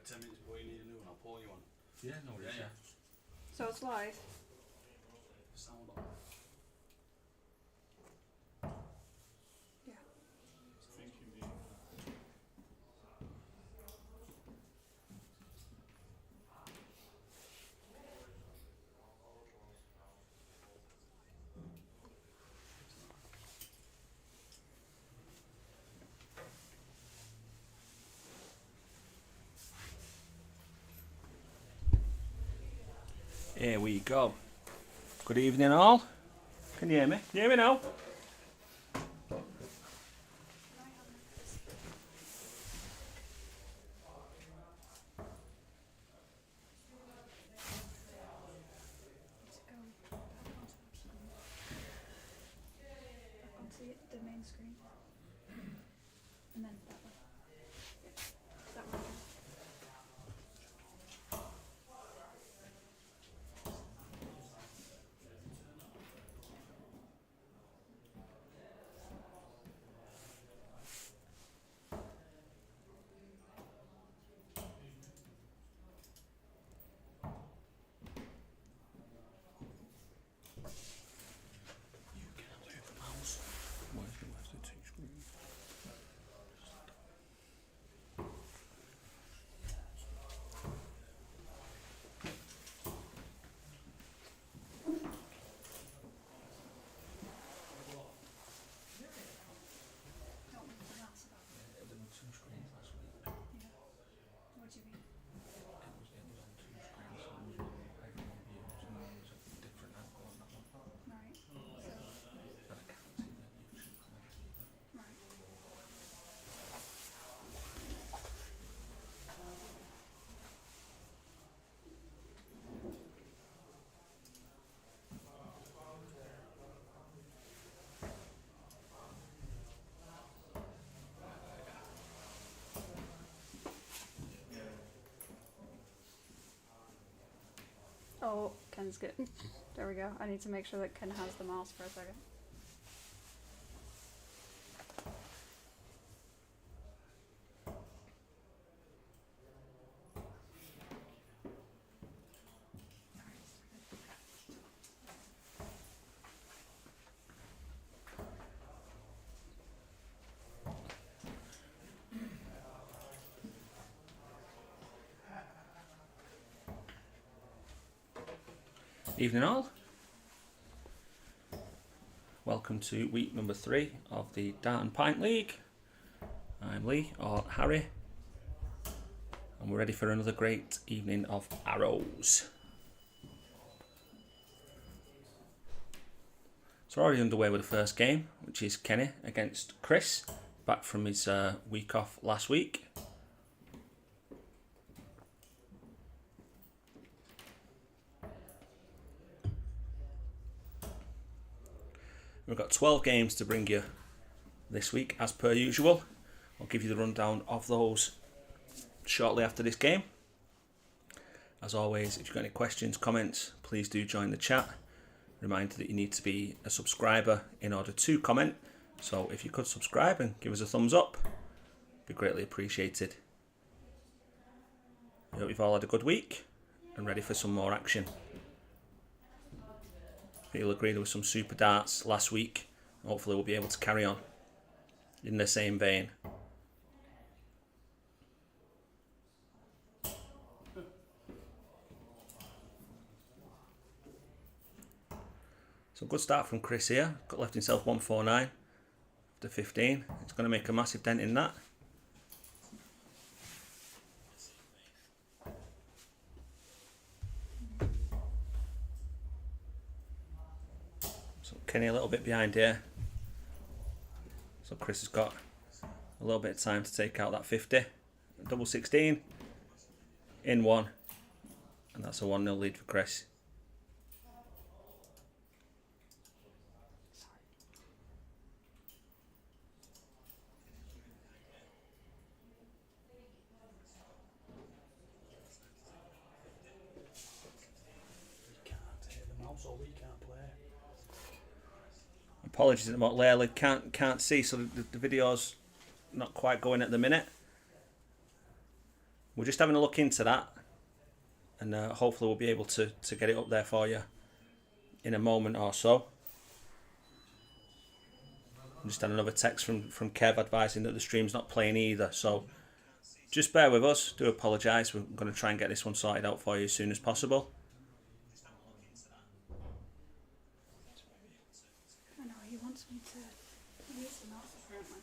like 10 minutes before you need a new one, I'll pour you one. Yeah, no worries. Yeah. So it's live. Sound on. Yeah. Here we go. Good evening, all. Can you hear me? Can you hear me now? Onto the main screen. And then that one. That one. What do you mean? Right. Right. Oh, Ken's good. There we go. I need to make sure that Ken has the mouse for a second. Evening, all. Welcome to week number 3 of the Dart and Pint League. I'm Lee, or Harry, and we're ready for another great evening of arrows. So we're already underway with the first game, which is Kenny against Chris, back from his week off last week. We've got 12 games to bring you this week, as per usual. I'll give you the rundown of those shortly after this game. As always, if you've got any questions, comments, please do join the chat. Reminder that you need to be a subscriber in order to comment. So if you could subscribe and give us a thumbs up, it'd be greatly appreciated. I hope you've all had a good week and ready for some more action. You'll agree there was some super darts last week. Hopefully we'll be able to carry on in the same vein. So good start from Chris here. Got left himself 149 after 15. It's going to make a massive dent in that. Kenny a little bit behind here, so Chris has got a little bit of time to take out that 50. Double 16 in one, and that's a 1-0 lead for Chris. You can't hit the mouse or we can't play. Apologies at what Layla can't see, so the video's not quite going at the minute. we're just having a look into that, and hopefully we'll be able to get it up there for you in a moment or so. I just had another text from Kev advising that the stream's not playing either, so just bear with us. Do apologise. We're going to try and get this one sorted out for you as soon as possible. I know, he wants me to use the mouse apparently.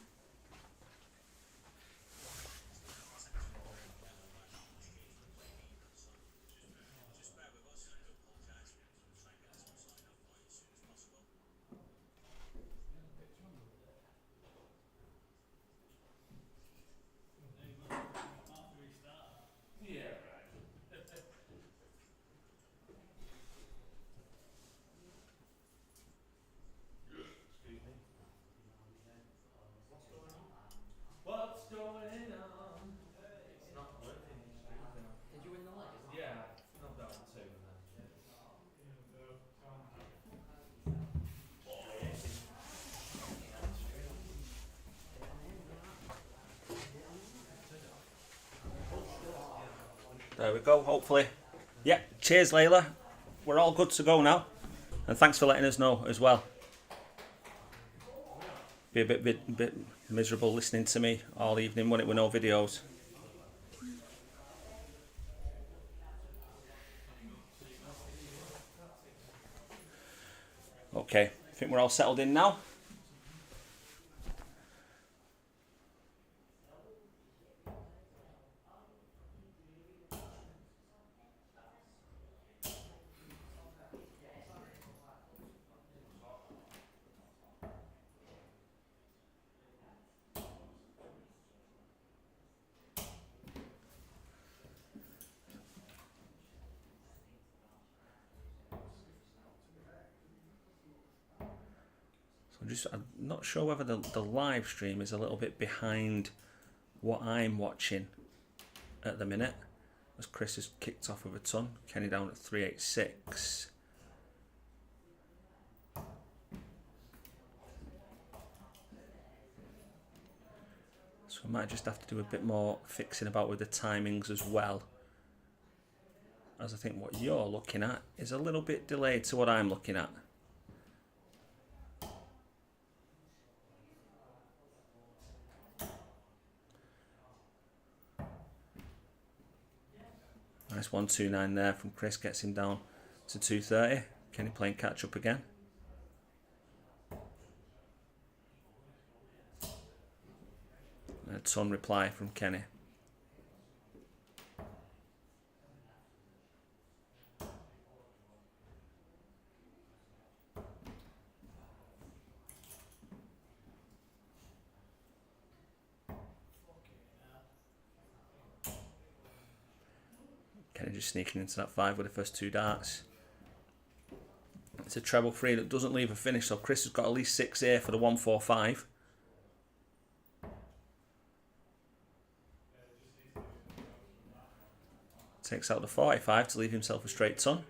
What's going on? It's not working. Did you win the leg? Yeah, not that one too. There we go, hopefully. Yeah, cheers Layla. We're all good to go now. And thanks for letting us know as well. Be a bit miserable listening to me all evening when it were no videos. Okay, I think we're all settled in now. I'm not sure whether the live stream is a little bit behind what I'm watching at the minute, as Chris has kicked off with a ton. Kenny down at 386. So I might just have to do a bit more fixing about with the timings as well, as I think what you're looking at is a little bit delayed to what I'm looking at. Nice 129 there from Chris, gets him down to 230. Kenny playing catch up again. And a ton reply from Kenny. Kenny just sneaking into that 5 with the first 2 darts. It's a treble 3 that doesn't leave a finish, so Chris has got at least 6 here for the 145. Takes out the 45 to leave himself a straight ton.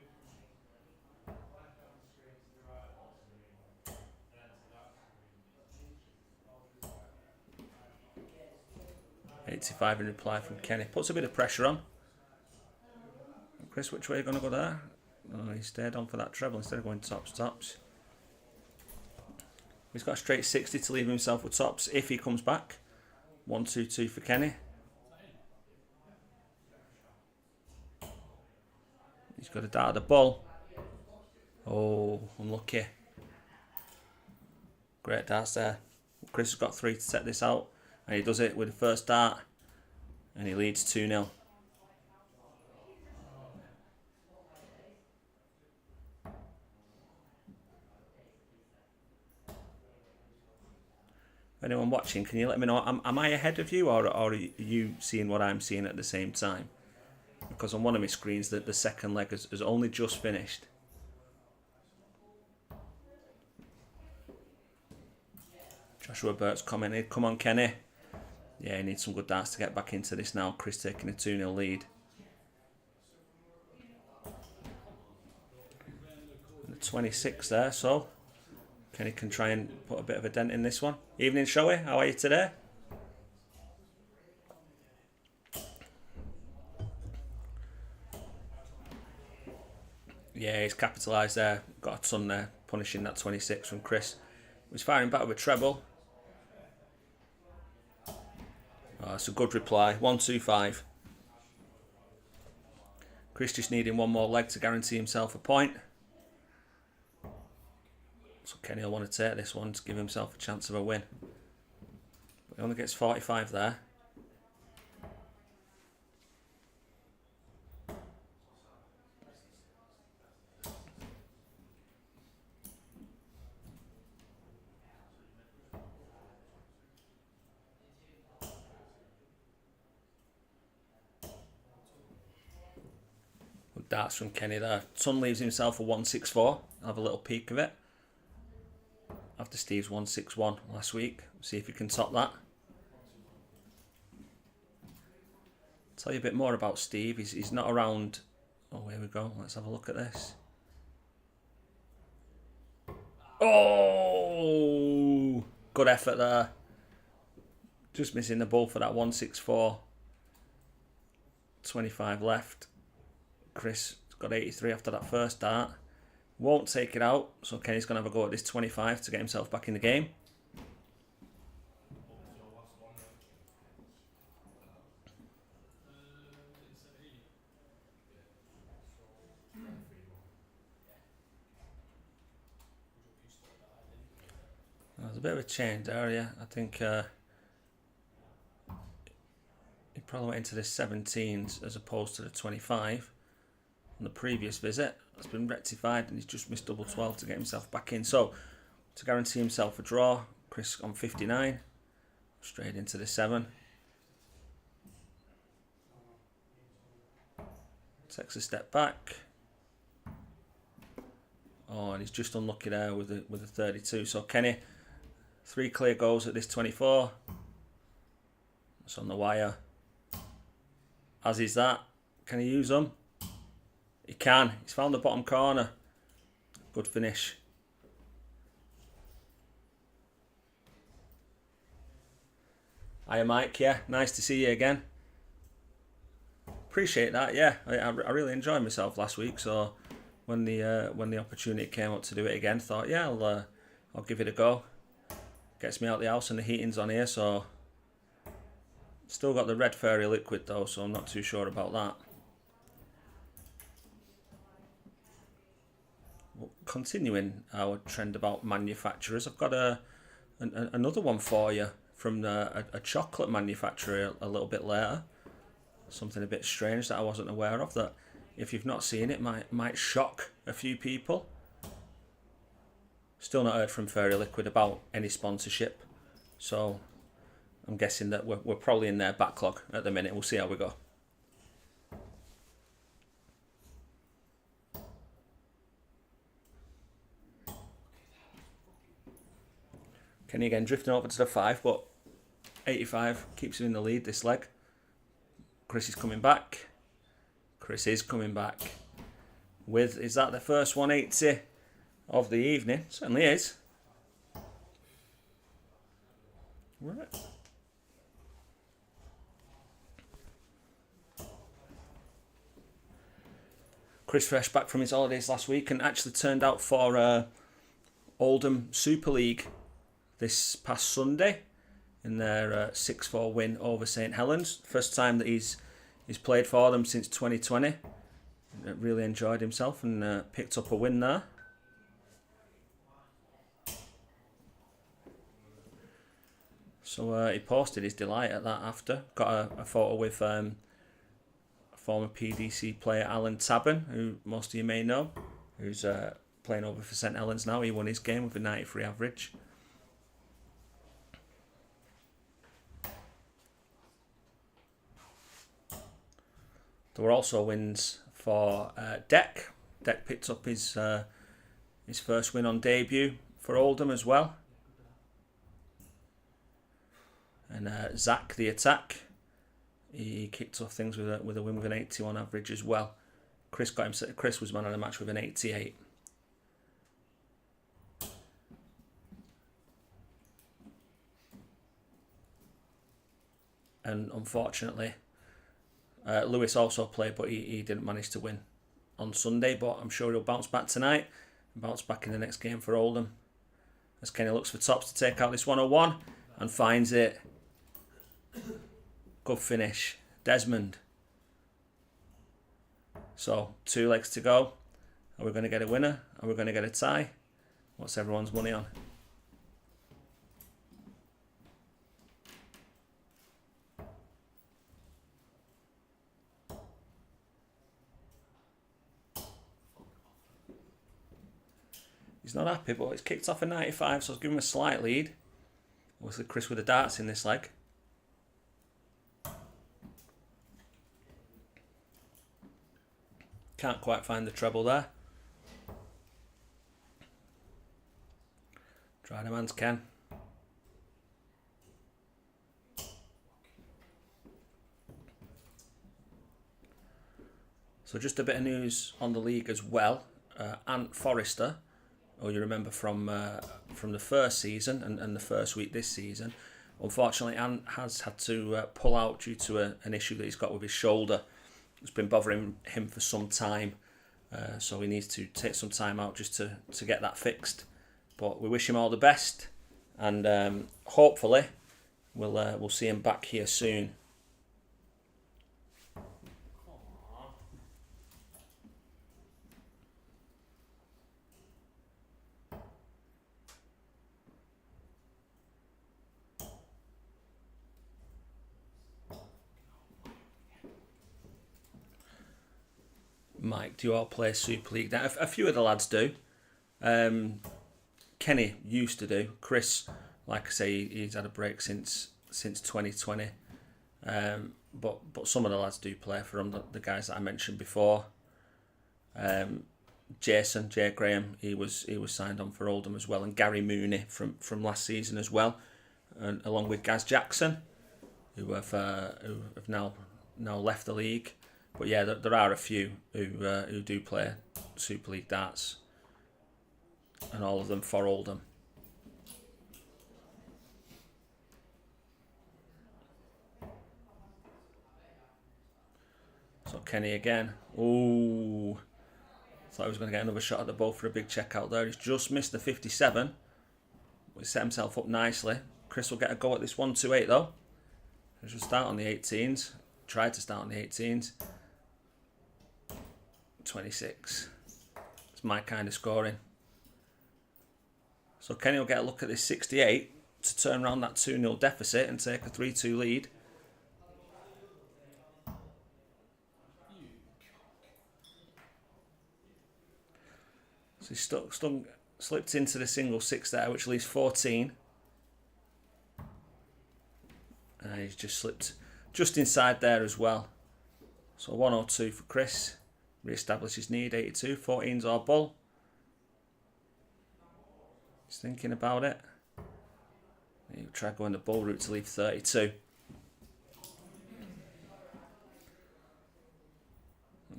$85 in reply from Kenny. Puts a bit of pressure on. Chris, which way are you going to go there? Oh, he stayed on for that treble instead of going tops. He's got a straight 60 to leave himself with tops if he comes back. 122 for Kenny. He's got a dart at the ball. Oh, unlucky. Great darts there. Chris has got 3 to set this out, and he does it with the first dart, and he leads 2-0. Anyone watching, can you let me know, am I ahead of you, or are you seeing what I'm seeing at the same time? Because on one of my screens the second leg has only just finished. Joshua Burt's commented, come on Kenny. Yeah, he needs some good darts to get back into this now. Chris taking a 2-0 lead. And the 26 there, so Kenny can try and put a bit of a dent in this one. Evening, Showy. How are you today? Yeah, he's capitalised there. Got a ton there, punishing that 26 from Chris. He's firing back with a treble. Oh, that's a good reply. 1-2-5. Chris just needing one more leg to guarantee himself a point. So Kenny will want to take this one to give himself a chance of a win. But he only gets 45 there. Darts from Kenny there. Ton leaves himself a 1-6-4. I'll have a little peek of it. After Steve's 1-6-1 last week. See if he can top that. Tell you a bit more about Steve. He's not around. Oh, here we go. Let's have a look at this. Oh! Good effort there. Just missing the ball for that 1-6-4. 25 left. Chris got 83 after that first dart. Won't take it out, so Kenny's going to have a go at this 25 to get himself back in the game. There's a bit of a change there, yeah. I think he probably went into the 17s as opposed to the 25 on the previous visit. That's been rectified and he's just missed double 12 to get himself back in. So, to guarantee himself a draw, Chris on 59, straight into the 7. Takes a step back. Oh, and he's just unlucky there with a 32. So Kenny, 3 clear goals at this 24. It's on the wire. As is that. Can he use them? He can. He's found the bottom corner. Good finish. Hiya Mike, yeah. Nice to see you again. Appreciate that, yeah. I really enjoyed myself last week, so when the opportunity came up to do it again, thought, yeah, I'll give it a go. Gets me out the house and the heating's on here, so still got the red fairy liquid though, so I'm not too sure about that. Continuing our trend about manufacturers, I've got another one for you from a chocolate manufacturer a little bit later. Something a bit strange that I wasn't aware of, that if you've not seen it might shock a few people. Still not heard from Fairy Liquid about any sponsorship, so I'm guessing that we're probably in their backlog at the minute. We'll see how we go. Kenny again drifting over to the 5, but 85 keeps him in the lead this leg. Chris is coming back. Chris is coming back. Is that the first 180 of the evening? Certainly is. Right. Chris fresh back from his holidays last week and actually turned out for Oldham Super League this past Sunday in their 6-4 win over St Helens. First time that he's played for them since 2020. Really enjoyed himself and picked up a win there. So he posted his delight at that after. Got a photo with a former PDC player, Alan Tabben, who most of you may know, who's playing over for St Helens now. He won his game with a 93 average. There were also wins for Deck. Deck picked up his first win on debut for Oldham as well. And Zak, the attack, he kicked off things with a win with an 81 average as well. Chris was man of the match with an 88. And unfortunately, Lewis also played, but he didn't manage to win on Sunday, but I'm sure he'll bounce back tonight and bounce back in the next game for Oldham. As Kenny looks for tops to take out this 101 and finds it. Good finish. Desmond. So, 2 legs to go. Are we going to get a winner? Are we going to get a tie? What's everyone's money on? He's not happy, but it's kicked off a 95, so I'll give him a slight lead. Obviously, Chris with the darts in this leg. Can't quite find the treble there. Try the man's Ken. So just a bit of news on the league as well. Ant Forrester, who you remember from the first season and the first week this season, unfortunately Ant has had to pull out due to an issue that he's got with his shoulder. It's been bothering him for some time, so he needs to take some time out just to get that fixed. But we wish him all the best, and hopefully we'll see him back here soon. Mike, do you all play Super League? Now, a few of the lads do. Kenny used to do. Chris, like I say, he's had a break since 2020. But some of the lads do play for him. The guys that I mentioned before. J. Graham, he was signed on for Oldham as well, and Gary Mooney from last season as well, and along with Gaz Jackson, who have now left the league. But yeah, there are a few who do play Super League darts, and all of them for Oldham. So Kenny again. Ooh, thought he was going to get another shot at the ball for a big check out there. He's just missed the 57. He set himself up nicely. Chris will get a go at this 128 though. He should start on the 18s. Tried to start on the 18s. 26. It's my kind of scoring. So Kenny will get a look at this 68 to turn around that 2-0 deficit and take a 3-2 lead. So he's slipped into the single 6 there, which leaves 14. And he's just slipped just inside there as well. So 102 for Chris. Re-establish his need, 82. 14's our bull. He's thinking about it. He'll try going the bull route to leave 32.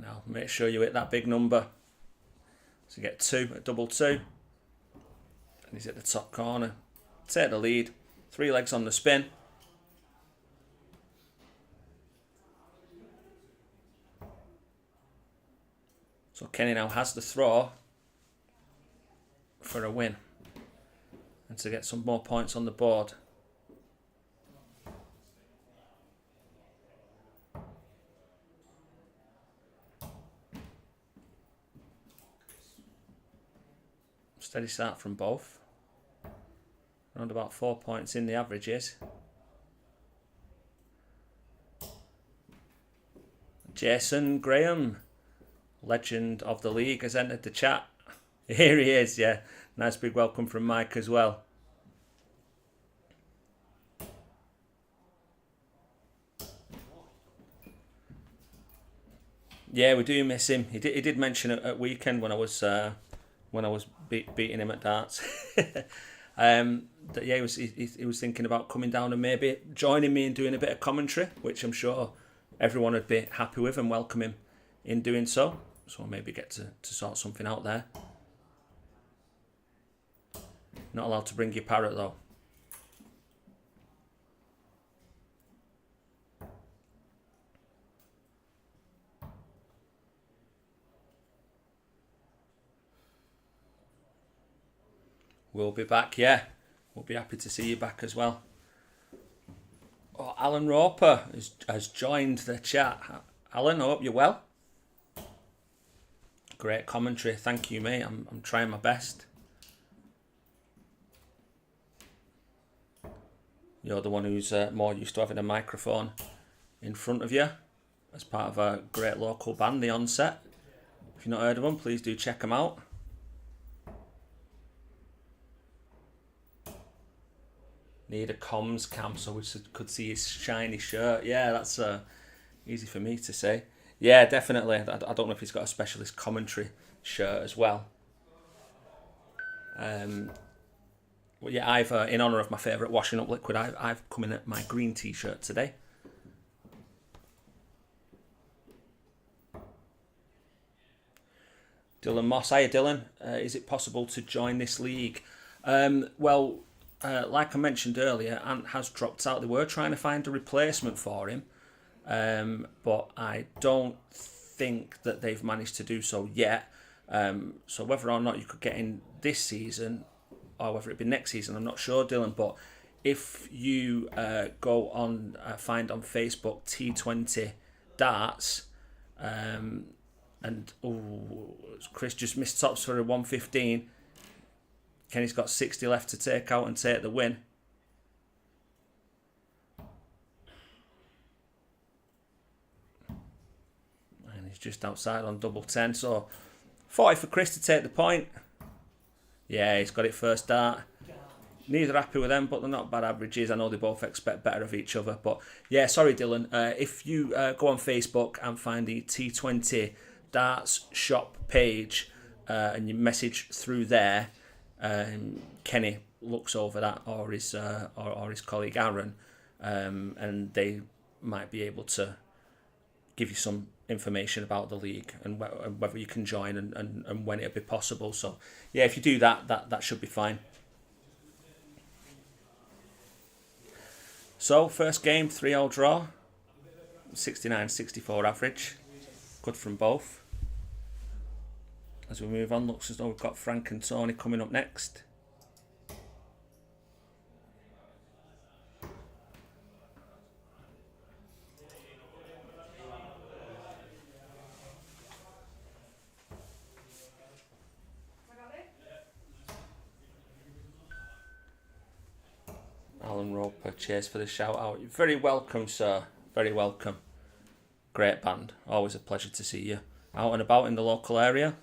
Now, make sure you hit that big number. So you get 2, a double 2. And he's at the top corner. Take the lead. 3 legs on the spin. So Kenny now has the throw for a win and to get some more points on the board. Steady start from both. Around about 4 points in the average is. Jason Graham, legend of the league, has entered the chat. Here he is, yeah. Nice big welcome from Mike as well. Yeah, we do miss him. He did mention it at weekend when I was beating him at darts. That yeah, he was thinking about coming down and maybe joining me and doing a bit of commentary, which I'm sure everyone would be happy with and welcome him in doing so. So I'll maybe get to sort something out there. Not allowed to bring your parrot though. We'll be back, yeah. We'll be happy to see you back as well. Oh, Alan Roper has joined the chat. Alan, I hope you're well. Great commentary. Thank you, mate. I'm trying my best. You're the one who's more used to having a microphone in front of you as part of a great local band, The Onset. If you've not heard of them, please do check them out. Need a comms cam so we could see his shiny shirt. Yeah, that's easy for me to say. Yeah, definitely. I don't know if he's got a specialist commentary shirt as well. Well, yeah, I've in honour of my favourite washing up liquid, I've come in at my green t-shirt today. Dylan Moss, hiya Dylan. Is it possible to join this league? Well, like I mentioned earlier, Ant has dropped out. They were trying to find a replacement for him, but I don't think that they've managed to do so yet. So whether or not you could get in this season, or whether it be next season, I'm not sure, Dylan. But if you go on, find on Facebook T20 Darts, and Chris just missed tops for a 115. Kenny's got 60 left to take out and take the win. And he's just outside on double 10. So 40 for Chris to take the point. Yeah, he's got it first dart. Neither happy with them, but they're not bad averages. I know they both expect better of each other. But yeah, sorry, Dylan. If you go on Facebook and find the T20 Darts shop page and you message through there, Kenny looks over that, or his colleague Aaron, and they might be able to give you some information about the league and whether you can join and when it'll be possible. So yeah, if you do that should be fine. So first game, 3-3 draw, 69-64 average, good from both. As we move on, looks as though we've got Frank and Tony coming up next. Alan Roper, cheers for the shout out. You're very welcome, sir. Very welcome. Great band. Always a pleasure to see you out and about in the local area.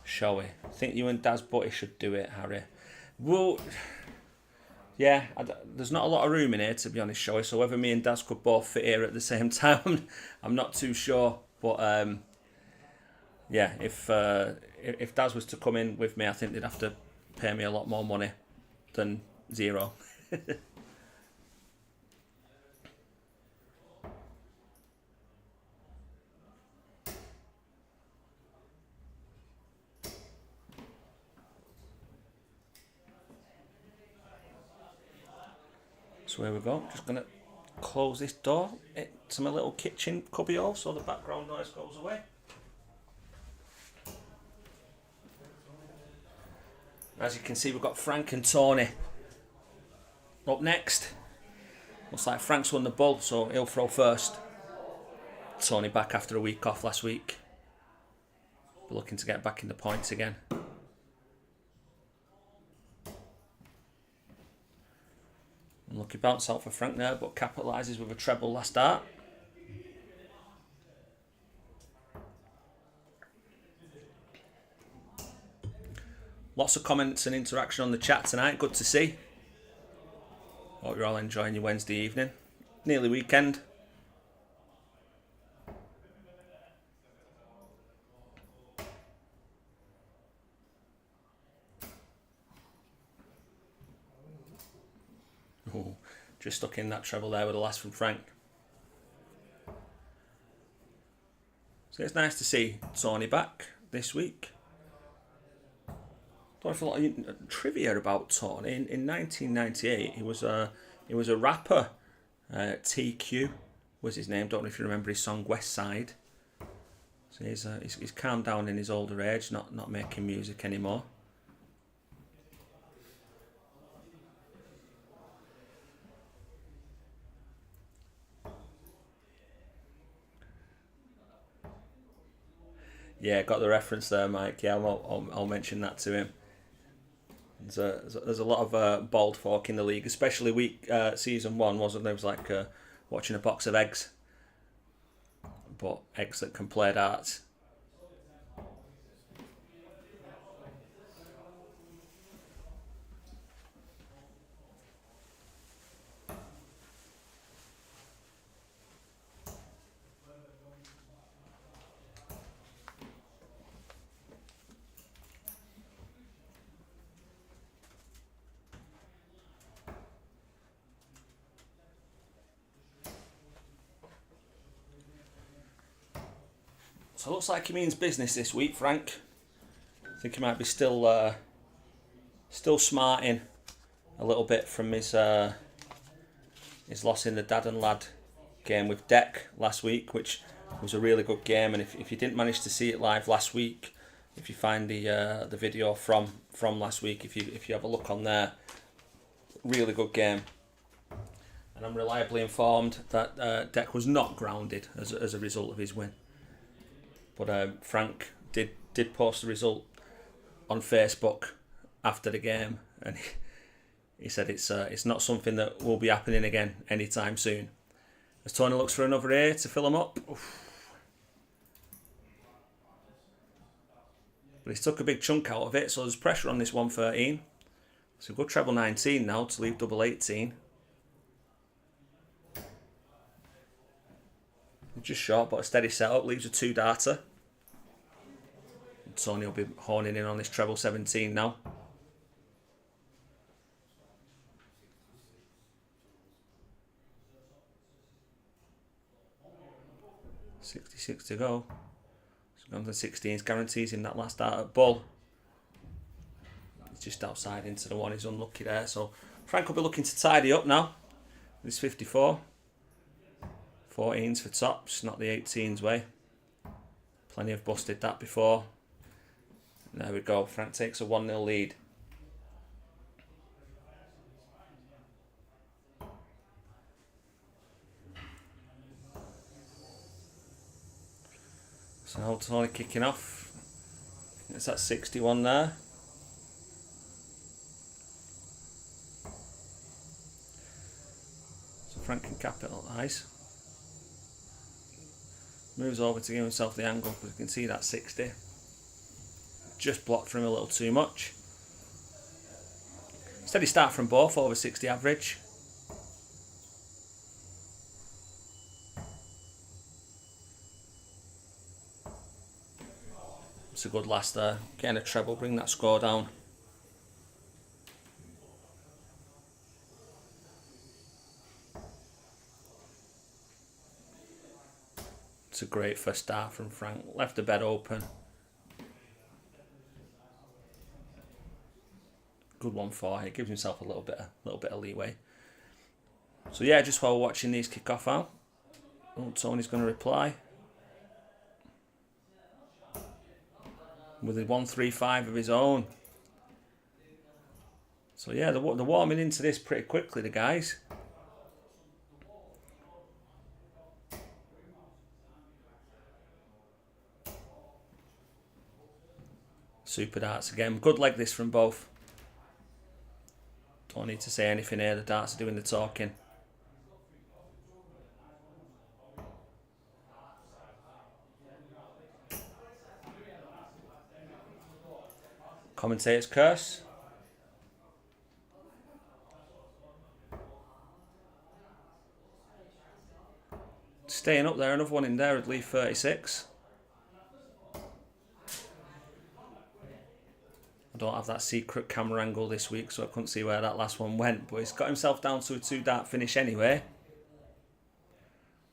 Shall we? I think you and Daz Butty should do it, Harry. Well, yeah, there's not a lot of room in here, to be honest, shall we? So whether me and Daz could both fit here at the same time, I'm not too sure. But yeah, if Daz was to come in with me, I think they'd have to pay me a lot more money than zero. So here we go. Just gonna close this door to my little kitchen cubbyhole so the background noise goes away. As you can see, we've got Frank and Tony up next. Looks like Frank's won the bull, so he'll throw first. Tony back after a week off last week. We're looking to get back in the points again. Unlucky bounce out for Frank there, but capitalises with a treble last start. Lots of comments and interaction on the chat tonight. Good to see. Hope you're all enjoying your Wednesday evening. Nearly weekend. Ooh, just stuck in that treble there with the last from Frank. So it's nice to see Tony back this week. Don't have a lot of trivia about Tony. In 1998, he was a rapper. TQ was his name. Don't know if you remember his song West Side. So he's calmed down in his older age, not making music anymore. Yeah, got the reference there, Mike. Yeah, I'll mention that to him. There's a lot of bald folk in the league, especially season 1, wasn't there? It was like watching a box of eggs, but eggs that can play darts. So it looks like he means business this week, Frank. I think he might be still smarting a little bit from his loss in the Dad and Lad game with Deck last week, which was a really good game. And if you didn't manage to see it live last week, if you find the video from last week, if you have a look on there, really good game. And I'm reliably informed that Deck was not grounded as a result of his win. But Frank did post the result on Facebook after the game, and he said it's not something that will be happening again anytime soon. As Tony looks for another A to fill him up. Oof. But he's took a big chunk out of it, so there's pressure on this 113. So good treble 19 now to leave double 18. Just short, but a steady setup, leaves a 2-darter. Tony will be honing in on this treble 17 now. .66 to go. So gone to 16s, guarantees him that last dart at bull. He's just outside into the one, he's unlucky there. So Frank will be looking to tidy up now. This 54. 14s for tops, not the 18s way. Plenty have busted that before. And there we go, Frank takes a 1-0 lead. So now Tony kicking off. It's that 61 there. So Frank can capitalise. Moves over to give himself the angle, but you can see that 60. Just blocked for him a little too much. Steady start from both, over 60 average. It's a good last there. Getting a treble, bring that score down. It's a great first start from Frank. Left the bed open. Good one for it. Gives himself a little bit of leeway. So yeah, just while we're watching these kick off out, Tony's going to reply with a 135 of his own. So yeah, they're warming into this pretty quickly, the guys. Super darts again. Good leg this from both. Don't need to say anything here, the darts are doing the talking. Commentator's curse. Staying up there, another one in there would leave 36. I don't have that secret camera angle this week, so I couldn't see where that last one went, but he's got himself down to a 2-dart finish anyway.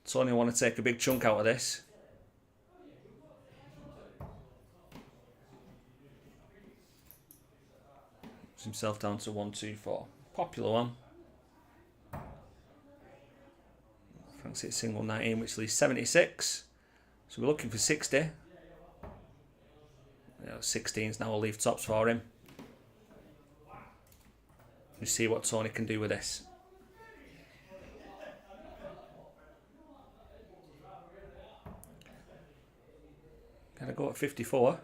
Tony want to take a big chunk out of this. Puts himself down to 1-2-4. Popular one. Frank's hit single 19, which leaves 76. So we're looking for 60. 16s now will leave tops for him. You see what Tony can do with this. Gonna go at 54.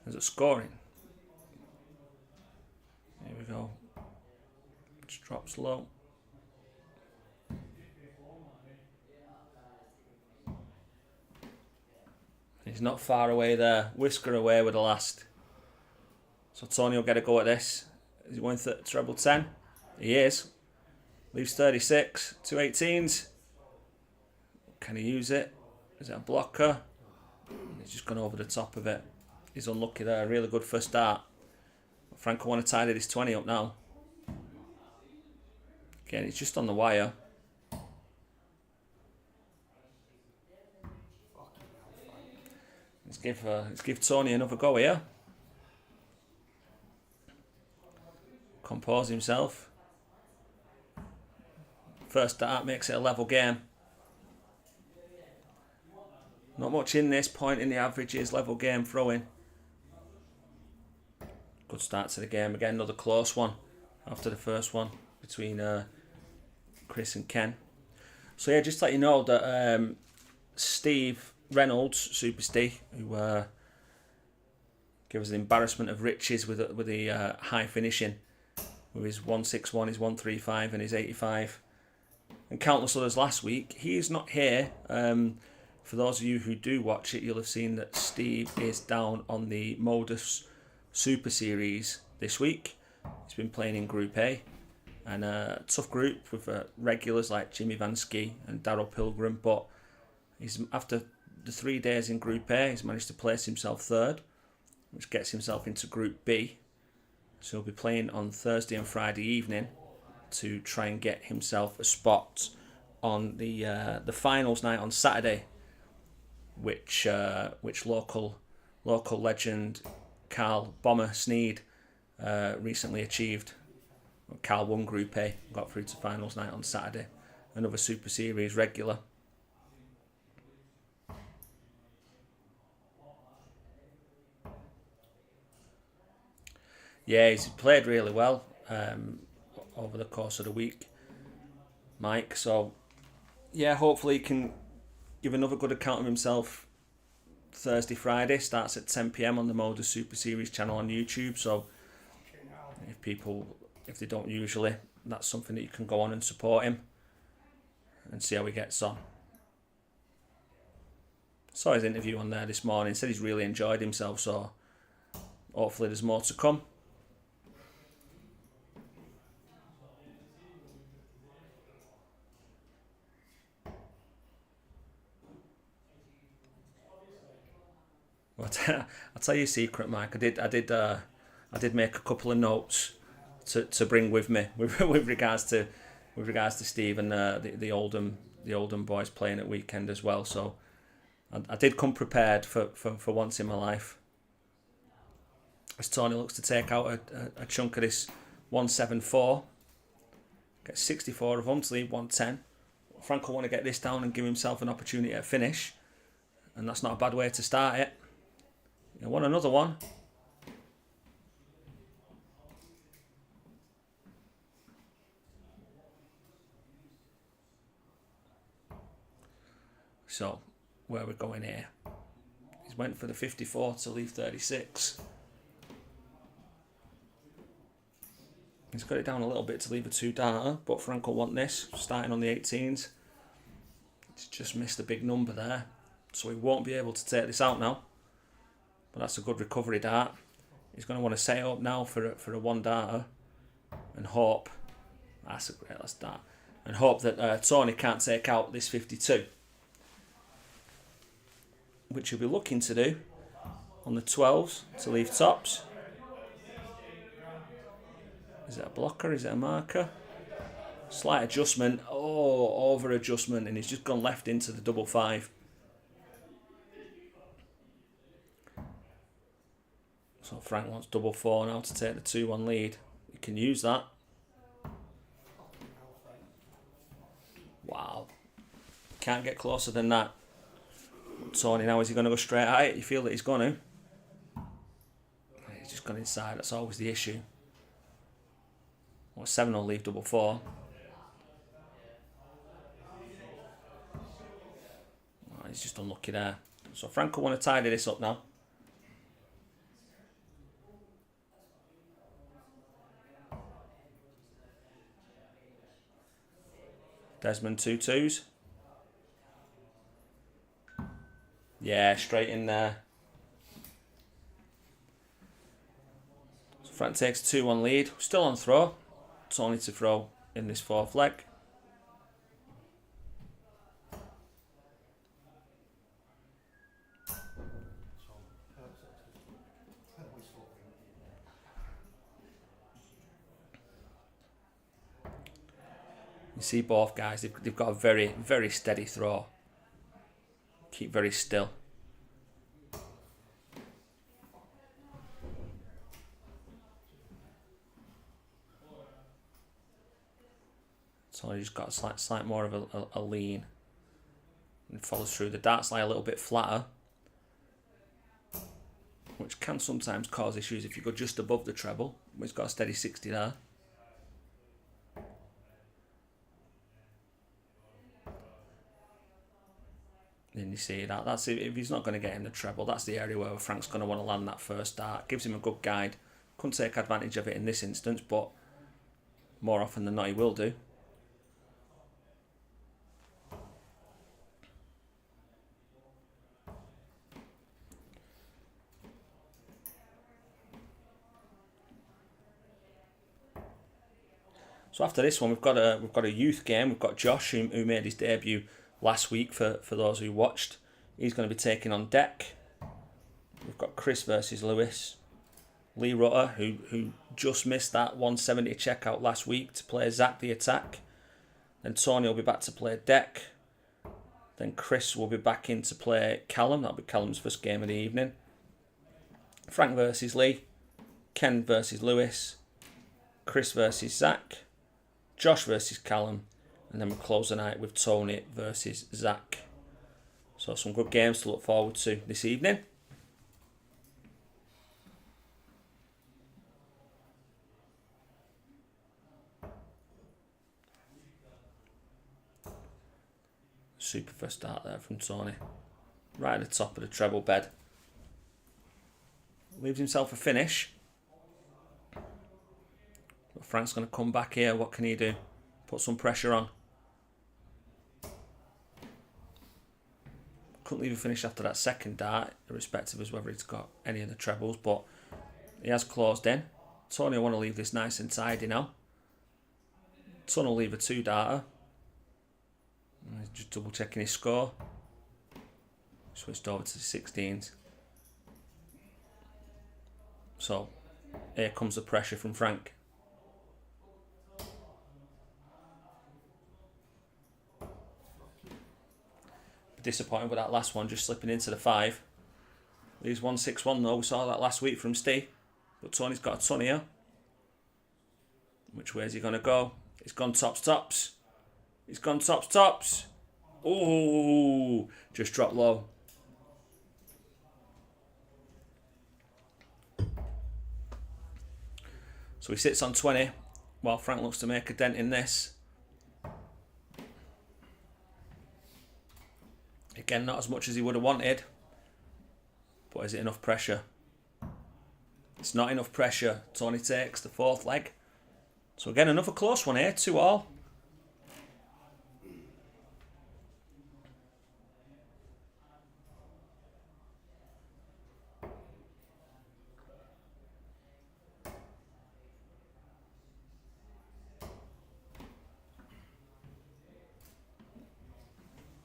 Is it scoring? Here we go. Just drops low. He's not far away there. Whisker away with the last. So Tony will get a go at this. Is he going to treble 10? He is. Leaves 36. 2 18s. Can he use it? Is it a blocker? He's just gone over the top of it. He's unlucky there. Really good first start. Frank will want to tidy this 20 up now. Again, he's just on the wire. Let's give Tony another go here. Compose himself. First start makes it a level game. Not much in this, point in the averages, level game throwing. Good start to the game again, another close one after the first one between Chris and Ken. So yeah, just to let you know that Steve Reynolds, Super Steve, who gave us an embarrassment of riches with the high finishing, with his 161, his 135 and his 85, and countless others last week. He is not here. For those of you who do watch it, you'll have seen that Steve is down on the Modus Super Series this week. He's been playing in Group A, and a tough group with regulars like Jimmy Vansky and Darryl Pilgrim, but he's, after the 3 days in Group A, he's managed to place himself third, which gets himself into Group B. So he'll be playing on Thursday and Friday evening to try and get himself a spot on the finals night on Saturday, which local legend Carl Bomber Sneed recently achieved. Carl won Group A, got through to finals night on Saturday. Another Super Series regular. Yeah, he's played really well over the course of the week, Mike. So, yeah, hopefully he can give another good account of himself Thursday, Friday. Starts at 10 PM on the Modus Super Series channel on YouTube. So, if they don't usually, that's something that you can go on and support him and see how he gets on. Saw his interview on there this morning. Said he's really enjoyed himself. So, hopefully there's more to come. But I'll tell you a secret, Mike. I did make a couple of notes to bring with me with regards to Steve and the Oldham boys playing at weekend as well. So I did come prepared for once in my life. As Tony looks to take out a chunk of this 174, get 64 of them to leave 110. Frank will want to get this down and give himself an opportunity at finish, and that's not a bad way to start it. You want another one? So, where we're going here? He's went for the 54 to leave 36. He's got it down a little bit to leave a 2-darter, but Frank will want this, starting on the 18s. He's just missed a big number there, so he won't be able to take this out now. But that's a good recovery dart. He's going to want to set it up now for a 1-darter and hope. That's a great last dart. And hope that Tony can't take out this 52, which he'll be looking to do on the 12s to leave tops. Is it a blocker? Is it a marker? Slight adjustment. Oh, over adjustment, and he's just gone left into the 5-5. So Frank wants 4-4 now to take the 2-1 lead. You can use that. Wow. Can't get closer than that. Tony now, is he going to go straight at it? You feel that he's going to. He's just gone inside. That's always the issue. Well, 7 will leave 4-4. he's just unlucky there. So Frank will want to tidy this up now. Desmond 2-2s. Yeah, straight in there. So Frank takes 2-1 lead. Still on throw. Tony to throw in this fourth leg. You see both guys, they've got a very, very steady throw. Keep very still. So he's got a slight more of a lean. And follows through. The darts lie a little bit flatter, which can sometimes cause issues if you go just above the treble. He's got a steady 60 there. Then you see that's it. If he's not going to get in the treble, that's the area where Frank's going to want to land that first dart. Gives him a good guide. Couldn't take advantage of it in this instance, but more often than not he will do. So after this one, we've got a youth game. We've got Josh, who made his debut last week. For those who watched, he's going to be taking on deck. We've got Chris versus Lewis. Lee Rutter, who just missed that 170 checkout last week to play Zak the attack. Then Tony will be back to play deck. Then Chris will be back in to play Callum. That'll be Callum's first game of the evening. Frank versus Lee. Ken versus Lewis. Chris versus Zak. Josh versus Callum, and then we'll close the night with Tony versus Zak. So some good games to look forward to this evening. Super first start there from Tony. Right at the top of the treble bed. Leaves himself a finish. But Frank's going to come back here. What can he do? Put some pressure on. Couldn't leave a finish after that second dart, irrespective of whether he's got any of the trebles, but he has closed in. Tony will want to leave this nice and tidy now. Tony will leave a 2-darter. He's just double checking his score. Switched over to the 16s. So here comes the pressure from Frank. Disappointed with that last one, just slipping into the 5. Leaves 1-6-1 though. We saw that last week from Steve. But Tony's got a ton here. Which way is he going to go? He's gone tops. He's gone tops. Oh, just dropped low. So he sits on 20 while Frank looks to make a dent in this. Again, not as much as he would have wanted. But is it enough pressure? It's not enough pressure. Tony takes the fourth leg. So again, another close one here, 2-all.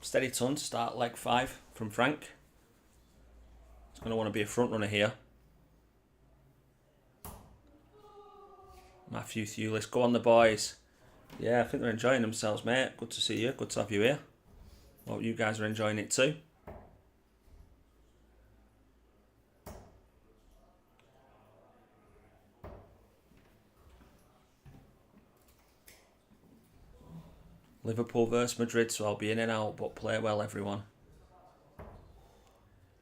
Steady ton to start leg 5 from Frank. He's going to want to be a front runner here. Matthew Thewlis, go on the boys. Yeah, I think they're enjoying themselves, mate. Good to see you. Good to have you here. Hope you guys are enjoying it too. Liverpool versus Madrid, so I'll be in and out, but play well, everyone.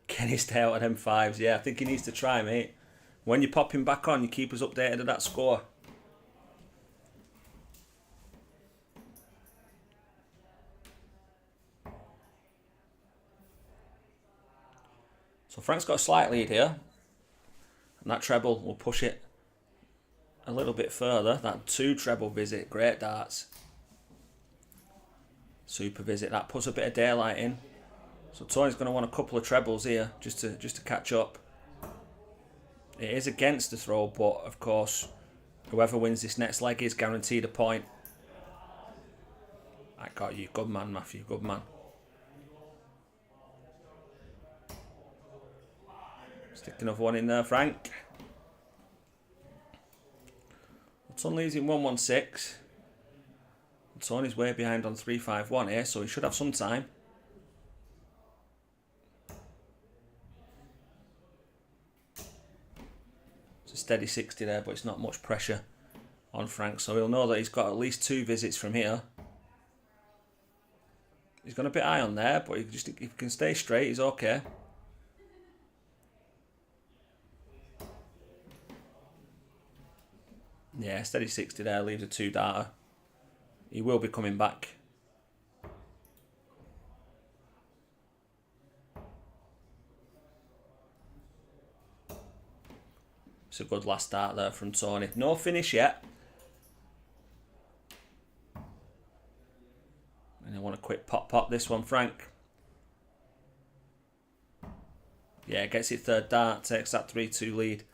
Can he stay out of them 5s? Yeah, I think he needs to try, mate. When you pop him back on, you keep us updated of that score. So Frank's got a slight lead here. And that treble will push it a little bit further. That 2 treble visit, great darts. Super visit, that puts a bit of daylight in. So Tony's going to want a couple of trebles here just to catch up. It is against the throw, but of course, whoever wins this next leg is guaranteed a point. I got you, good man, Matthew, good man. Stick another one in there, Frank. Tony's in 116. Tony's way behind on 351 here, so he should have some time. It's a steady 60 there, but it's not much pressure on Frank, so he'll know that he's got at least 2 visits from here. He's gone a bit high on there, but if he can stay straight, he's okay. Yeah, steady 60 there, leaves a 2-darter. He will be coming back. It's a good last start there from Tony. No finish yet. And I want a quick pop this one, Frank. Yeah, gets it 3rd dart, takes that 3-2 lead.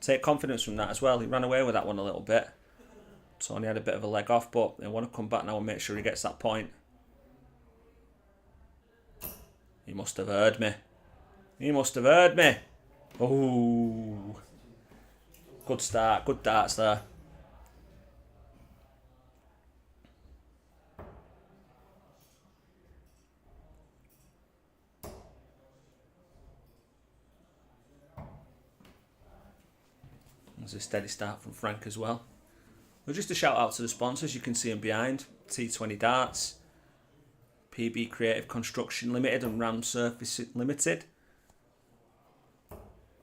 Take confidence from that as well. He ran away with that one a little bit. Tony had a bit of a leg off, but I want to come back now and make sure he gets that point. He must have heard me. He must have heard me. Oh, good start. Good darts there. There's a steady start from Frank as well. Well, just a shout out to the sponsors. You can see them behind. T20 Darts, PB Creative Construction Limited and Ram Surface Limited.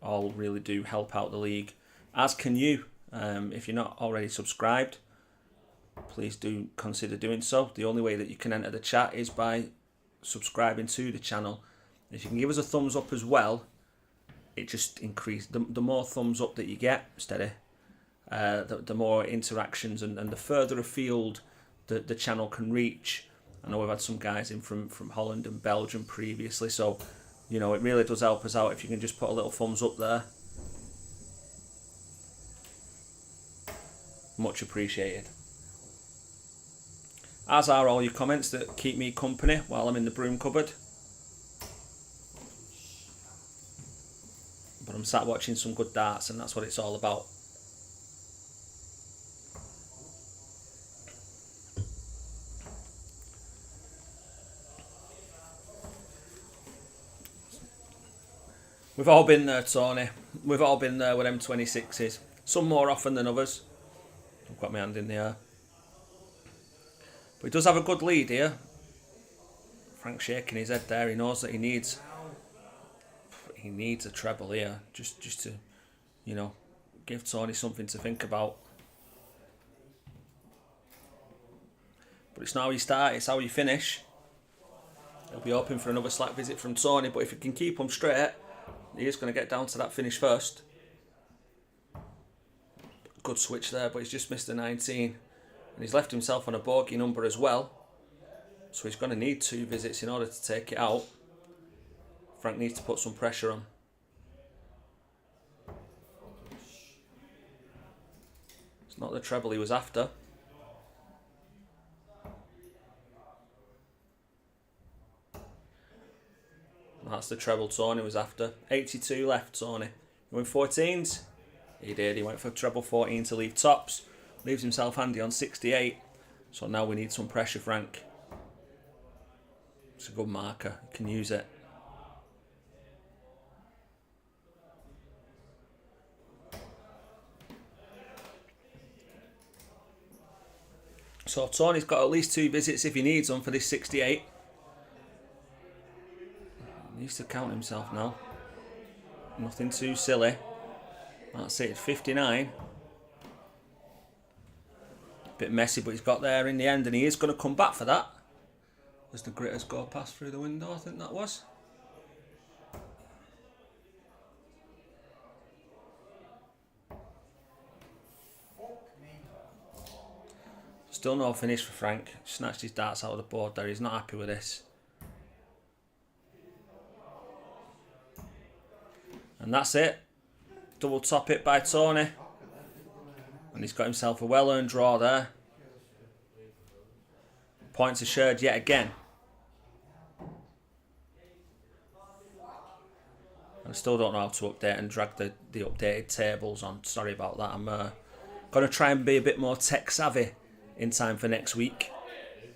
All really do help out the league. As can you. If you're not already subscribed, please do consider doing so. The only way that you can enter the chat is by subscribing to the channel. If you can give us a thumbs up as well, it just increases. The more thumbs up that you get, steady, the more interactions and the further afield the channel can reach. I know we've had some guys in from Holland and Belgium previously, so you know it really does help us out if you can just put a little thumbs up there. Much appreciated. As are all your comments that keep me company while I'm in the broom cupboard. But I'm sat watching some good darts, and that's what it's all about. We've all been there, Tony. We've all been there with M26s. Some more often than others. I've got my hand in the air. But he does have a good lead here. Frank's shaking his head there. He knows that he needs a treble here. Just to, you know, give Tony something to think about. But it's not how you start, it's how you finish. He'll be hoping for another slack visit from Tony, but if he can keep him straight, he is going to get down to that finish first. Good switch there, but he's just missed the 19. And he's left himself on a bogey number as well. So he's going to need 2 visits in order to take it out. Frank needs to put some pressure on. It's not the treble he was after. That's the treble Tony was after. 82 left, Tony. He went 14s? He did. He went for treble 14 to leave tops. Leaves himself handy on 68. So now we need some pressure, Frank. It's a good marker. You can use it. So Tony's got at least 2 visits if he needs them for this 68. He needs to count himself now. Nothing too silly. That's it, 59. Bit messy, but he's got there in the end, and he is going to come back for that. As the gritters go past through the window, I think that was. Still no finish for Frank. Snatched his darts out of the board there. He's not happy with this. And that's it. Double top hit by Tony. And he's got himself a well-earned draw there. Points are shared yet again. I still don't know how to update and drag the updated tables on. Sorry about that. I'm going to try and be a bit more tech savvy in time for next week.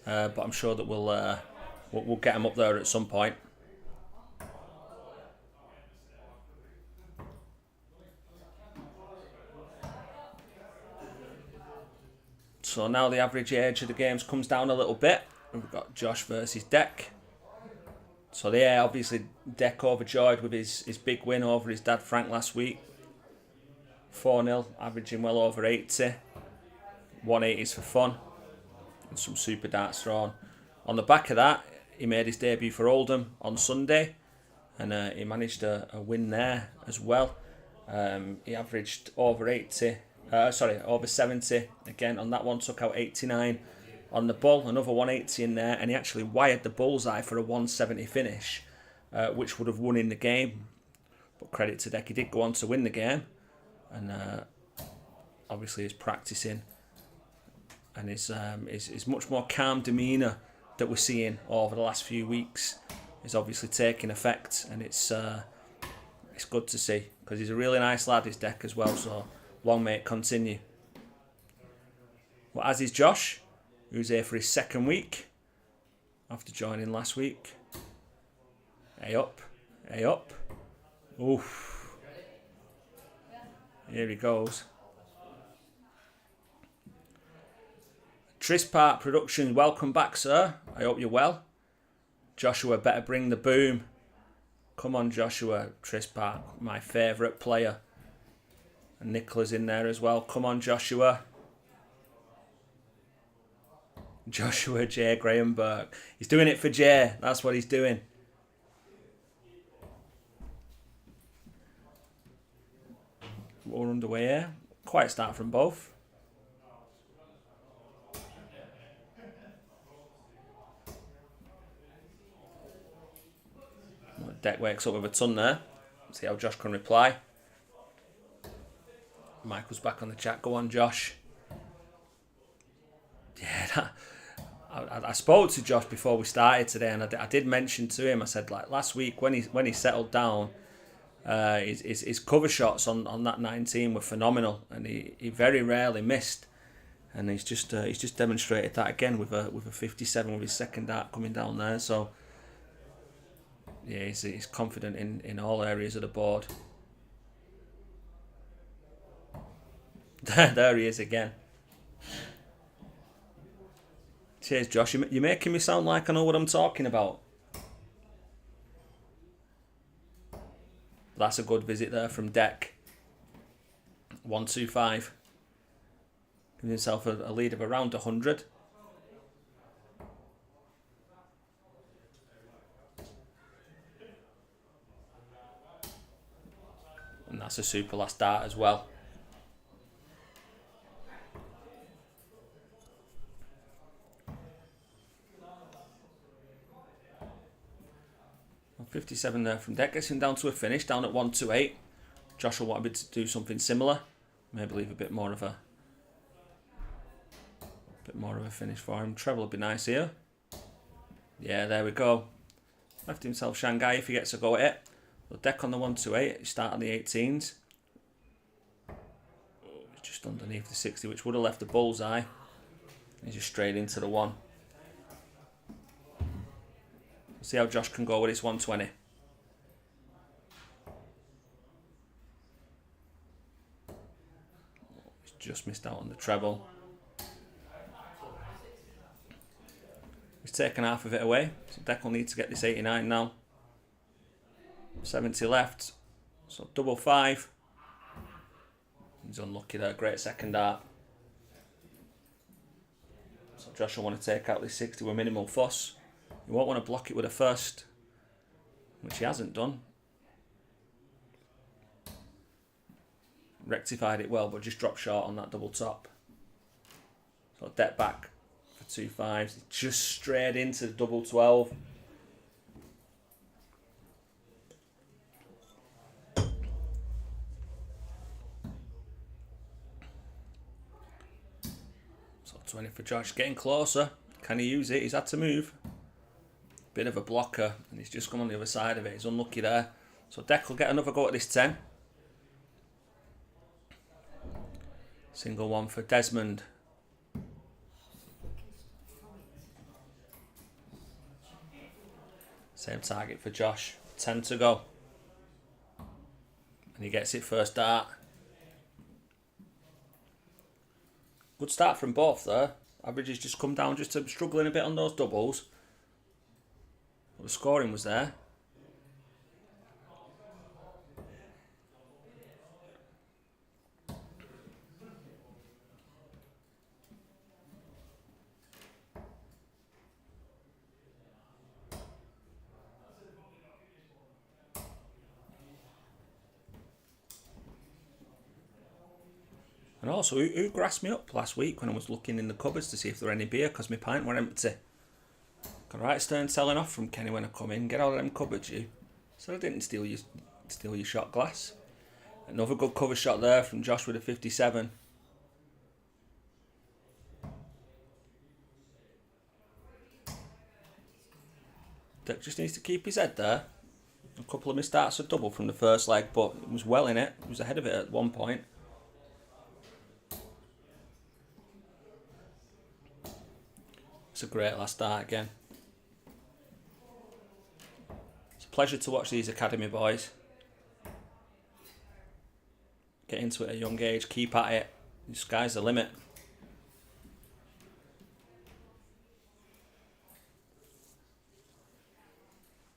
But I'm sure that we'll get them up there at some point. So now the average age of the games comes down a little bit. We've got Josh versus Deck. So yeah, obviously Deck overjoyed with his big win over his dad Frank last week. 4-0, averaging well over 80. 180s for fun. And some super darts thrown. On the back of that, he made his debut for Oldham on Sunday. And he managed a win there as well. He averaged over 80. Over 70 again on that one, took out 89 on the ball, another 180 in there, and he actually wired the bullseye for a 170 finish, which would have won in the game. But credit to Deck, he did go on to win the game, and obviously his practicing and his much more calm demeanour that we're seeing over the last few weeks is obviously taking effect, and it's good to see because he's a really nice lad, his Deck as well. So. Long may it continue. Well, as is Josh, who's here for his second week after joining last week. Hey up, hey up. Oof. Here he goes. Trispart Productions, welcome back, sir. I hope you're well. Joshua, better bring the boom. Come on, Joshua. Trispart, my favourite player. And Nicola's in there as well. Come on, Joshua. Joshua J. Graham Burke. He's doing it for Jay. That's what he's doing. We're underway here. Quiet start from both. Deck wakes up with a ton there. See how Josh can reply. Michael's back on the chat. Go on, Josh. Yeah, I spoke to Josh before we started today, and I did mention to him. I said, like last week when he settled down, his cover shots on that 19 were phenomenal, and he very rarely missed. And he's just demonstrated that again with a 57 with his second dart coming down there. So yeah, he's confident in all areas of the board. There he is again. Cheers, Josh. You're making me sound like I know what I'm talking about. That's a good visit there from Deck. 125. Gives himself a lead of around 100. And that's a super last dart as well. 57 there from Deck, gets him down to a finish, down at 128. Joshua wanted to do something similar, maybe leave a bit more of a finish for him. Treble would be nice here. Yeah, there we go. Left himself Shanghai if he gets a go at it. The Deck on the 128, he start on the 18s. He's just underneath the 60, which would have left the bullseye. He's just straight into the one. See how Josh can go with his 120. He's just missed out on the treble. He's taken half of it away. So Deck will need to get this 89 now. 70 left. So double 5. He's unlucky there. Great second dart. So Josh will want to take out this 60 with minimal fuss. You won't want to block it with a first, which he hasn't done. Rectified it well, but just dropped short on that double top. So Deck back for 2 5s. Just straight into the double 12. So 20 for Josh. Getting closer. Can he use it? He's had to move. Bit of a blocker, and he's just come on the other side of it. He's unlucky there. So Deck will get another go at this 10. Single one for Desmond. Same target for Josh. 10 to go. And he gets it first dart. Good start from both there. Average has just come down just to struggling a bit on those doubles. But the scoring was there. And also, who grassed me up last week when I was looking in the cupboards to see if there were any beer because my pint were empty? Got right stern selling off from Kenny when I come in. Get out of them cupboards, you. So I didn't steal your shot glass. Another good cover shot there from Josh with a 57. Dick just needs to keep his head there. A couple of misstarts of double from the first leg, but it was well in it. He was ahead of it at one point. It's a great last start again. It's a pleasure to watch these academy boys. Get into it at a young age, keep at it. The sky's the limit.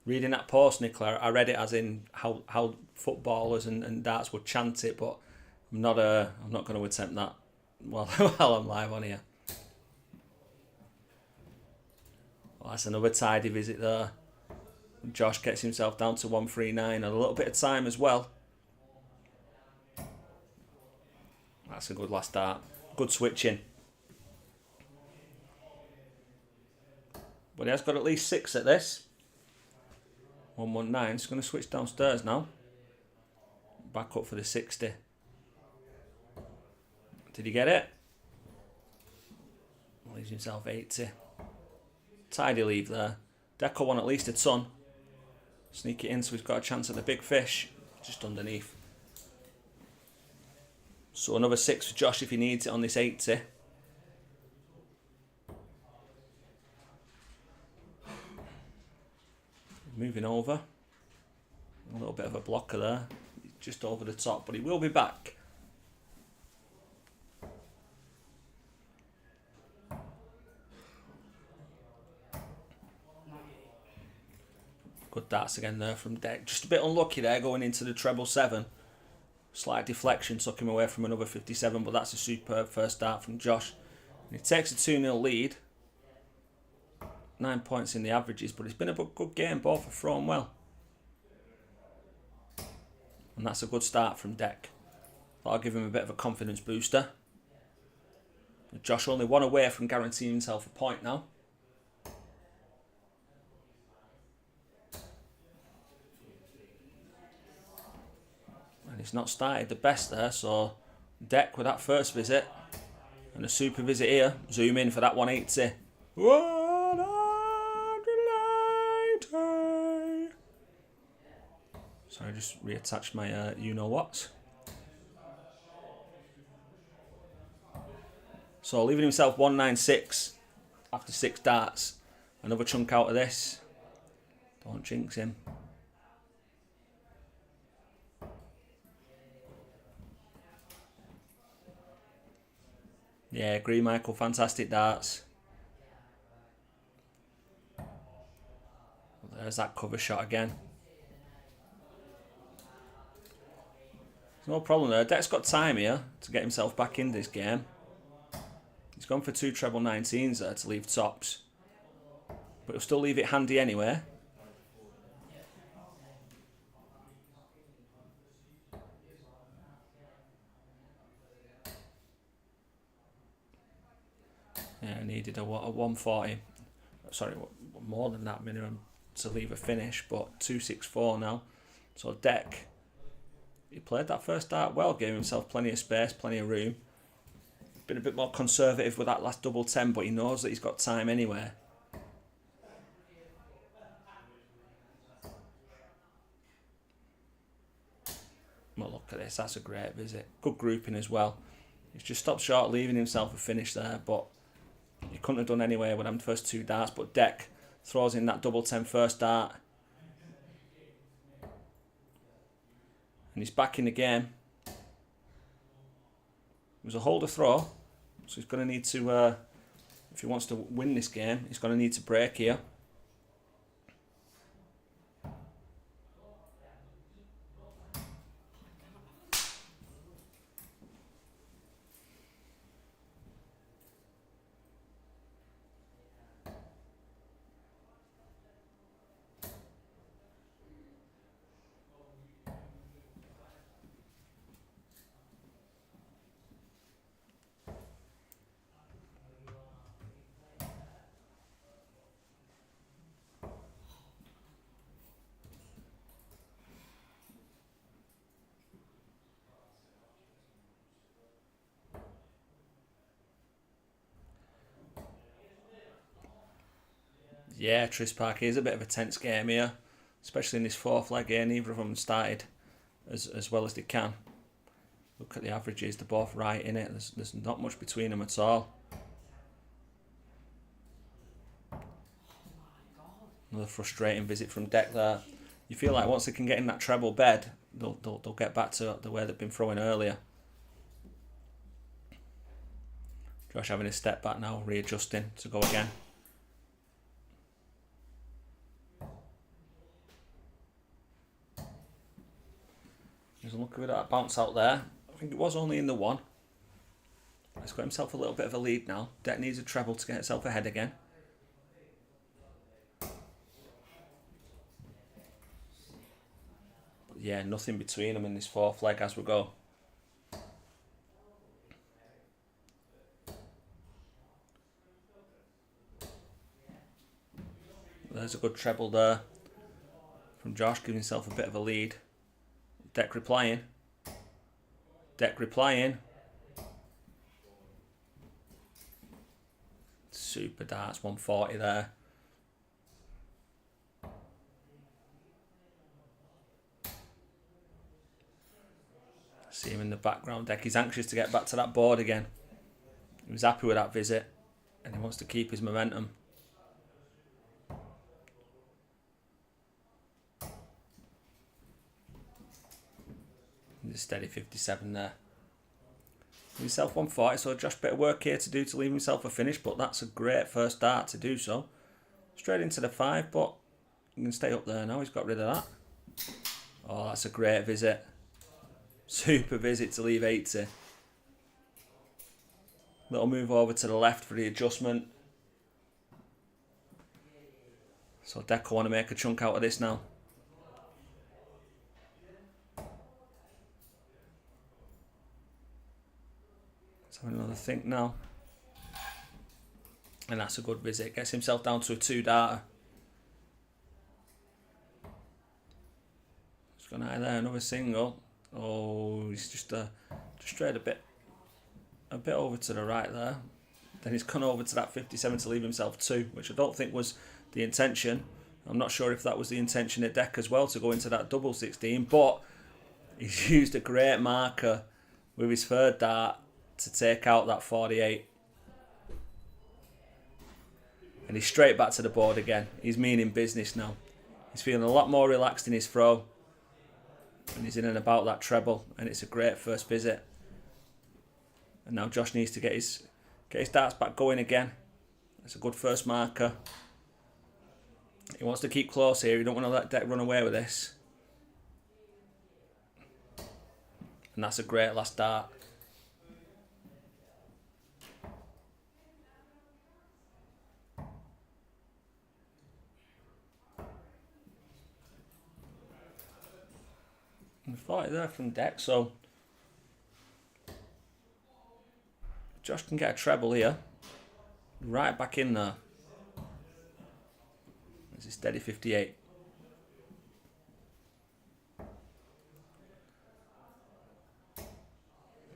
Reading that post, Nicola, I read it as in how footballers and darts would chant it, but I'm not going to attempt that while I'm live on here. Well, that's another tidy visit there. Josh gets himself down to 139 and a little bit of time as well. That's a good last start. Good switching. But he has got at least 6 at this. 119. He's going to switch downstairs now. Back up for the 60. Did he get it? Leaves himself 80. Tidy leave there. Deco won at least a ton. Sneak it in so he's got a chance at the big fish. Just underneath. So another 6 for Josh if he needs it on this 80. Moving over. A little bit of a blocker there. Just over the top, but he will be back. Good darts again there from Deck. Just a bit unlucky there going into the treble 7. Slight deflection took him away from another 57, but that's a superb first start from Josh. And he takes a 2-0 lead. 9 points in the averages, but it's been a good game. Both have thrown well. And that's a good start from Deck. Thought I'd give him a bit of a confidence booster. Josh only one away from guaranteeing himself a point now. And he's not started the best there, so Deck with that first visit. And a super visit here. Zoom in for that 180. 180. Sorry, I just reattached my you-know-what. So leaving himself 196 after 6 darts. Another chunk out of this. Don't jinx him. Yeah, agree, Michael. Fantastic darts. There's that cover shot again. No problem there. Deck's got time here to get himself back in this game. He's gone for 2 treble 19s there to leave tops. But he'll still leave it handy anyway. Yeah, needed a 140. Sorry, more than that minimum to leave a finish, but 264 now. So Deck, he played that first start well, gave himself plenty of space, plenty of room. Been a bit more conservative with that last double 10, but he knows that he's got time anyway. Well, look at this, that's a great visit. Good grouping as well. He's just stopped short, leaving himself a finish there, but he couldn't have done anyway with them first 2 darts. But Deck throws in that double 10 first dart. And he's back in the game. It was a holder throw, so he's going to need to, if he wants to win this game, he's going to need to break here. Yeah, Tris Park is a bit of a tense game here, especially in this 4th leg here. Neither of them started as well as they can. Look at the averages, they're both right in it. There's not much between them at all. Another frustrating visit from Deck there. You feel like once they can get in that treble bed, they'll get back to the way they've been throwing earlier. Josh having a step back now, readjusting to go again. There's a look at that bounce out there. I think it was only in the 1. He's got himself a little bit of a lead now. Deck needs a treble to get himself ahead again. But yeah, nothing between them in this 4th leg as we go. There's a good treble there from Josh, giving himself a bit of a lead. Deck replying. Deck replying. Super darts, 140 there. See him in the background. Deck is anxious to get back to that board again. He was happy with that visit and he wants to keep his momentum. A steady 57 there. Himself 140, so Josh bit of work here to do to leave himself a finish, but that's a great first start to do so. Straight into the 5, but he can stay up there now. He's got rid of that. Oh, that's a great visit. Super visit to leave 80. Little move over to the left for the adjustment. So Deck want to make a chunk out of this now. Have another think now. And that's a good visit. Gets himself down to a 2-darter. He's gone out there, another single. Oh, he's just strayed a bit over to the right there. Then he's gone over to that 57 to leave himself 2, which I don't think was the intention. I'm not sure if that was the intention at Deck as well, to go into that double 16, but he's used a great marker with his 3rd dart to take out that 48. And he's straight back to the board again. He's meaning business now. He's feeling a lot more relaxed in his throw. And he's in and about that treble. And it's a great first visit. And now Josh needs to get his darts back going again. That's a good first marker. He wants to keep close here. He don't want to let Deck run away with this. And that's a great last dart. And 40 there from Deck, so Josh can get a treble here. right back in there. It's a steady 58.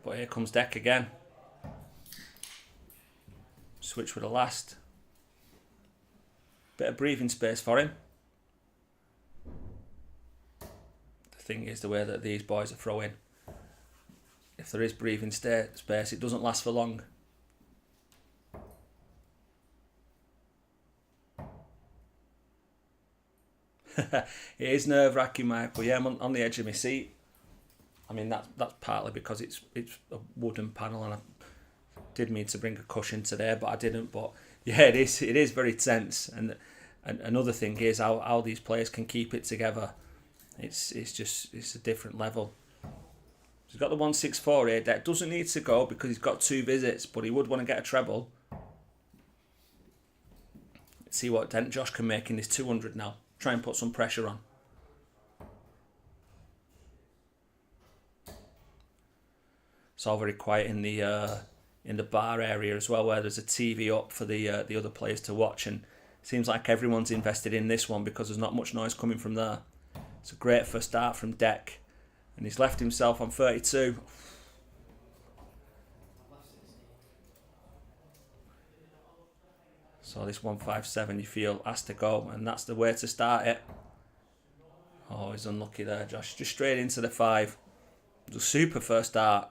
But here comes Deck again. Switch with the last. Bit of breathing space for him. The thing is the way that these boys are throwing. If there is breathing space, it doesn't last for long. It is nerve-wracking, Mike, but yeah, I'm on the edge of my seat. I mean, that's partly because it's a wooden panel, and I did mean to bring a cushion today, but I didn't. But yeah, it is very tense. And another thing is how these players can keep it together. It's a different level. He's got the 164 here. That doesn't need to go because he's got 2 visits, but he would want to get a treble. Let's see what dent Josh can make in this 200 now. Try and put some pressure on. It's all very quiet in the bar area as well, where there's a TV up for the other players to watch, and it seems like everyone's invested in this one because there's not much noise coming from there. It's a great first start from Deck, and he's left himself on 32. So this 157 you feel has to go, and that's the way to start it. Oh, he's unlucky there, Josh. Just straight into the 5. It was a super first start.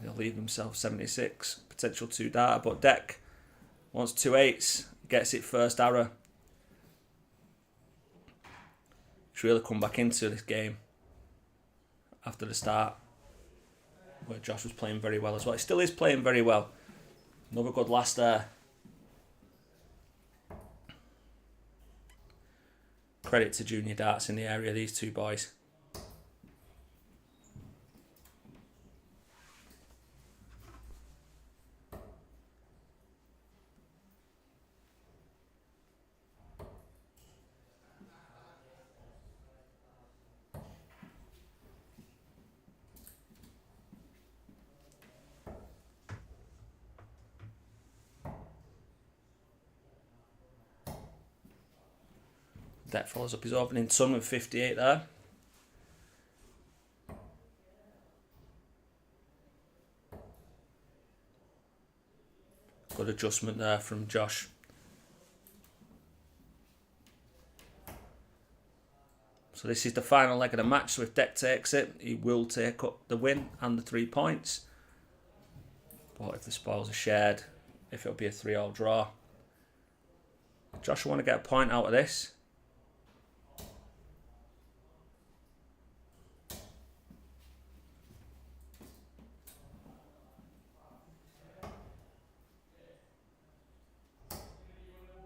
He'll leave himself 76, potential 2 data, but Deck wants 2 8s, gets it first arrow. He's really come back into this game after the start, where Josh was playing very well as well. He still is playing very well. Another good last there. Credit to junior darts in the area, these 2 boys. Deck follows up his opening ton with 58 there. Good adjustment there from Josh. So this is the final leg of the match, so if Deck takes it, he will take up the win and the 3 points. But if the spoils are shared, if it'll be a 3-all draw. Josh will want to get a point out of this.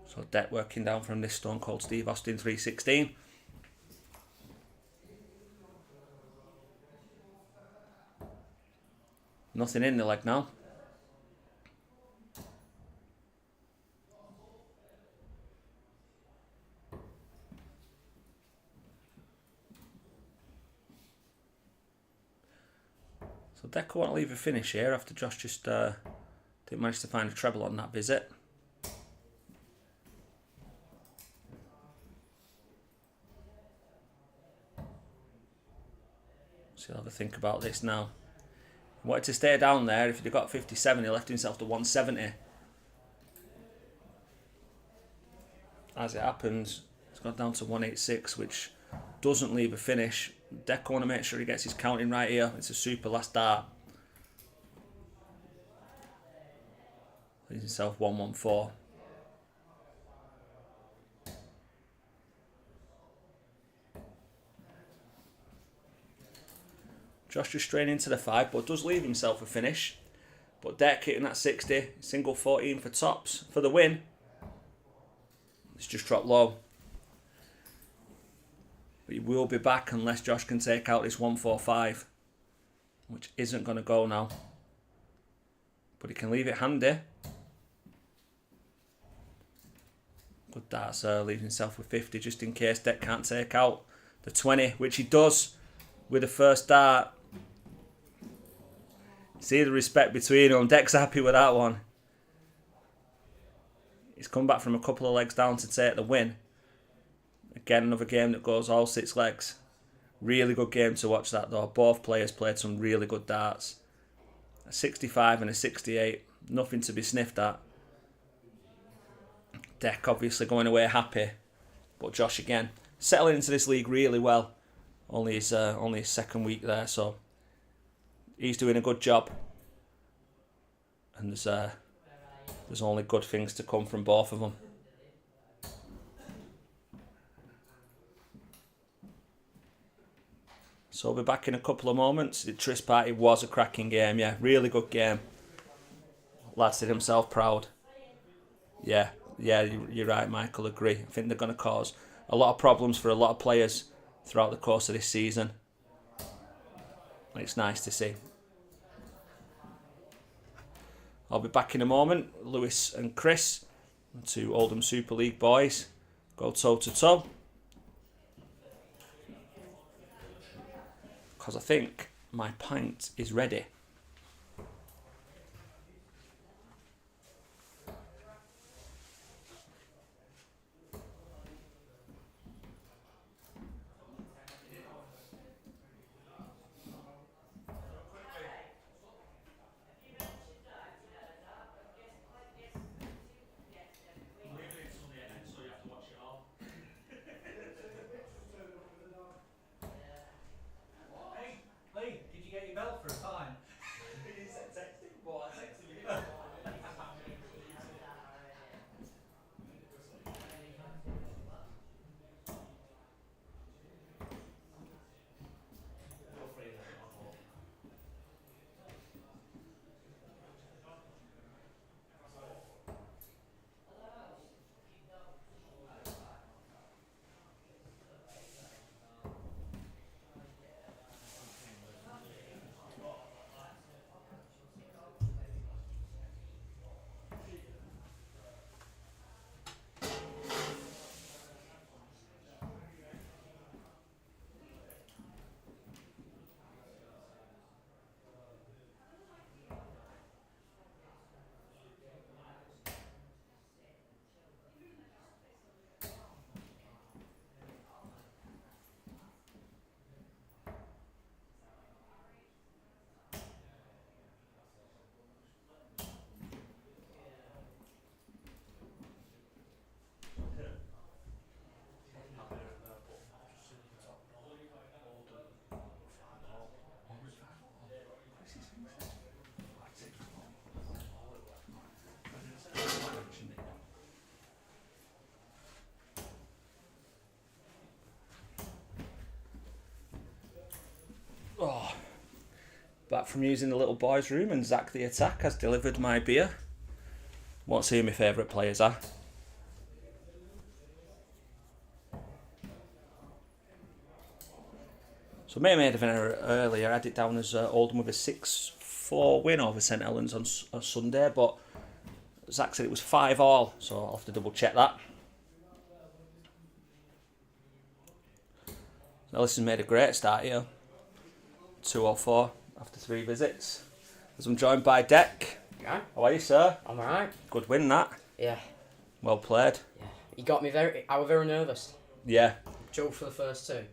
So Deck working down from this Stone Cold Steve Austin 316. Nothing in the leg now. So Deck won't leave a finish here after Josh just didn't manage to find a treble on that visit. So he'll have a think about this now. He wanted to stay down there. If he'd got 57, he left himself to 170. As it happens, it's got down to 186, which doesn't leave a finish. Deck want to make sure he gets his counting right here. It's a super last dart. Leaves himself 114. Josh just straight into the 5, but does leave himself a finish. But Deck hitting that 60, single 14 for tops for the win. It's just dropped low. But he will be back unless Josh can take out this 145, which isn't going to go now. But he can leave it handy. Good dart, sir. Leaves himself with 50 just in case Deck can't take out the 20, which he does with the first dart. See the respect between them. Deck's happy with that one. He's come back from a couple of legs down to take the win. Again, another game that goes all 6 legs. Really good game to watch that though. Both players played some really good darts. A 65 and a 68. Nothing to be sniffed at. Deck obviously going away happy. But Josh again, settling into this league really well. Only his second week there, so he's doing a good job. And there's only good things to come from both of them. So we'll be back in a couple of moments. The Tris Party was a cracking game, yeah. Really good game. Lads did himself proud. Yeah, you're right, Michael, agree. I think they're going to cause a lot of problems for a lot of players throughout the course of this season. It's nice to see. I'll be back in a moment. Lewis and Chris, 2 Oldham Super League boys, go toe to toe. Because I think my pint is ready. Lee, did you get your belt for a pint? He said texting, but I texted him. Oh, back from using the little boys' room, and Zak the Attack has delivered my beer. Won't see who my favourite players are. So may have made an error earlier. I had it down as Oldham with a 6-4 win over St Helens on Sunday, but Zak said it was 5-all, so I'll have to double check that. So Allison's made a great start here. 204 after 3 visits. As I'm joined by Deck. Yeah, How are you, sir? I'm alright. Good win, that. Yeah, Well played. yeah. You got me I was very nervous. Yeah. Joe for the first 2.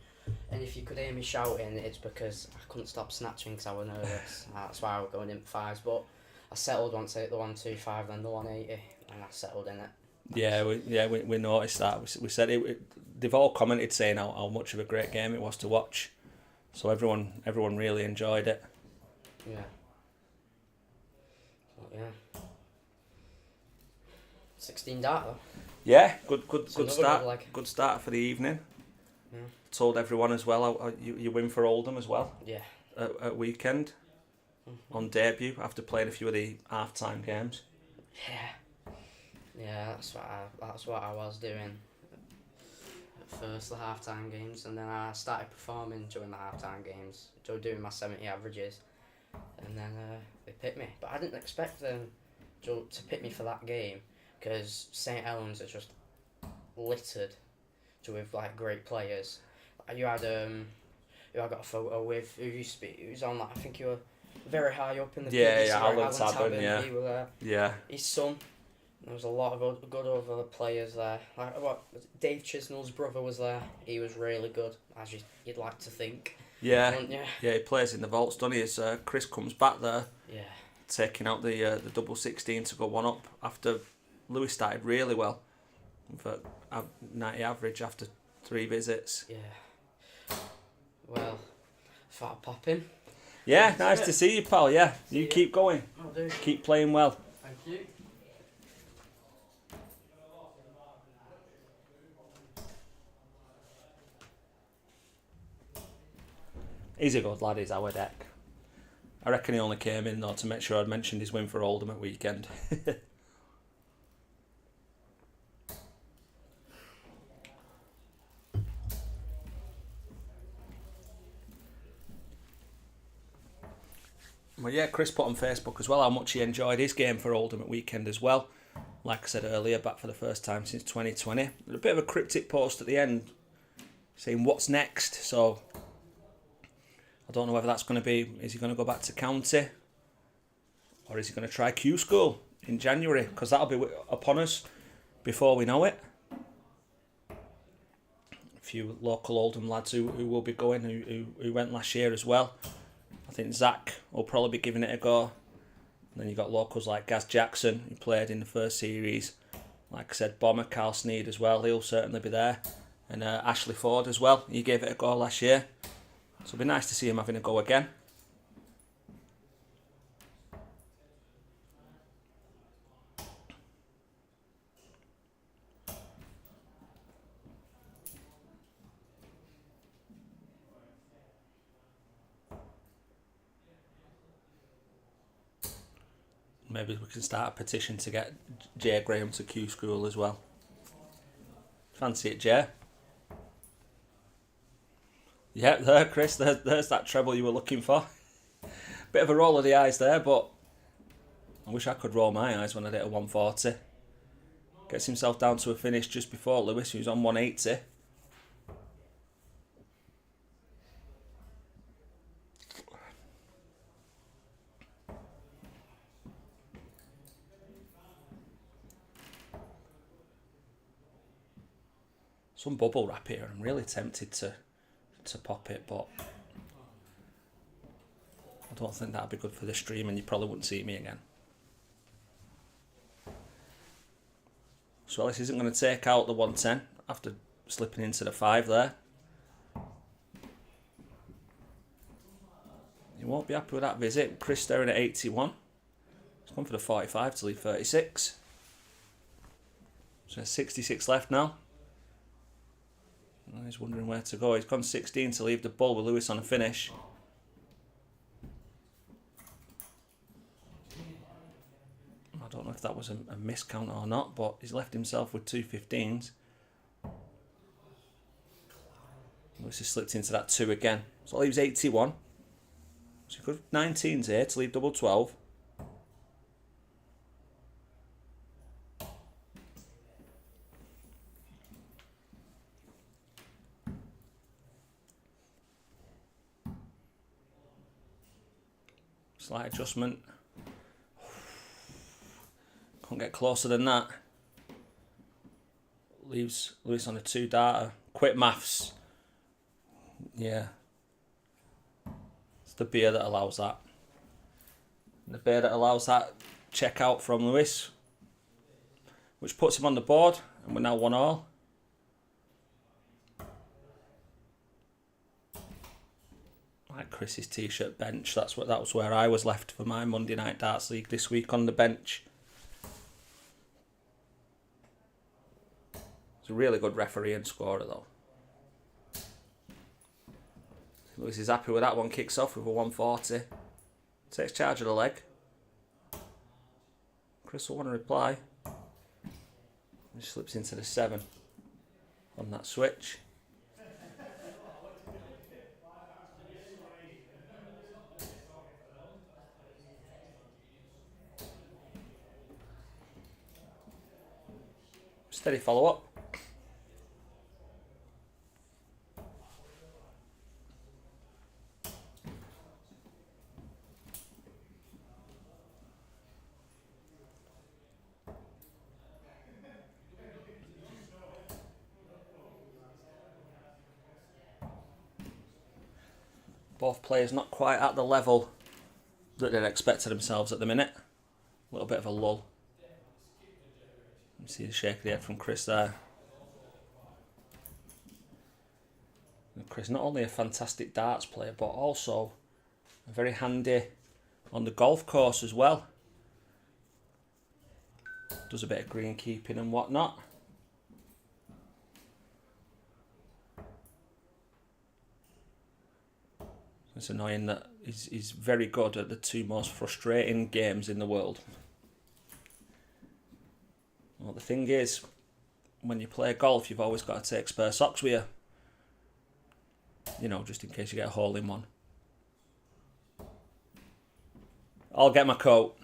And if you could hear me shouting, it's because I couldn't stop snatching because I was nervous. That's why I was going in for 5s. But I settled once I hit the 125, then the 180, and I settled in it. Yeah, we noticed that. We said they've all commented saying how much of a great game it was to watch. So everyone really enjoyed it. Yeah. But yeah. 16 dart though. Yeah, good another start. good leg. Good start for the evening. Yeah. Told everyone as well how you win for Oldham as well Yeah. at weekend on debut after playing a few of the half-time games. Yeah. Yeah, that's what I was doing at first, the half-time games, and then I started performing during the half-time games, doing my 70 averages, and then they picked me. But I didn't expect them to pick me for that game, because St Helens are just littered with like great players. You had who I got a photo with, who used to be, who's on like, I think you were very high up in the Yeah, PDC, yeah, right, Alan Tabern, yeah. he was there. Yeah. His son. There was a lot of good other players there. Like Dave Chisnell's brother was there. He was really good, as you'd like to think. Yeah. Yeah. Yeah, he plays in the vaults, doesn't he? As Chris comes back there, Yeah. taking out the double 16 to go one up after Lewis started really well. For 90 average after 3 visits. Yeah. Well, thought I'd pop in. Yeah, nice to see you, pal. Yeah, you keep going. I'll do. Keep playing well. Thank you. He's a good lad, he's our deck. I reckon he only came in though to make sure I'd mentioned his win for Oldham at weekend. Well, yeah, Chris put on Facebook as well how much he enjoyed his game for Oldham at weekend as well. Like I said earlier, back for the first time since 2020. A bit of a cryptic post at the end saying what's next. So I don't know whether that's going to be, is he going to go back to county? Or is he going to try Q School in January? Because that'll be upon us before we know it. A few local Oldham lads who will be going, who went last year as well. I think Zak will probably be giving it a go. And then you've got locals like Gaz Jackson, who played in the first series. Like I said, Bomber, Carl Sneed as well, he'll certainly be there. And Ashley Ford as well, he gave it a go last year. So it'll be nice to see him having a go again. Maybe we can start a petition to get Jay Graham to Q School as well. Fancy it, Jay? Yeah, there, Chris. There's that treble you were looking for. Bit of a roll of the eyes there, but I wish I could roll my eyes when I did a 140. Gets himself down to a finish just before Lewis, who's on 180. Some bubble wrap here. I'm really tempted to pop it, but I don't think that'd be good for the stream, and you probably wouldn't see me again. So Ellis isn't going to take out the 110 after slipping into the 5 there. You won't be happy with that visit. Chris staring at 81. He's gone for the 45 to leave 36. So there's 66 left now. He's wondering where to go. He's gone 16 to leave the ball with Lewis on a finish. I don't know if that was a miscount or not, but he's left himself with 2 15s. Lewis has slipped into that 2 again. So that leaves 81. So he could have 19s here to leave double 12. Slight adjustment. Can't get closer than that. Leaves Lewis on a 2 darter. Quick maths. Yeah. It's the beer that allows that. And the beer that allows that check out from Lewis, which puts him on the board, and we're now 1-1. Like Chris's t-shirt bench. That was where I was left for my Monday Night Darts League this week, on the bench. He's a really good referee and scorer though. Lewis is happy with that one. Kicks off with a 140. Takes charge of the leg. Chris will want to reply. He slips into the 7 on that switch. Steady follow up. Both players not quite at the level that they'd expected themselves at the minute. A little bit of a lull. You see the shake of the head from Chris there. And Chris, not only a fantastic darts player, but also very handy on the golf course as well. Does a bit of greenkeeping and whatnot. It's annoying that he's very good at the two most frustrating games in the world. Well, the thing is, when you play golf, you've always got to take spare socks with you. You know, just in case you get a hole in one. I'll get my coat.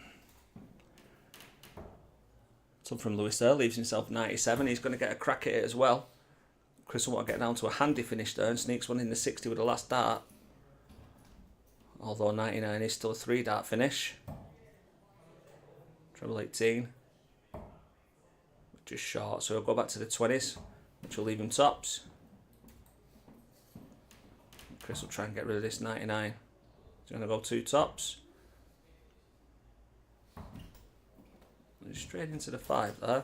Some from Lewis there, leaves himself 97. He's going to get a crack at it as well. Chris will want to get down to a handy finish there and sneaks one in the 60 with the last dart. Although 99 is still a 3-dart finish. Treble 18. Just short, so he'll go back to the 20s, which will leave him tops. Chris will try and get rid of this 99. He's going to go 2 tops. Straight into the 5 there.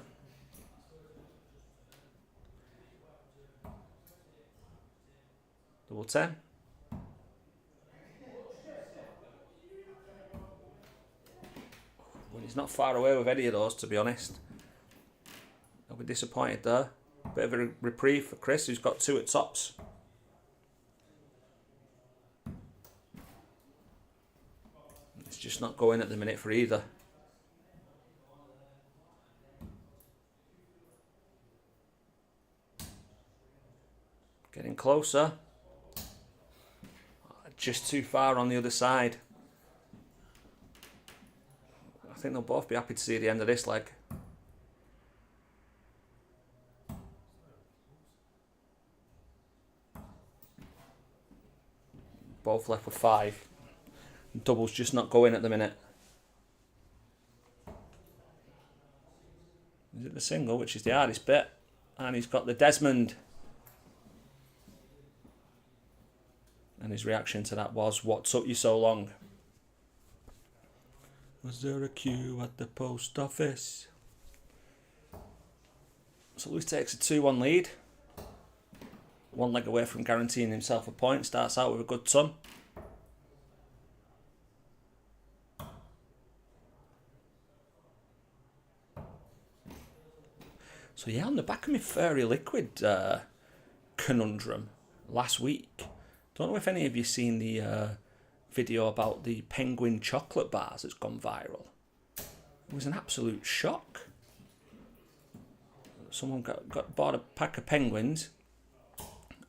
Double 10. Well, he's not far away with any of those, to be honest. I'll be disappointed there. Bit of a reprieve for Chris, who's got 2 at tops. It's just not going at the minute for either. Getting closer. Just too far on the other side. I think they'll both be happy to see the end of this leg. Both left with 5. Double's just not going at the minute. Is it the single, which is the hardest bit? And he's got the Desmond. And his reaction to that was, "What took you so long?" Was there a queue at the post office? So Lewis takes a 2-1 lead. 1 leg away from guaranteeing himself a point. Starts out with a good ton. So yeah, on the back of my furry liquid conundrum last week. Don't know if any of you seen the video about the penguin chocolate bars that's gone viral. It was an absolute shock. Someone bought a pack of penguins.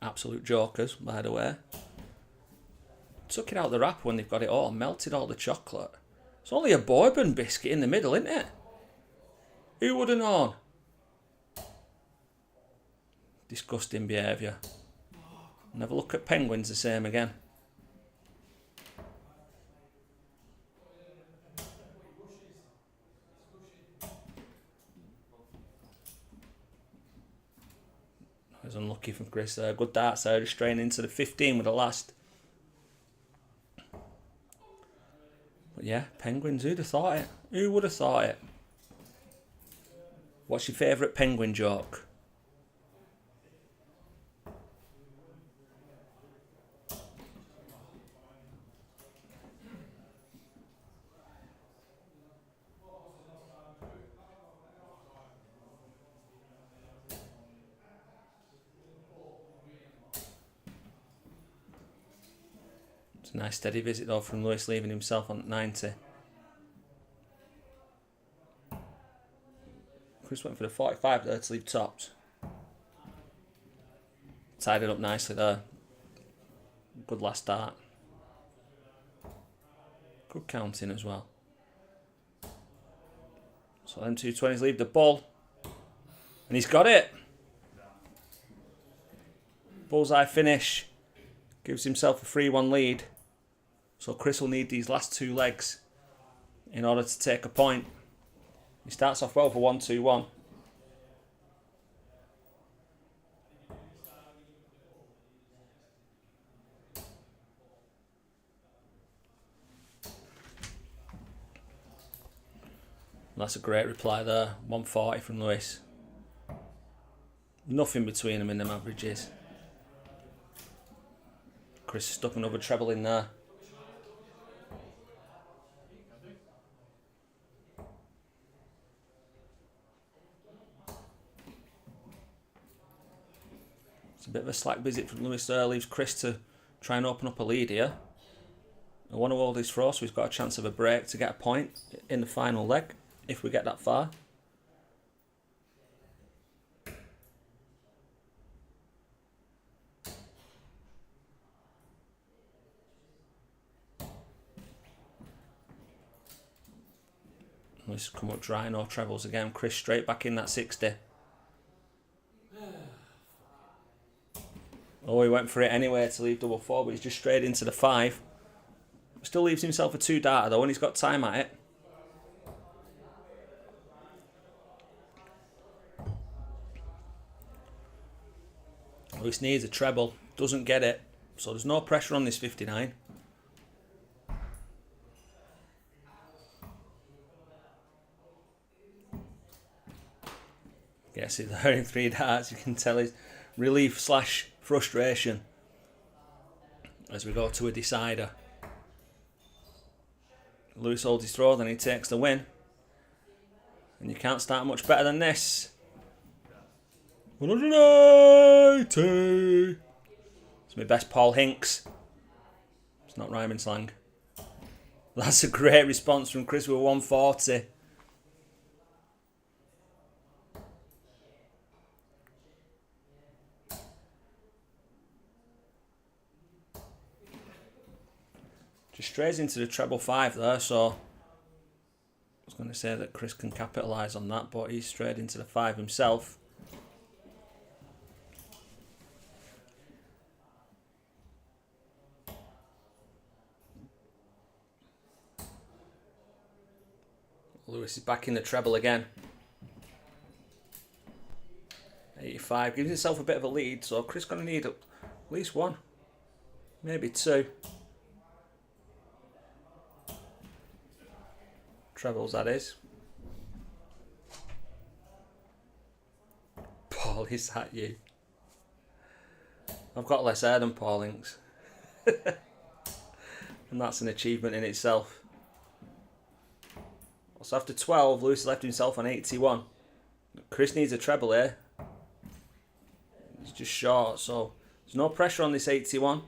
Absolute jokers, by the way. Took it out the wrapper when they've got it all, melted all the chocolate. It's only a bourbon biscuit in the middle, isn't it? Who would have known? Disgusting behaviour. Never look at penguins the same again. I was unlucky from Chris there. Good darts there, just straight into the 15 with the last. But yeah, penguins, who'd have thought it? Who would have thought it? What's your favourite penguin joke? It's a nice steady visit though from Lewis, leaving himself on 90. Chris went for the 45 there to leave tops. Tied it up nicely there. Good last start. Good counting as well. So them 220s leave the ball. And he's got it. Bullseye finish. Gives himself a 3-1 lead. So Chris will need these last 2 legs in order to take a point. He starts off well for 1-2-1. That's a great reply there. 140 from Lewis. Nothing between them in them averages. Chris stuck another treble in there. It's a bit of a slack visit from Lewis there. Leaves Chris to try and open up a lead here. I want to hold his throw, so he's got a chance of a break to get a point in the final leg, if we get that far. Lewis come up dry, no trebles again. Chris straight back in that 60. Oh, he went for it anyway to leave double four, but he's just straight into the 5. Still leaves himself a 2-darter though, and he's got time at it. Lewis needs a treble, doesn't get it, so there's no pressure on this 59. Gets it there in 3 darts. You can tell his relief / frustration as we go to a decider. Lewis holds his throw, then he takes the win. And you can't start much better than this. 180! It's my best Paul Hinks. It's not rhyming slang. That's a great response from Chris with 140. Just strays into the treble 5 there, so I was going to say that Chris can capitalise on that, but he's strayed into the 5 himself. Lewis is back in the treble again. 85, gives himself a bit of a lead, so Chris is going to need at least 1, maybe 2. Trebles, that is. Paul, is that you? I've got less hair than Paul Hinks. And that's an achievement in itself. So after 12, Lewis left himself on 81. Chris needs a treble here. He's just short, so there's no pressure on this 81.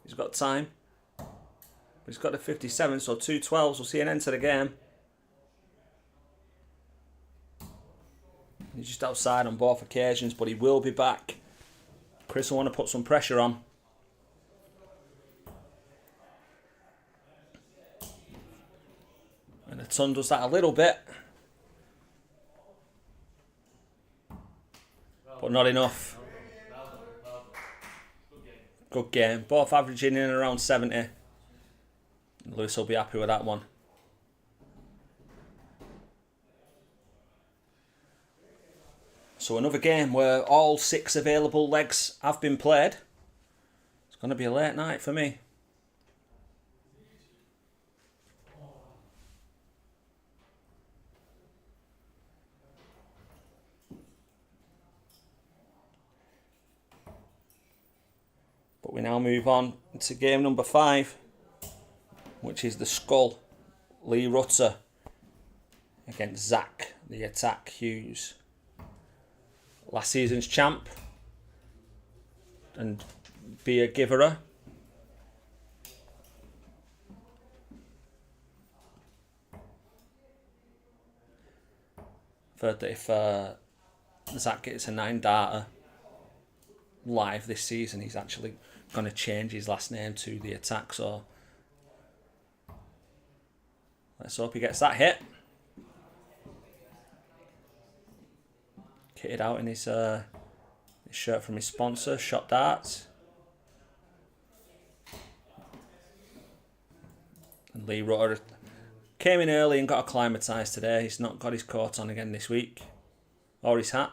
He's got time. But he's got the 57, so 2 12s. We'll see an end to the game. He's just outside on both occasions, but he will be back. Chris will want to put some pressure on. And the ton does that a little bit. But not enough. Good game. Both averaging in around 70. Lewis will be happy with that one. So another game where all 6 available legs have been played. It's going to be a late night for me. But we now move on to game number 5, which is the Skull Lee Rutter against Zak, the Attack Hughes. Last season's champ and beer giverer. I've heard that if Zak gets a 9-darter live this season, he's actually going to change his last name to the Attack, so let's hope he gets that hit. Kitted out in his shirt from his sponsor, Shot Darts. And Lee Rutter came in early and got acclimatised today. He's not got his coat on again this week, or his hat.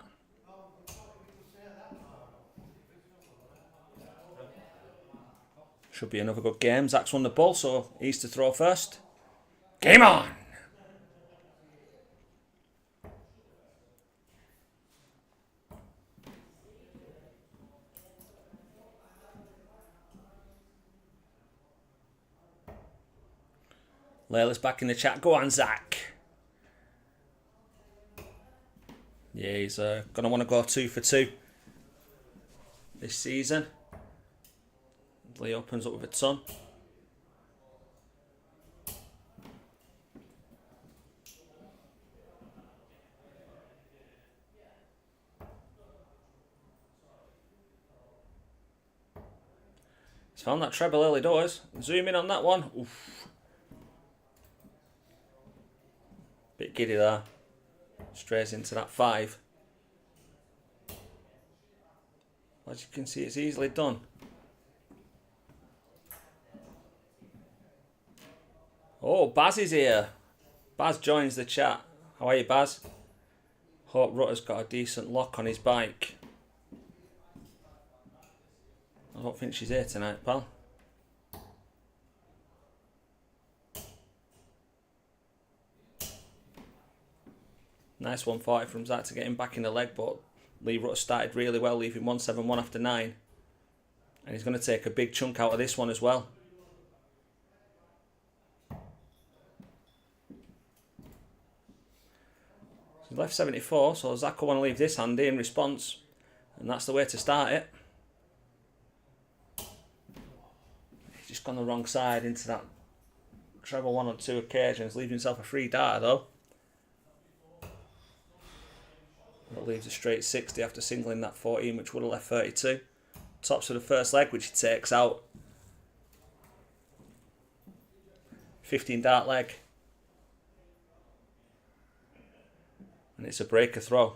Should be another good game. Zak's won the ball, so he's to throw first. Game on! Layla's back in the chat. Go on, Zach. Yeah, he's going to want to go 2 for 2 this season. Lee opens up with a ton. He's found that treble early doors. Zoom in on that one. Oof. Bit giddy there. Strays into that 5. As you can see, it's easily done. Oh, Baz is here. Baz joins the chat. How are you, Baz? Hope Rutter's got a decent lock on his bike. I don't think she's here tonight, pal. Nice 140 from Zach to get him back in the leg, but Lee Rutter started really well, leaving 171 after 9. And he's going to take a big chunk out of this one as well. He's left 74, so Zach will want to leave this handy in response. And that's the way to start it. He's just gone the wrong side into that treble 1 on 2 occasions, leaving himself a free darter though. That leaves a straight 60 after singling that 14, which would have left 32. Tops of the first leg, which he takes out. 15 dart leg. And it's a breaker throw.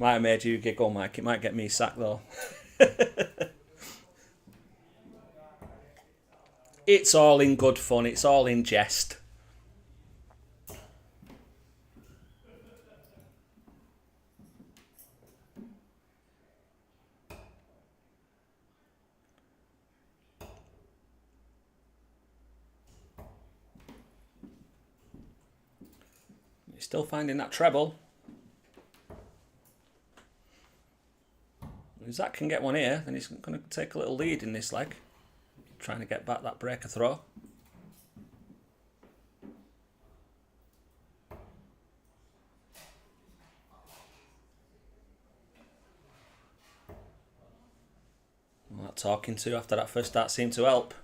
Might have made you giggle, Mike. It might get me sacked though. It's all in good fun. It's all in jest. He's still finding that treble. If Zach can get one here, then he's going to take a little lead in this leg. Trying to get back that breaker throw. Well, that talking to after that first start seemed to help.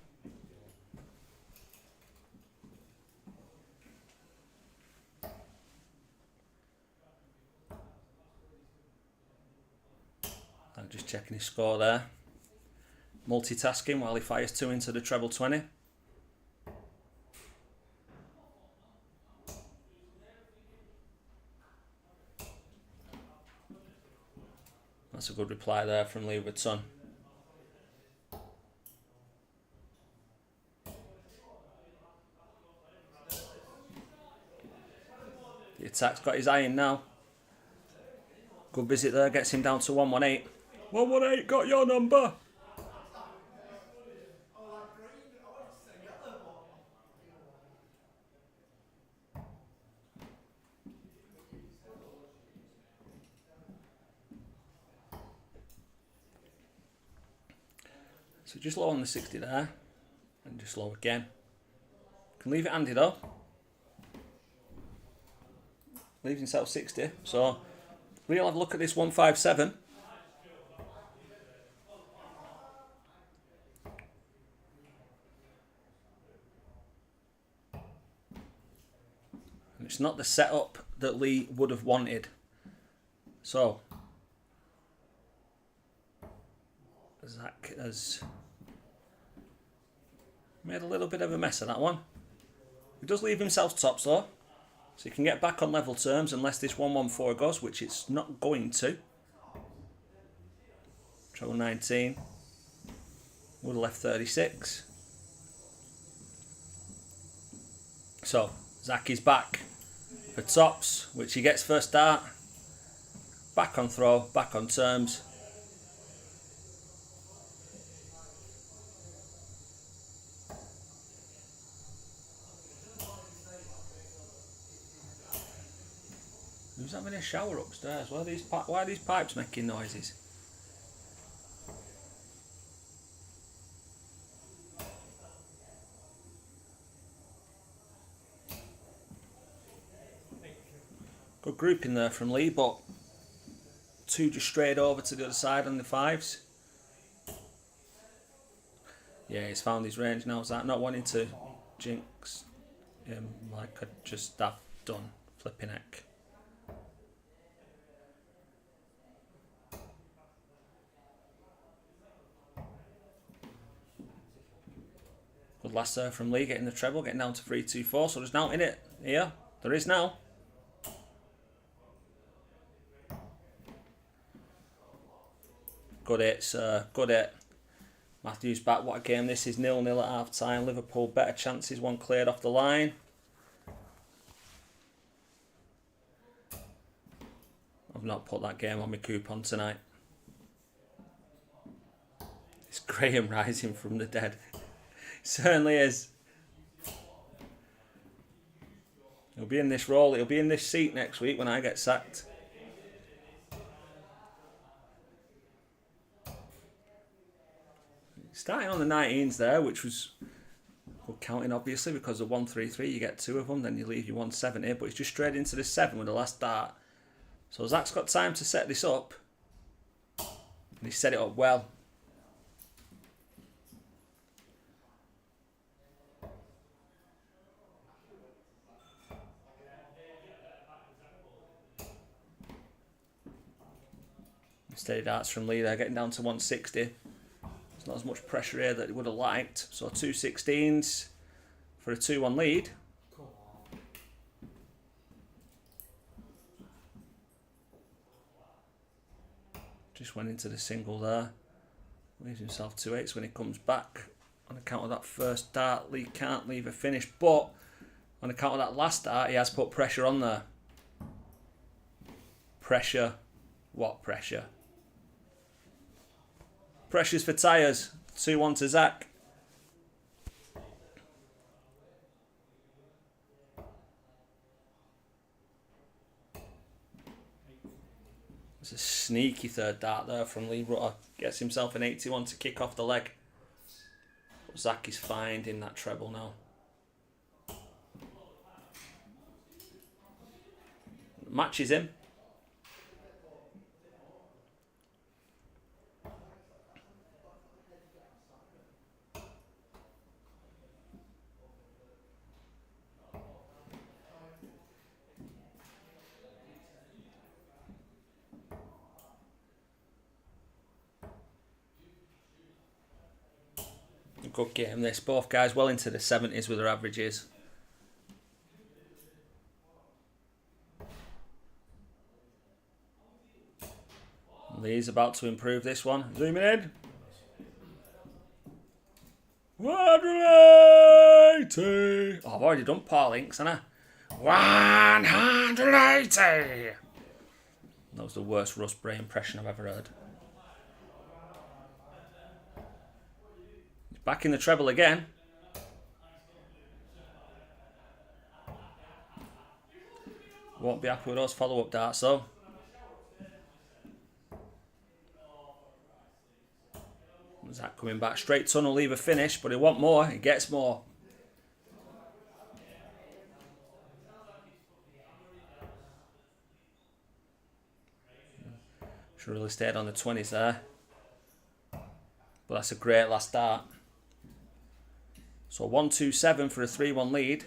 I'm just checking his score there. Multitasking while he fires 2 into the treble 20. That's a good reply there from Leeward's son. The attack's got his eye in now. Good visit there, gets him down to 118. 118, got your number. So just low on the 60 there, and just low again. Can leave it handy though. Leaves himself 60, so we'll have a look at this 157. And it's not the setup that Lee would have wanted. So Zach has made a little bit of a mess of that one. He does leave himself tops though, so he can get back on level terms unless this 114 goes, which it's not going to. Treble 19 would have left 36. So Zach is back for tops, which he gets first start. Back on throw, back on terms. Who's having a shower upstairs? Why are these pipes making noises? Good group in there from Lee, but 2 just straight over to the other side on the 5s. Yeah, he's found his range now. Zak not wanting to jinx him like I just have done. Flipping heck. Good last serve from Lee, getting the treble, getting down to 3-2-4. So there's now in it here. There is now. Good hit, sir. Good hit. Matthews back. What a game this is. 0-0 at half time. Liverpool better chances. One cleared off the line. I've not put that game on my coupon tonight. It's Graham rising from the dead. Certainly is. He'll be in this role. He'll be in this seat next week when I get sacked. Starting on the 19s there, which was good counting obviously because of 1-3-3 you get 2 of them, then you leave your 170, but he's just straight into the 7 with the last dart. So Zak's got time to set this up, and he set it up well. Steady darts from Lee there, getting down to 160. There's not as much pressure here that he would have liked. So 2 16s for a 2-1 lead. Just went into the single there. Leaves himself 2 8s when he comes back. On account of that first dart, Lee can't leave a finish. But on account of that last dart, he has put pressure on there. Pressure. What pressure? Pressure's for tyres. 2-1 to Zak. There's a sneaky third dart there from Lee Rutter. Gets himself an 81 to kick off the leg. But Zak is finding that treble now. Matches him. Good game this. Both guys well into the 70s with their averages. Lee's about to improve this one. Zooming in. 180. Oh, I've already done Paul Links, haven't I? 180. That was the worst Russ Bray impression I've ever heard. Back in the treble again. Won't be happy with those follow-up darts though. Zak coming back straight tunnel, leave a finish, but he want more. He gets more. Should really stayed on the 20s there. But that's a great last dart. So 1-2-7 for a 3-1 lead.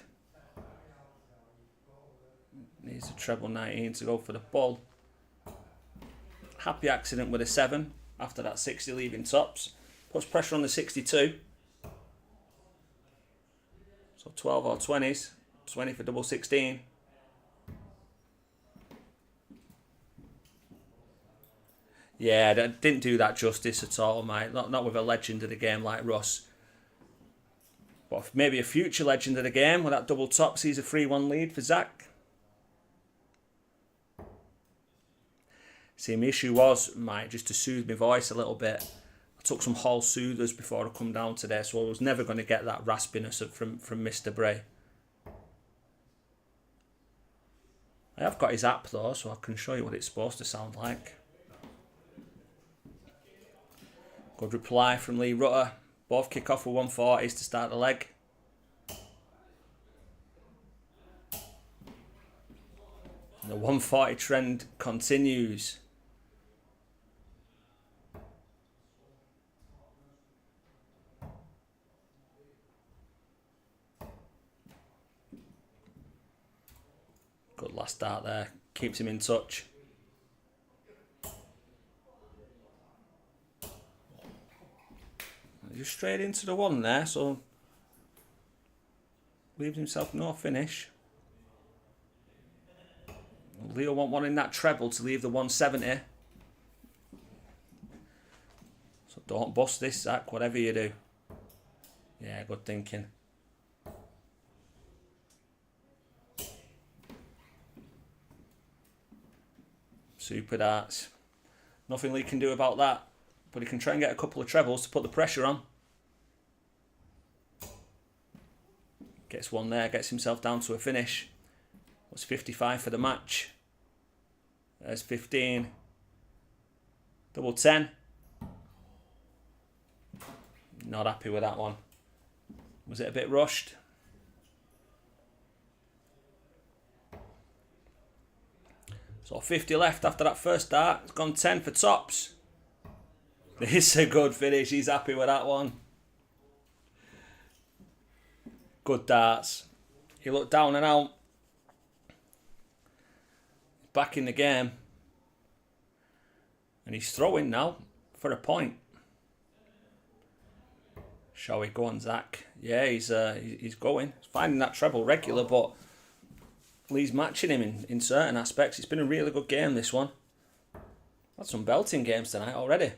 Needs a treble 19 to go for the ball. Happy accident with a 7 after that 60 leaving tops. Puts pressure on the 62. So 12 or 20s. 20 for double 16. Yeah, I didn't do that justice at all, mate. Not with a legend of the game like Russ. But maybe a future legend of the game with that double top sees a 3-1 lead for Zak. See, my issue was, mate, just to soothe my voice a little bit. I took some Hall soothers before I come down today, so I was never going to get that raspiness from Mr. Bray. I have got his app though, so I can show you what it's supposed to sound like. Good reply from Lee Rutter. Both kick off with 140s to start the leg. And the 140 trend continues. Good last start there. Keeps him in touch. Just straight into the one there, so leaves himself no finish. Leo want one in that treble to leave the 170. So don't bust this, Zach, whatever you do. Yeah, good thinking. Super darts. Nothing Lee can do about that. But he can try and get a couple of trebles to put the pressure on. Gets one there, gets himself down to a finish. What's 55 for the match? There's 15. Double 10. Not happy with that one. Was it a bit rushed? So 50 left after that first start. It's gone 10 for tops. This is a good finish. He's happy with that one. Good darts. He looked down and out. Back in the game. And he's throwing now for a point. Shall we go on, Zach? Yeah, he's going. He's finding that treble regular, but Lee's matching him in certain aspects. It's been a really good game, this one. Had some belting games tonight already.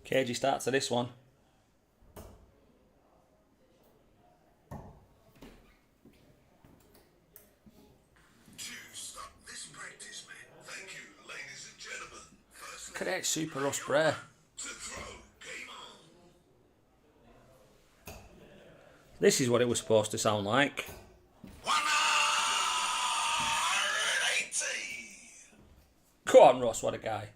Cagey start to this one. Look at that super rough spray. This is what it was supposed to sound like. 180. Come on, Ross, what a guy.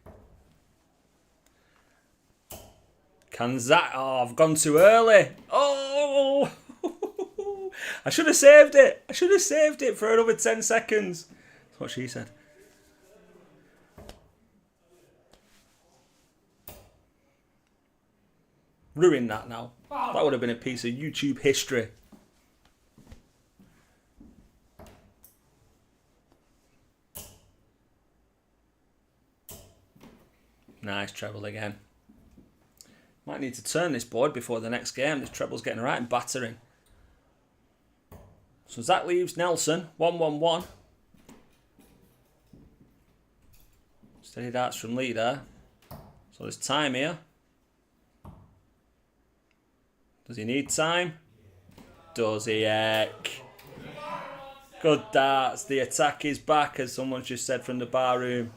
Can Zach... Oh, I've gone too early. Oh! I should have saved it. I should have saved it for another 10 seconds. That's what she said. Ruin that now. That would have been a piece of YouTube history. Nice treble again. Might need to turn this board before the next game. This treble's getting right and battering. So Zach leaves Nelson. 1-1-1. Steady darts from Lee there. So there's time here. Does he need time? Does he, heck? Good darts. The attack is back, as someone just said from the bar room.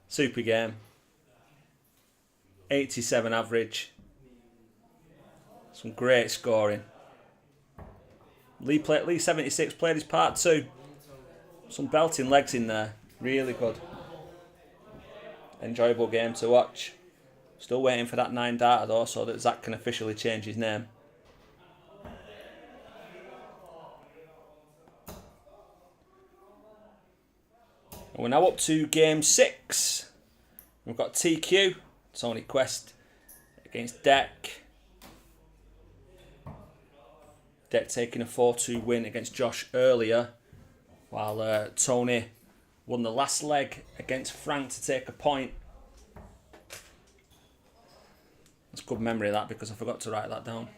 Super game. 87 average. Some great scoring. Lee 76 played his part too. Some belting legs in there. Really good. Enjoyable game to watch. Still waiting for that 9 darter though, so that Zach can officially change his name. And we're now up to game 6. We've got TQ, Tony Quest, against Deck. Deck taking a 4-2 win against Josh earlier, while Tony won the last leg against Frank to take a point. That's good memory of that, because I forgot to write that down.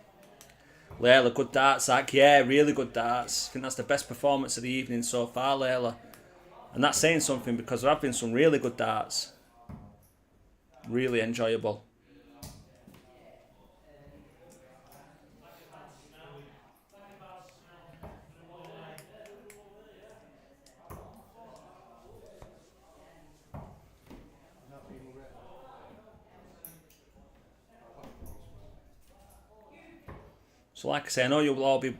Layla, good darts, Zach. Yeah, really good darts. I think that's the best performance of the evening so far, Layla. And that's saying something, because there have been some really good darts. Really enjoyable. So like I say, I know you'll all be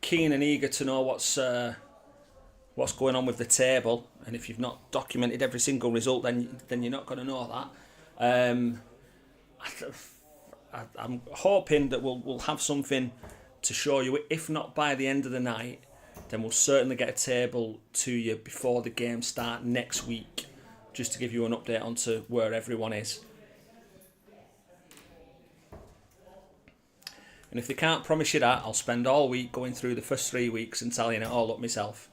keen and eager to know what's going on with the table, and if you've not documented every single result, then you're not going to know that. I'm hoping that we'll have something to show you. If not by the end of the night, then we'll certainly get a table to you before the games start next week, just to give you an update onto where everyone is. And if they can't promise you that, I'll spend all week going through the first 3 weeks and tallying it all up myself.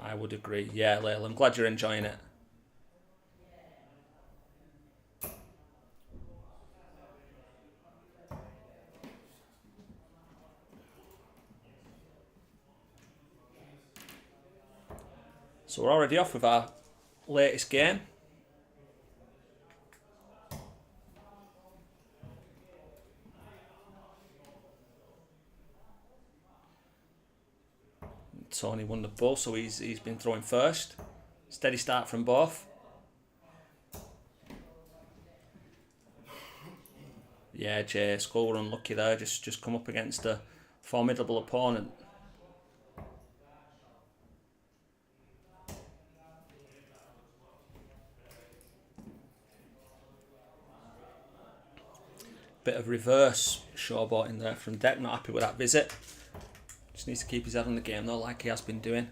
I would agree. Yeah, Layla, I'm glad you're enjoying it. So we're already off with our latest game. Tony won the ball, so he's been throwing first. Steady start from both. Yeah, Jay, score unlucky there. Just come up against a formidable opponent. Bit of reverse showboating there from Deck. Not happy with that visit. Just needs to keep his head on the game though, like he has been doing.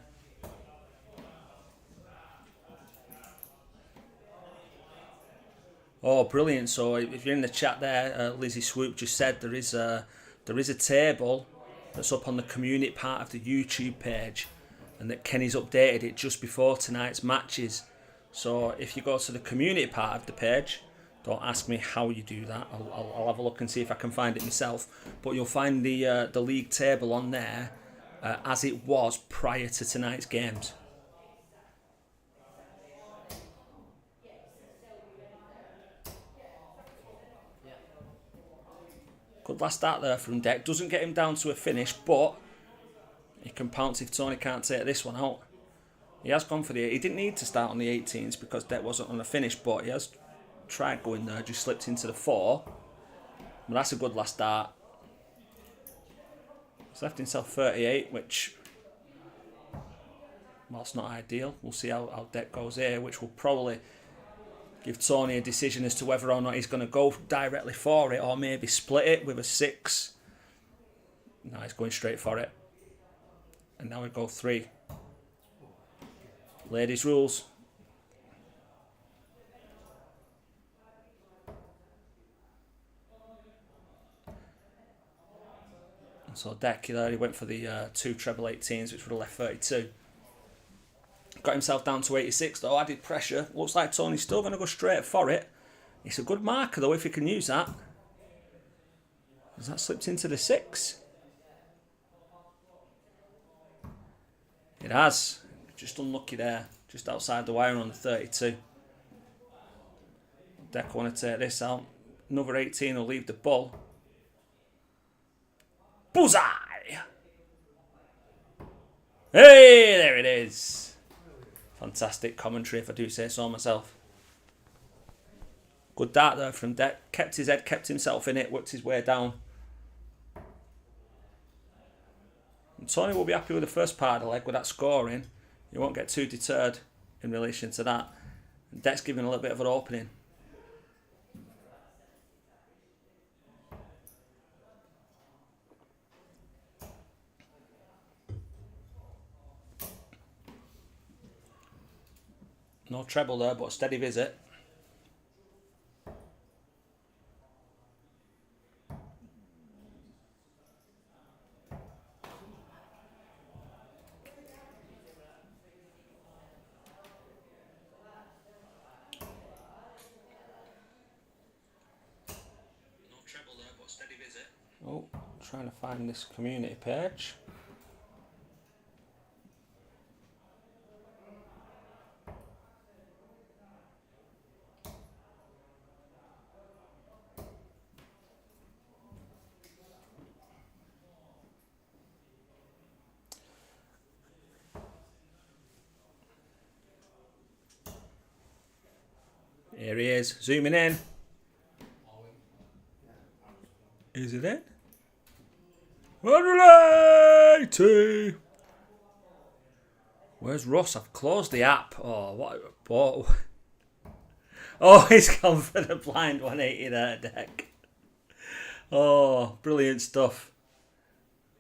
Oh, brilliant! So if you're in the chat there, Lizzie Swoop just said there is a table that's up on the community part of the YouTube page, and that Kenny's updated it just before tonight's matches. So if you go to the community part of the page, don't ask me how you do that. I'll have a look and see if I can find it myself. But you'll find the league table on there as it was prior to tonight's games. Good last start there from Deck. Doesn't get him down to a finish, but he can pounce if Tony can't take this one out. He has gone for the... He didn't need to start on the 18s because Deck wasn't on a finish, but he has tried going there, just slipped into the 4. But that's a good last start. He's left himself 38, which... well, it's not ideal. We'll see how Deck goes here, which will probably give Tony a decision as to whether or not he's going to go directly for it or maybe split it with a 6. No, he's going straight for it. And now we go 3. Ladies rules. So Deck there, he went for the 2 treble 18s, which would have left 32. Got himself down to 86 though, added pressure. Looks like Tony's still going to go straight for it. It's a good marker though if he can use that. Has that slipped into the 6? It has. Just unlucky there. Just outside the wire on the 32. Deck want to take this out. Another 18 will leave the ball. Bullseye! Hey, there it is. Fantastic commentary, if I do say so myself. Good dart there from Deck. Kept his head, kept himself in it, worked his way down. And Tony will be happy with the first part of the leg with that scoring. He won't get too deterred in relation to that. And Deck's giving a little bit of an opening. No treble there, but a steady visit. Oh, trying to find this community page. Here he is, zooming in. Is it in? 180! Where's Russ? I've closed the app. Oh, what? Oh, he's gone for the blind 180 there, Deck. Oh, brilliant stuff.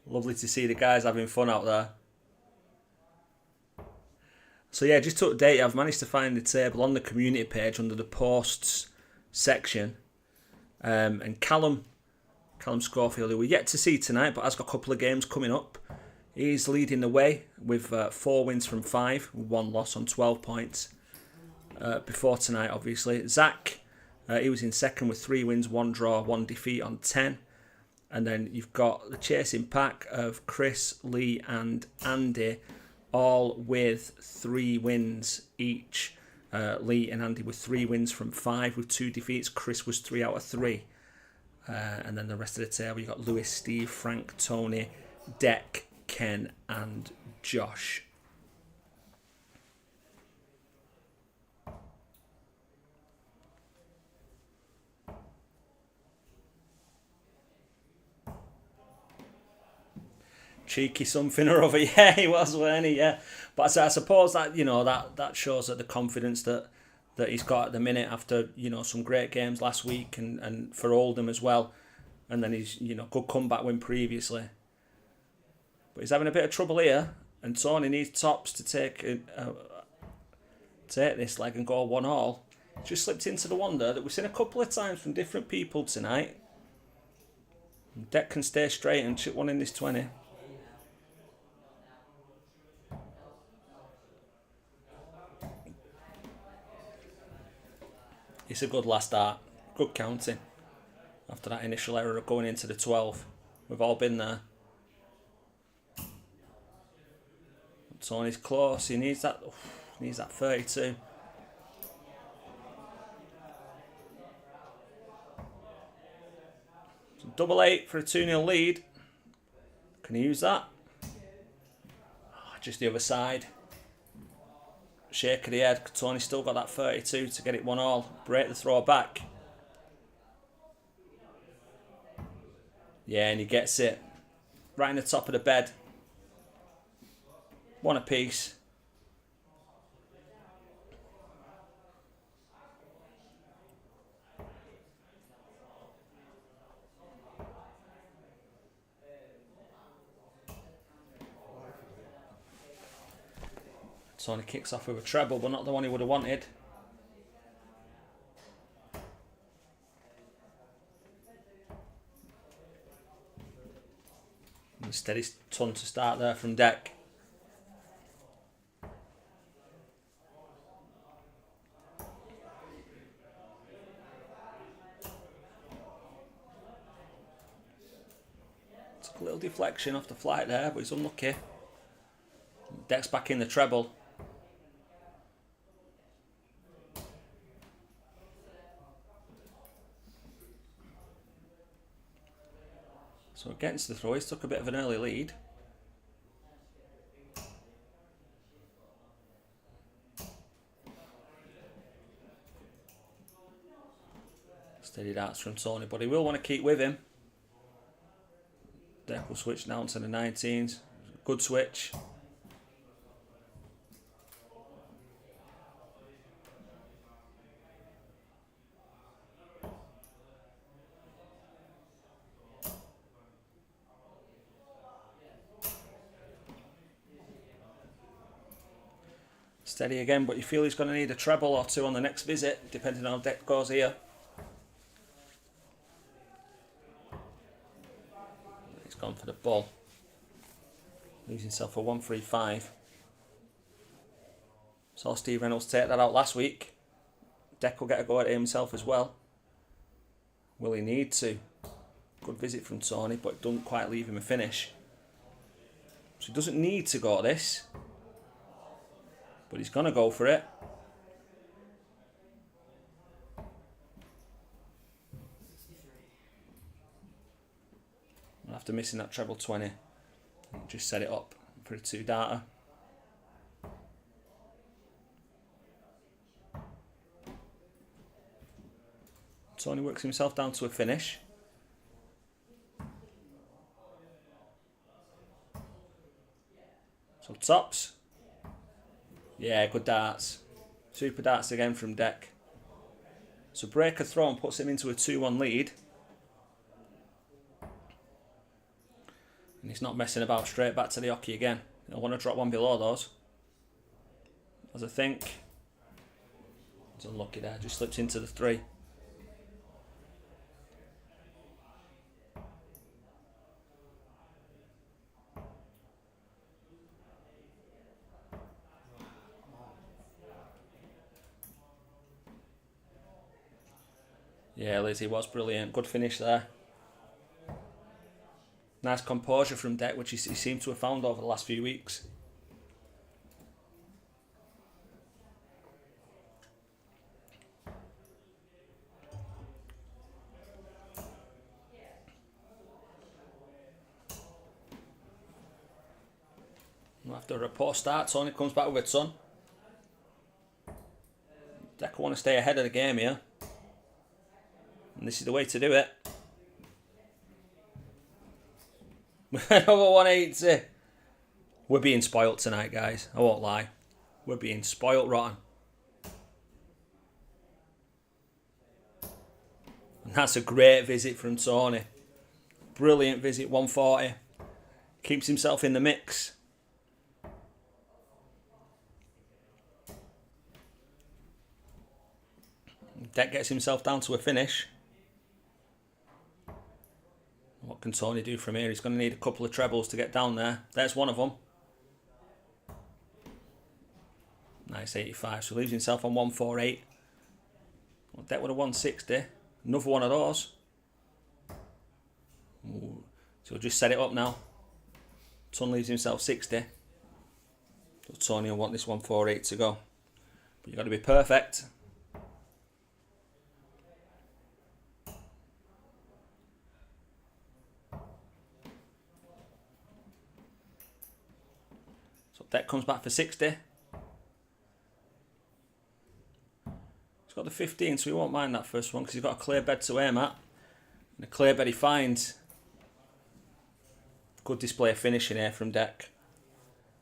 Lovely to see the guys having fun out there. So yeah, just to update you, I've managed to find the table on the community page under the posts section. And Callum Schofield, who we're yet to see tonight, but has got a couple of games coming up. He's leading the way with 4 wins from 5, 1 loss on 12 points. Before tonight, obviously. Zak, he was in second with 3 wins, 1 draw, 1 defeat on 10. And then you've got the chasing pack of Chris, Lee and Andy, all with 3 wins each. Lee and Andy with 3 wins from 5 with 2 defeats. Chris was 3 out of 3. And then the rest of the table, you've got Lewis, Steve, Frank, Tony, Deck, Ken and Josh. Cheeky something or other, yeah, he was, weren't he? Yeah, but I suppose that that shows that the confidence that he's got at the minute after some great games last week and for Oldham as well, and then he's good comeback win previously. But he's having a bit of trouble here, and Tony needs tops to take this leg and go 1-all. Just slipped into the wonder that we've seen a couple of times from different people tonight. Deck can stay straight and chip one in this 20. It's a good last start. Good counting. After that initial error of going into the 12. We've all been there. Tony's close. He needs that 32. Double 8 for a 2-0 lead. Can he use that? Oh, just the other side. Shake of the head. Tony's still got that 32 to get it 1-all. Break the throw back. Yeah, and he gets it. Right in the top of the bed. 1 apiece. Tony kicks off with a treble, but not the one he would have wanted. And a steady ton to start there from Deck. Took a little deflection off the flight there, but he's unlucky. Deck's back in the treble. So against the throw, he's took a bit of an early lead. Steady darts from Tony, but he will want to keep with him. Deck will switch down to the 19s. Good switch. Steady again, but you feel he's going to need a treble or 2 on the next visit, depending on how Deck goes here. He's gone for the ball. Leaves himself a 135. Saw Steve Reynolds take that out last week. Deck will get a go at it himself as well. Will he need to? Good visit from Tony, but it doesn't quite leave him a finish. So he doesn't need to go at this. But he's going to go for it. After missing that treble 20, just set it up for a 2-darter. Tony works himself down to a finish. So tops. Yeah, good darts. Super darts again from Deck. So break a throw and puts him into a 2-1 lead. And he's not messing about, straight back to the hockey again. He'll want to drop one below those. As I think. He's unlucky there, just slips into the 3. Yeah, Lizzie was brilliant. Good finish there. Nice composure from Deck, which he seemed to have found over the last few weeks. After a poor start, Tony comes back with a ton. Deck want to stay ahead of the game here. And this is the way to do it. Over 180. We're being spoilt tonight, guys. I won't lie. We're being spoilt rotten. And that's a great visit from Tony. Brilliant visit, 140. Keeps himself in the mix. Deck gets himself down to a finish. What can Tony do from here? He's going to need a couple of trebles to get down there. There's one of them. Nice 85. So leaves himself on 148. Well, Deck with a 160. Another one of those. Ooh. So we'll just set it up now. Ton leaves himself 60. So Tony will want this 148 to go. But you've got to be perfect. Deck comes back for 60. He's got the 15, so he won't mind that first one because he's got a clear bed to aim at. And a clear bed he finds. Good display of finishing here from Deck.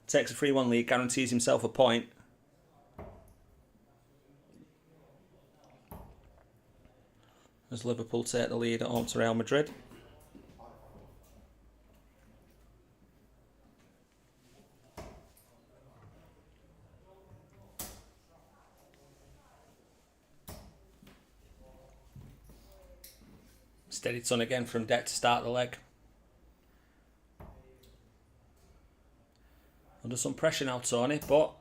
Takes a 3-1 lead, guarantees himself a point. As Liverpool take the lead at home to Real Madrid. Steady ton again from Deck to start the leg. Under some pressure now, Tony, but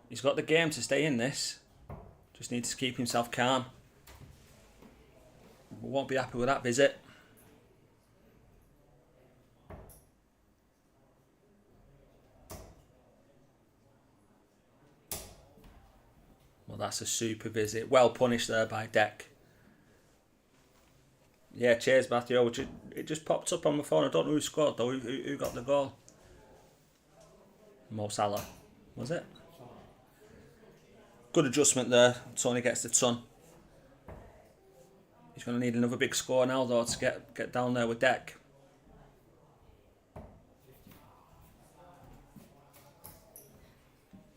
he's got the game to stay in this. Just needs to keep himself calm. We won't be happy with that visit. Well, that's a super visit. Well punished there by Deck. Yeah, cheers, Matthew. It just popped up on my phone. I don't know who scored, though. Who got the goal? Mo Salah, was it? Good adjustment there. Tony gets the ton. He's going to need another big score now, though, to get down there with Deck.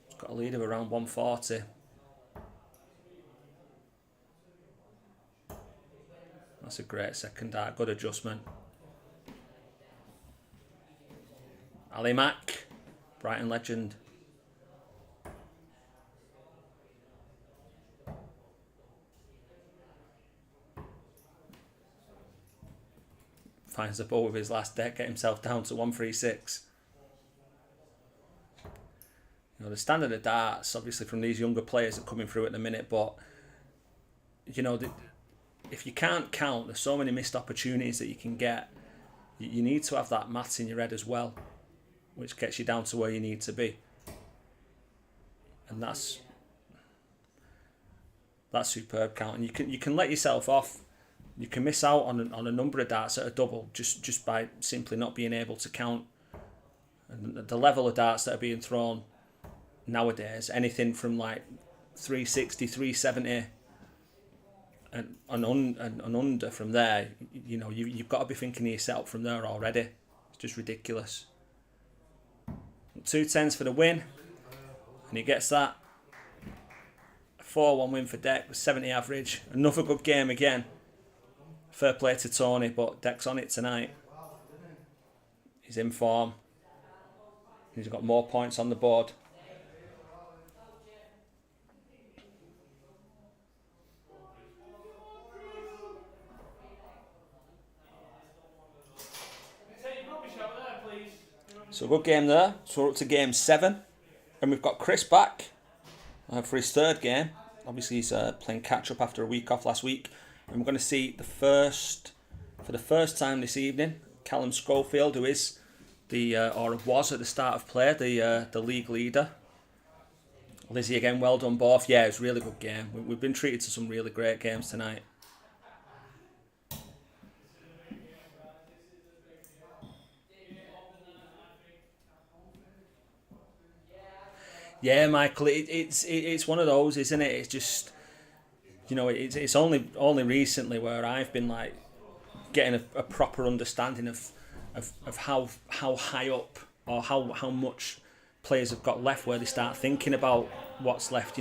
He's got a lead of around 140. That's a great second dart. Good adjustment. Ali Mack, Brighton legend. Finds the ball with his last deck, get himself down to 136. You know, the standard of darts, obviously, from these younger players that are coming through at the minute, but you know, if you can't count, there's so many missed opportunities that you can get. You need to have that maths in your head as well, which gets you down to where you need to be. And that's superb count. And you can let yourself off. You can miss out on a number of darts that are double just by simply not being able to count. And the level of darts that are being thrown nowadays, anything from like 360, 370 and under from there, you know, you've got to be thinking of yourself from there already. It's just ridiculous. 2 10s for the win. And he gets that. 4-1 win for Deck with 70 average. Another good game again. Fair play to Tony, but Deck's on it tonight. He's in form. He's got more points on the board. So good game there. So we're up to game 7. And we've got Chris back for his 3rd game. Obviously he's playing catch up after a week off last week. And we're going to see for the first time this evening, Callum Schofield, who is or was at the start of play, the league leader. Lizzie again, well done both. Yeah, it was a really good game. We've been treated to some really great games tonight. Yeah, Michael, it's one of those, isn't it? It's just, it's only recently where I've been like getting a proper understanding of how high up or how much players have got left, where they start thinking about what's left.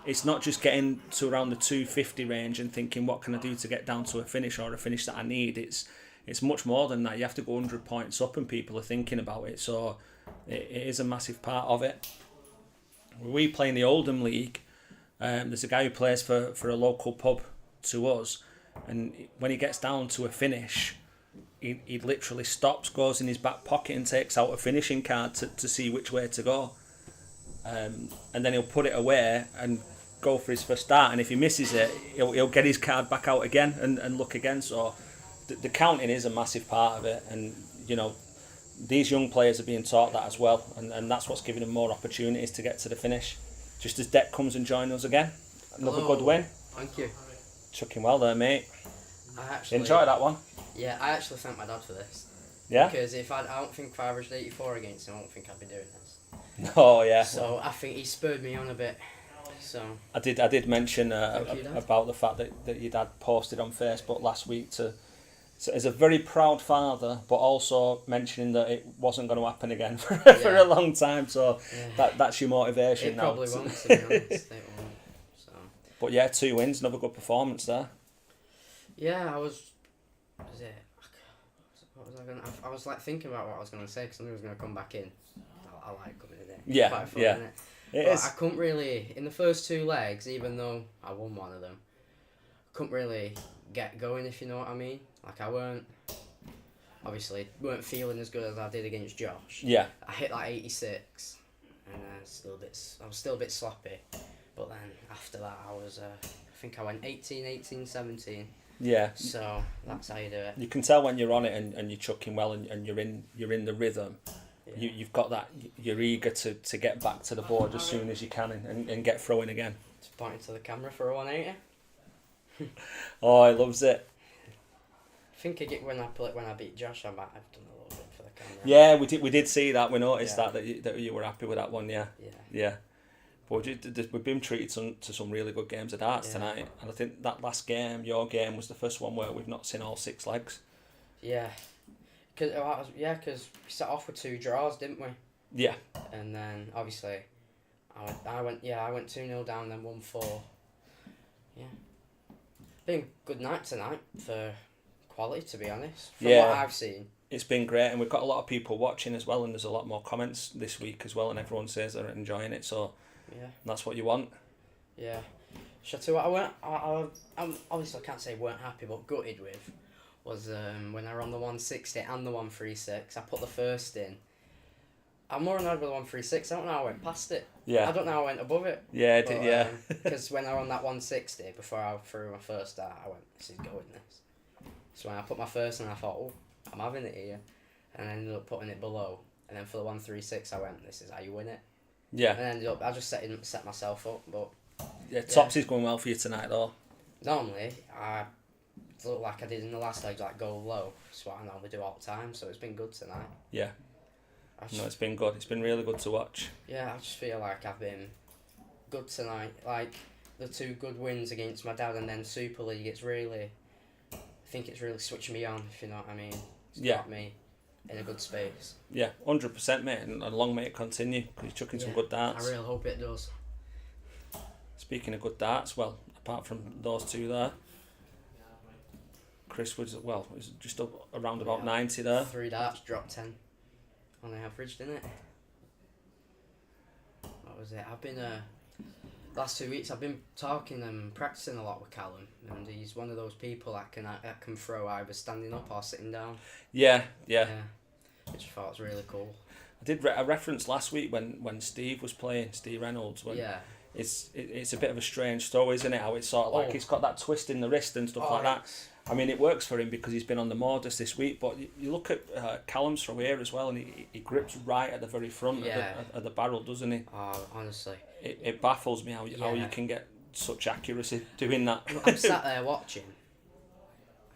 It's not just getting to around the 250 range and thinking, what can I do to get down to a finish or a finish that I need. It's much more than that. You have to go 100 points up and people are thinking about it. So it is a massive part of it. We play in the Oldham League. There's a guy who plays for a local pub to us, and when he gets down to a finish, he literally stops, goes in his back pocket and takes out a finishing card to see which way to go. And then he'll put it away and go for his first start, and if he misses it, he'll get his card back out again and look again. So the counting is a massive part of it, and these young players are being taught that as well, and that's what's giving them more opportunities to get to the finish. Just as Deck comes and joins us again. Another good win. Thank you. Chucking well there, mate. I actually enjoy that one. Yeah, I actually thank my dad for this. Yeah? Because I don't think if I averaged 84 against him, I don't think I'd be doing this. Oh, yeah. So I think he spurred me on a bit. So I did mention Thank you, Dad. about the fact that your dad posted on Facebook last week as a very proud father, but also mentioning that it wasn't going to happen again for a long time. So that's your motivation it now. Probably won't, to be honest. It won't. So. But yeah, 2 wins, another good performance there. Yeah, I was like thinking about what I was going to say because I knew I was going to come back in. I like coming in. Yeah, quite fun, yeah. Isn't it? It but is. I couldn't really, in the first 2 legs, even though I won one of them, couldn't really get going, if you know what I mean. Like I weren't feeling as good as I did against Josh. Yeah. I hit like 86, and I was still a bit sloppy. But then after that, I think I went 18, 17. Yeah. So that's how you do it. You can tell when you're on it and you're chucking well and you're in the rhythm. Yeah. You've got that. You're eager to get back to the board as soon as you can and get throwing again. Just pointing to the camera for a 180. Oh, he loves it. I think when I beat Josh, I might have done a little bit for the camera. Yeah, we did see that. We noticed that you were happy with that one. Yeah. Yeah. But we've been treated to some really good games of darts tonight, and I think that last game, your game, was the first one where we've not seen all 6 legs. Yeah. Because we set off with 2 draws, didn't we? Yeah. And then obviously, I went 2-0 down, then 1-4. Yeah. Been a good night tonight for quality, to be honest. From what I've seen. It's been great, and we've got a lot of people watching as well, and there's a lot more comments this week as well, and everyone says they're enjoying it, so that's what you want. Yeah. Shall I tell you what I'm obviously I can't say weren't happy, but gutted with, was when I ran the 160 and the 136. I put the first in. I'm more annoyed with the 136. I don't know how I went past it. Yeah. I don't know how I went above it. Yeah, it did, yeah. Because when I ran that 160, before I threw my first start, I went, this is going this. So when I put my first in, I thought, oh, I'm having it here. And I ended up putting it below. And then for the 136, I went, this is how you win it. Yeah. And ended up, I just set myself up. But yeah, tops is going well for you tonight, though. Normally, I look like I did in the last leg, like go low. That's what I normally do all the time. So it's been good tonight. Yeah. No, it's been good. It's been really good to watch. Yeah, I just feel like I've been good tonight. Like the 2 good wins against my dad and then Super League. I think it's really switched me on, if you know what I mean. It's got me in a good space. Yeah, 100%, mate, and long may it continue because he's chucking some good darts. I really hope it does. Speaking of good darts, well, apart from those two there, Chris was just up around about 90 there. 3 darts, dropped 10 on the average, didn't it? What was it? I've been last 2 weeks I've been talking and practicing a lot with Callum, and he's one of those people that can throw either standing up or sitting down. Yeah. Which I thought was really cool. I did a reference last week when Steve was playing, Steve Reynolds. It's a bit of a strange story, isn't it? How it's sort of like he's got that twist in the wrist and stuff like that. I mean, it works for him because he's been on the modus this week, but you look at Callum's throw here as well, and he grips right at the very front of the barrel, doesn't he? Oh, honestly. It baffles me how you can get such accuracy doing that. I'm sat there watching.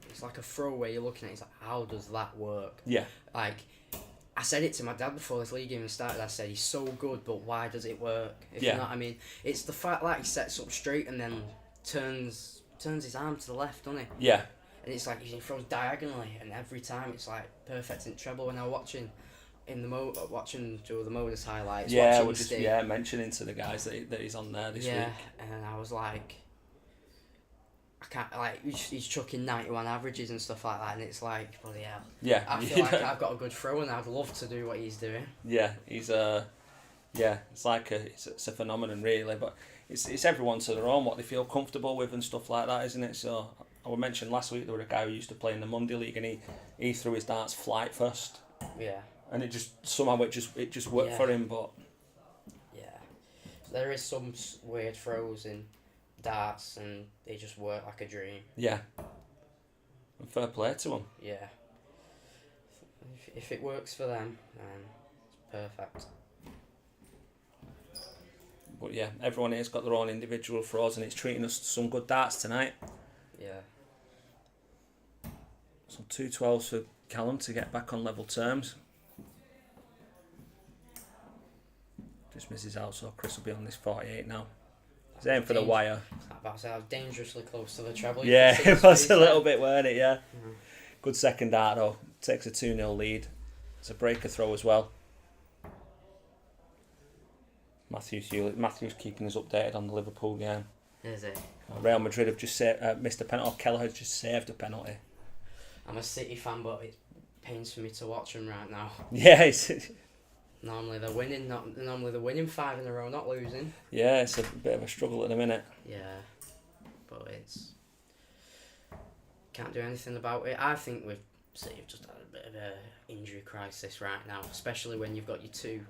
It's like a throw where you're looking at it, it's like, how does that work? Yeah. Like, I said it to my dad before this league even started. I said, he's so good, but why does it work? If you know what I mean. It's the fact that he sets up straight and then turns his arm to the left, doesn't he? Yeah. And it's like he throws diagonally, and every time it's like perfect in treble. When I was watching watching Joe the Modus highlights, we're just mentioning to the guys that he's on there this week. And I was like, I can't, like, he's chucking 91 averages and stuff like that, and it's like, bloody hell. Yeah. I feel like I've got a good throw, and I'd love to do what he's doing. Yeah, he's it's like it's a phenomenon really, but it's everyone to their own what they feel comfortable with and stuff like that, isn't it? So I mentioned last week there was a guy who used to play in the Monday League, and he threw his darts flight first. Yeah. And it just worked for him, but there is some weird throws in darts, and they just work like a dream. Yeah. And fair play to them. Yeah. If it works for them, then it's perfect. But yeah, everyone here's got their own individual throws, and it's treating us to some good darts tonight. Yeah. So 2-12s for Callum to get back on level terms. Just misses out, so Chris will be on this 48 now. He's aiming for the wire. I was dangerously close to the treble. Yeah, it was a little bit, weren't it? Yeah. Mm-hmm. Good second dart though. Takes a 2-0 lead. It's a breaker throw as well. Matthew's keeping us updated on the Liverpool game. Is it? Real Madrid have just missed a penalty. Callum has just saved a penalty. I'm a City fan, but it pains for me to watch them right now. Yeah, normally they're winning. Normally they're winning 5 in a row, not losing. Yeah, it's a bit of a struggle at the minute. Yeah, but it's can't do anything about it. I think City've just had a bit of a injury crisis right now, especially when you've got your two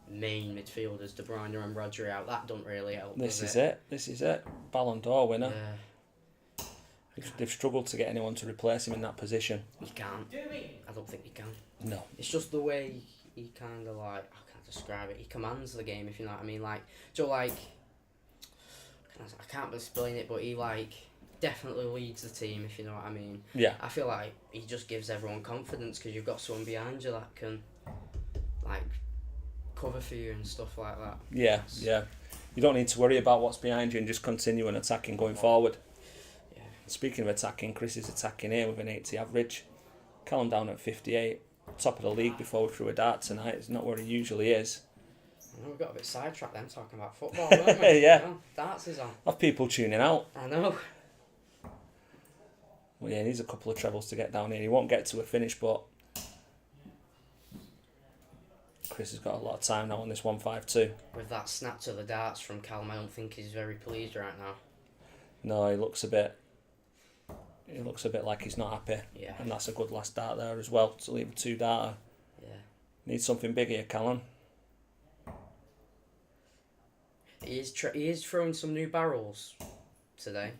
main midfielders, De Bruyne and Rodri out. That don't really help. This is it. Ballon d'Or winner. Yeah. They've struggled to get anyone to replace him in that position. You can't. I don't think you can. No. It's just the way he kind of like, I can't describe it. He commands the game, if you know what I mean. Like, Joe, like, I can't explain it, but he like definitely leads the team, if you know what I mean. Yeah. I feel like he just gives everyone confidence because you've got someone behind you that can like cover for you and stuff like that. Yeah. You don't need to worry about what's behind you and just continue and attacking going forward. Yeah. Speaking of attacking, Chris is attacking here with an 80 average. Callum down at 58. Top of the league before we threw a dart tonight. It's not where he usually is. I know we got a bit sidetracked then talking about football, weren't we? Yeah. Darts is on. Of people tuning out. I know. Well, yeah, he needs a couple of trebles to get down here. He won't get to a finish, but Chris has got a lot of time now on this 1-5-2. With that snap to the darts from Callum, I don't think he's very pleased right now. No, he looks a bit like he's not happy. Yeah. And that's a good last dart there as well, to leave a 2-darter. Yeah. Needs something big here, Callum. He is throwing some new barrels today.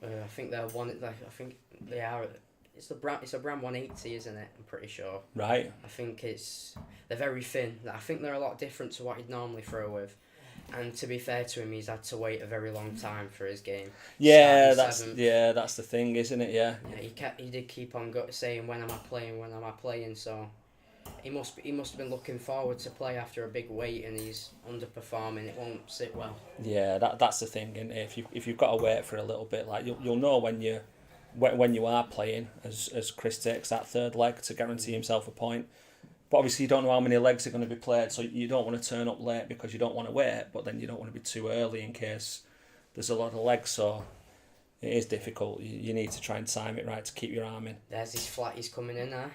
I think they're I think they are. It's a brand 180, isn't it? I'm pretty sure. Right. I think they're very thin. I think they're a lot different to what he'd normally throw with. And to be fair to him, he's had to wait a very long time for his game. Yeah, that's the thing, isn't it? Yeah. Yeah, he did keep on saying, when am I playing? So he must have been looking forward to play after a big wait, and he's underperforming. It won't sit well. Yeah, that's the thing, isn't it? If you've got to wait for a little bit, like you'll know when you're when you are playing, as Chris takes that third leg to guarantee himself a point. But obviously you don't know how many legs are going to be played, so you don't want to turn up late because you don't want to wait, but then you don't want to be too early in case there's a lot of legs, so it is difficult. You need to try and time it right to keep your arm in. There's his flatties coming in there.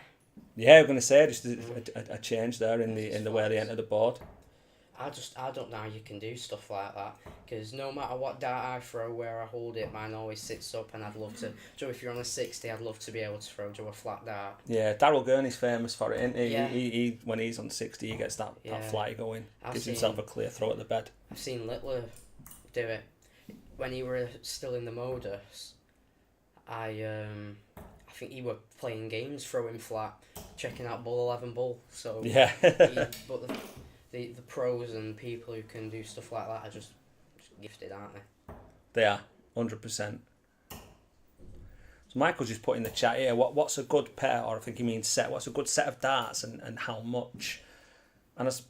Yeah, I'm going to say just a change there in the way they enter the board. I don't know how you can do stuff like that, because no matter what dart I throw, where I hold it, mine always sits up, and I'd love to. Joe, if you're on a 60, I'd love to be able to throw Joe a flat dart. Yeah, Darryl Gurney's famous for it, isn't he? Yeah. He when he's on 60, he gets that flight going, gives himself a clear throw at the bed. I've seen Littler do it when he were still in the modus. I think he were playing games, throwing flat, checking out bull 11 bull. So yeah, but the pros and people who can do stuff like that are just gifted, aren't they? They are 100%. So Michael's just put in the chat here. What's a good pair, or I think he means set? What's a good set of darts and how much? And it's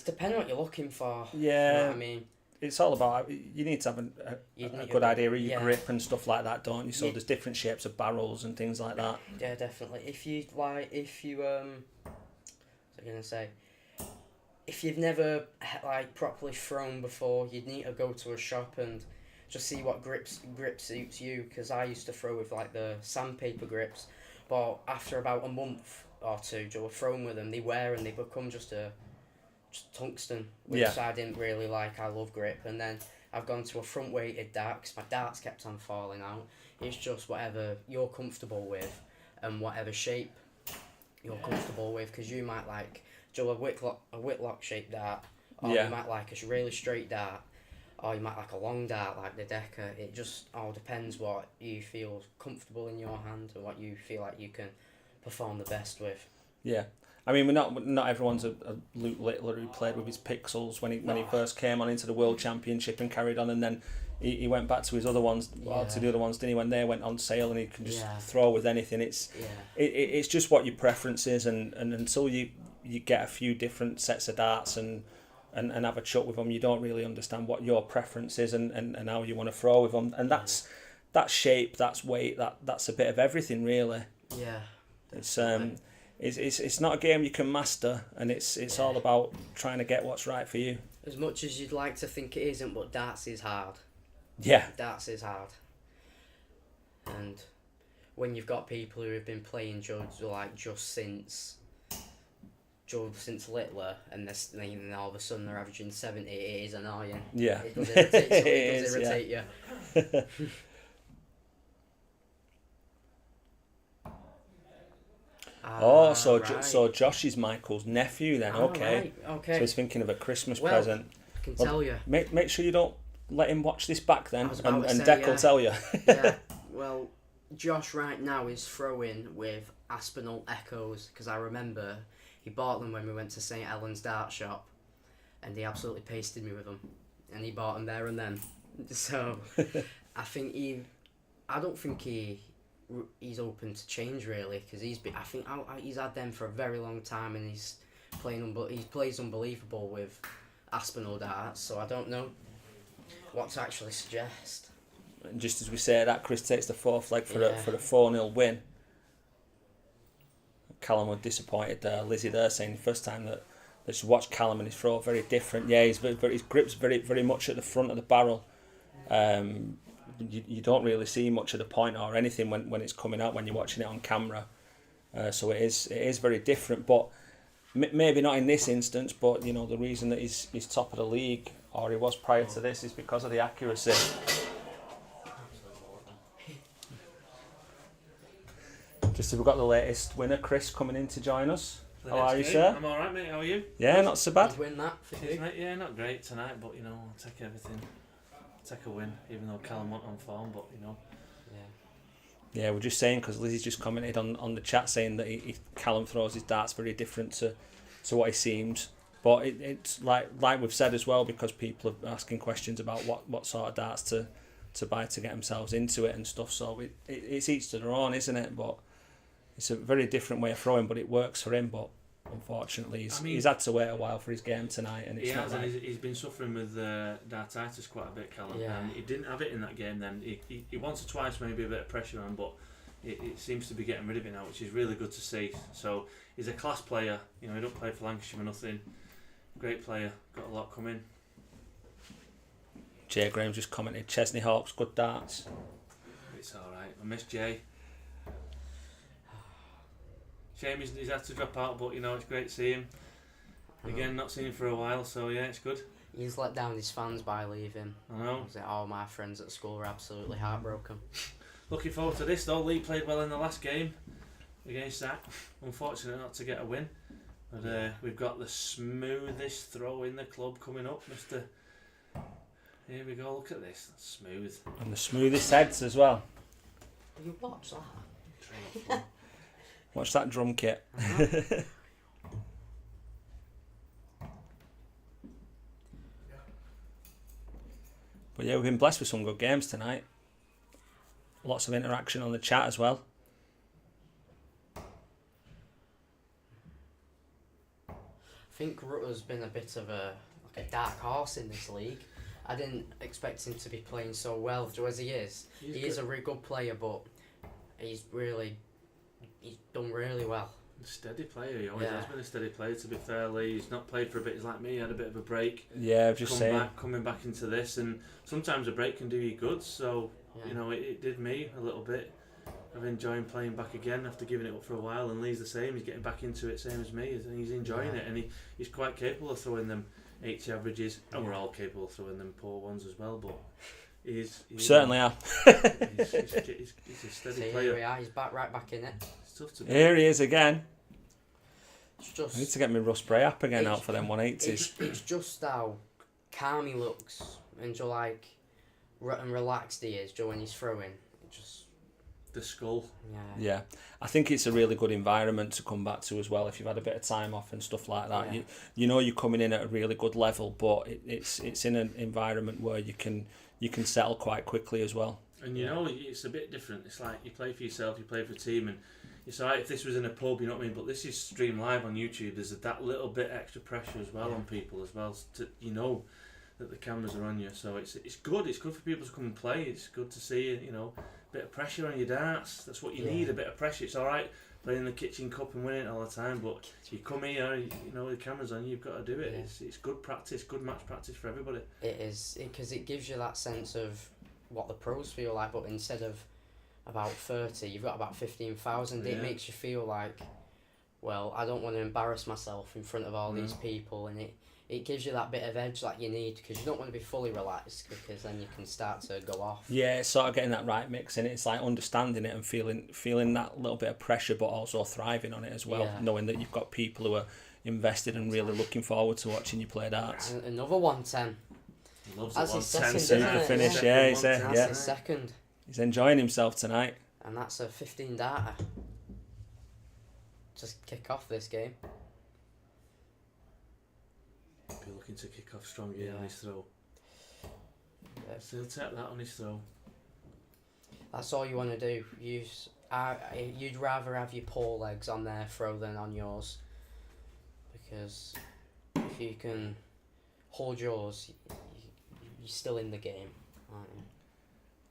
depending what you're looking for. Yeah, you know what I mean. It's all about, you need to have a good idea of your grip and stuff like that, don't you? So there's different shapes of barrels and things like that. Yeah, definitely. If you what's I gonna say? If you've never properly thrown before, you'd need to go to a shop and just see what grip suits you. Because I used to throw with the sandpaper grips, but after about a month or two, Joe, throwing with them, they wear and they become just tungsten, which I didn't really like. I love grip, and then I've gone to a front weighted dart because my darts kept on falling out. It's just whatever you're comfortable with and whatever shape you're comfortable with, because you might like Joe a Whitlock shaped dart, or you might like a really straight dart, or you might like a long dart like the Decker. It just all depends what you feel comfortable in your hand and what you feel like you can perform the best with. Yeah. I mean, not everyone's a Luke Littler who played with his pixels when he first came on into the World Championship and carried on, and then he went back to his other ones, to the other ones, didn't he, when they went on sale, and he can just throw with anything. It's just what your preference is, and until you get a few different sets of darts and have a chuck with them, you don't really understand what your preference is and how you want to throw with them, and that's shape, that's weight, that's a bit of everything really. Yeah. It's not a game you can master, and it's all about trying to get what's right for you. As much as you'd like to think it isn't, but darts is hard. Yeah. Darts is hard. And when you've got people who have been playing just since Littler, and then all of a sudden they're averaging 70, it is annoying. Yeah. It does irritate you. So Josh is Michael's nephew then, okay. Right. Okay. So he's thinking of a Christmas present. I can tell you. Make sure you don't let him watch this back then, and say, Dec will tell you. Yeah, well, Josh right now is throwing with Aspinall Echoes, because I remember he bought them when we went to St Helens Dart Shop, and he absolutely pasted me with them, and he bought them there and then. So I don't think he's open to change really, because he's had them for a very long time, and he plays unbelievable with Aspinall darts. So I don't know what to actually suggest. And just as we say that, Chris takes the fourth leg for a 4-0 win. Callum was disappointed there. Lizzie there saying the first time that she's watched Callum and his throw very different. Yeah, his grip's very very much at the front of the barrel. You don't really see much of the point or anything when it's coming out when you're watching it on camera. So it is very different, but maybe not in this instance. But the reason that he's top of the league, or he was prior to this, is because of the accuracy. Just as we've got the latest winner, Chris, coming in to join us. How are you, sir? I'm alright, mate. How are you? Yeah, not so bad. Did win that for you? Mate, yeah, not great tonight, but I'll take everything. Take a win, even though Callum wasn't on form, but Yeah, we're just saying, because Lizzie's just commented on the chat saying that Callum throws his darts very different to what he seems. But it's like we've said as well, because people are asking questions about what sort of darts to buy to get themselves into it and stuff. So it's each to their own, isn't it? But it's a very different way of throwing, but it works for him. But unfortunately. I mean- He's had to wait a while for his game tonight, and it's He not has, and like... he's been suffering with dartitis quite a bit, Callum. Yeah. And he didn't have it in that game then. He once or twice maybe a bit of pressure on, but it seems to be getting rid of it now, which is really good to see. So he's a class player. You know, he don't play for Lancashire or nothing. Great player. Got a lot coming. Jay Graham just commented, Chesney Hawks, good darts. It's alright. I miss Jay. Shame he's had to drop out, but you know, it's great to see him. Again, not seen him for a while, so yeah, it's good. He's let down his fans by leaving. I know. All my friends at school were absolutely heartbroken. Looking forward to this though. Lee played well in the last game against Zak. Unfortunate not to get a win. But we've got the smoothest throw in the club coming up, Mr. Here we go, look at this. That's smooth. And the smoothest heads as well. You watch that? Watch that drum kit. But yeah, we've been blessed with some good games tonight. Lots of interaction on the chat as well. I think Rutter's been a bit of a dark horse in this league. I didn't expect him to be playing so well, as he is. He is a really good player, but he's done really well. Steady player, he always Yeah. has been a steady player, to be fair. Lee. He's not played for a bit, he's like me, he had a bit of a break. Yeah, just saying. Coming back into this, and sometimes a break can do you good, so Yeah. you know, it did me a little bit. I'm enjoying playing back again after giving it up for a while, and Lee's the same, he's getting back into it, same as me, and he's enjoying Yeah. it, and he's quite capable of throwing them 80 averages, and we're all capable of throwing them poor ones as well, but he's Certainly are. he's a steady See, player. here we are. He's right back in it. It's tough to do. Here he is again. It's just. I need to get my Rust Spray app again It's- out for them 180s. It's just how calm he looks and just like and relaxed he is when he's throwing. It just The skull. Yeah, I think it's a really good environment to come back to as well if you've had a bit of time off and stuff like that. Yeah. You know you're coming in at a really good level, but it's in an environment where you can settle quite quickly as well. And you know, it's a bit different. It's like you play for yourself, you play for a team, and it's alright if this was in a pub, you know what I mean? But this is streamed live on YouTube. There's that little bit extra pressure as well on people as well. To, you know that the cameras are on you, so it's good. It's good for people to come and play. It's good to see, you know, a bit of pressure on your darts. That's what you need, a bit of pressure. It's alright playing the kitchen cup and winning it all the time, but you come here, you know, the camera's on you, you've got to do it. Yeah. It's good practice, good match practice for everybody. It is, because it gives you that sense of what the pros feel like, but instead of about 30, you've got about 15,000. Yeah. It makes you feel like, well, I don't want to embarrass myself in front of all these people, and it gives you that bit of edge that you need, because you don't want to be fully relaxed, because then you can start to go off. Yeah, it's sort of getting that right mix, and it's like understanding it and feeling that little bit of pressure, but also thriving on it as well, knowing that you've got people who are invested and really looking forward to watching you play darts. And another 110. He loves That's the his second, 110 isn't Super it? finish, Yeah. yeah, That's his second. He's enjoying himself tonight. And that's a 15 darter. Just kick off this game. Be looking to kick off strong here on his throw. So he'll take that on his throw. That's all you want to do. You'd rather have your poor legs on their throw than on yours, because if you can hold yours, you're still in the game, aren't you?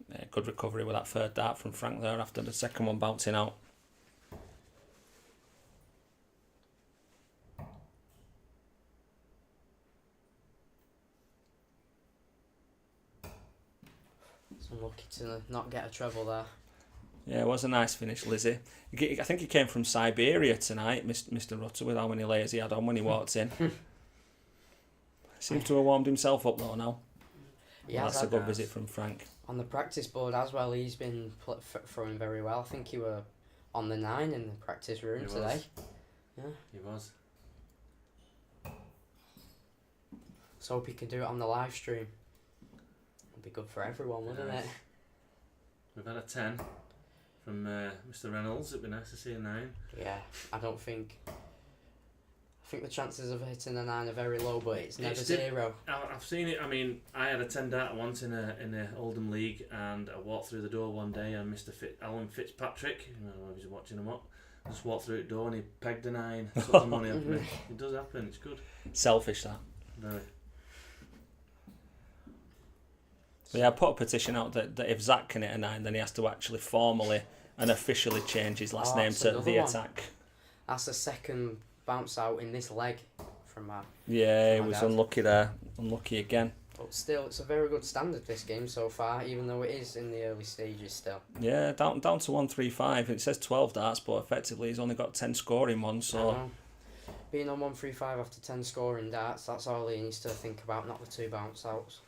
Yeah, good recovery with that third dart from Frank there after the second one bouncing out. So I'm lucky to not get a treble there. Yeah, it was a nice finish, Lizzie. I think he came from Siberia tonight, Mr. Rutter, with how many layers he had on when he walked in. Seems to have warmed himself up though now. Yeah, That's a good visit from Frank. On the practice board as well, he's been throwing very well. I think he were on the 9 in the practice room today. Yeah. He was. So hope he can do it on the live stream. It'd be good for everyone, wouldn't it? We've had a 10 from Mr. Reynolds. It'd be nice to see a 9. Yeah, I think the chances of hitting a 9 are very low, but it's never zero. I've seen it. I mean, I had a 10 dart once in a Oldham league, and I walked through the door one day and Mr. Alan Fitzpatrick, I don't know if he's watching him up, Just walked through the door and he pegged a 9. Took the money off me. It does happen. It's good. Selfish, that. Very. But yeah, I put a petition out that if Zak can hit a 9, then he has to actually formally and officially change his last name that's to another The one. Attack. That's the second bounce out in this leg from my. Yeah, he My was dad. unlucky there. Unlucky again. But still, it's a very good standard this game so far, even though it is in the early stages still. Yeah, down to 135. It says 12 darts, but effectively he's only got 10 scoring ones. I So know. Being on 135 after 10 scoring darts, that's all he needs to think about, not the 2 bounce outs.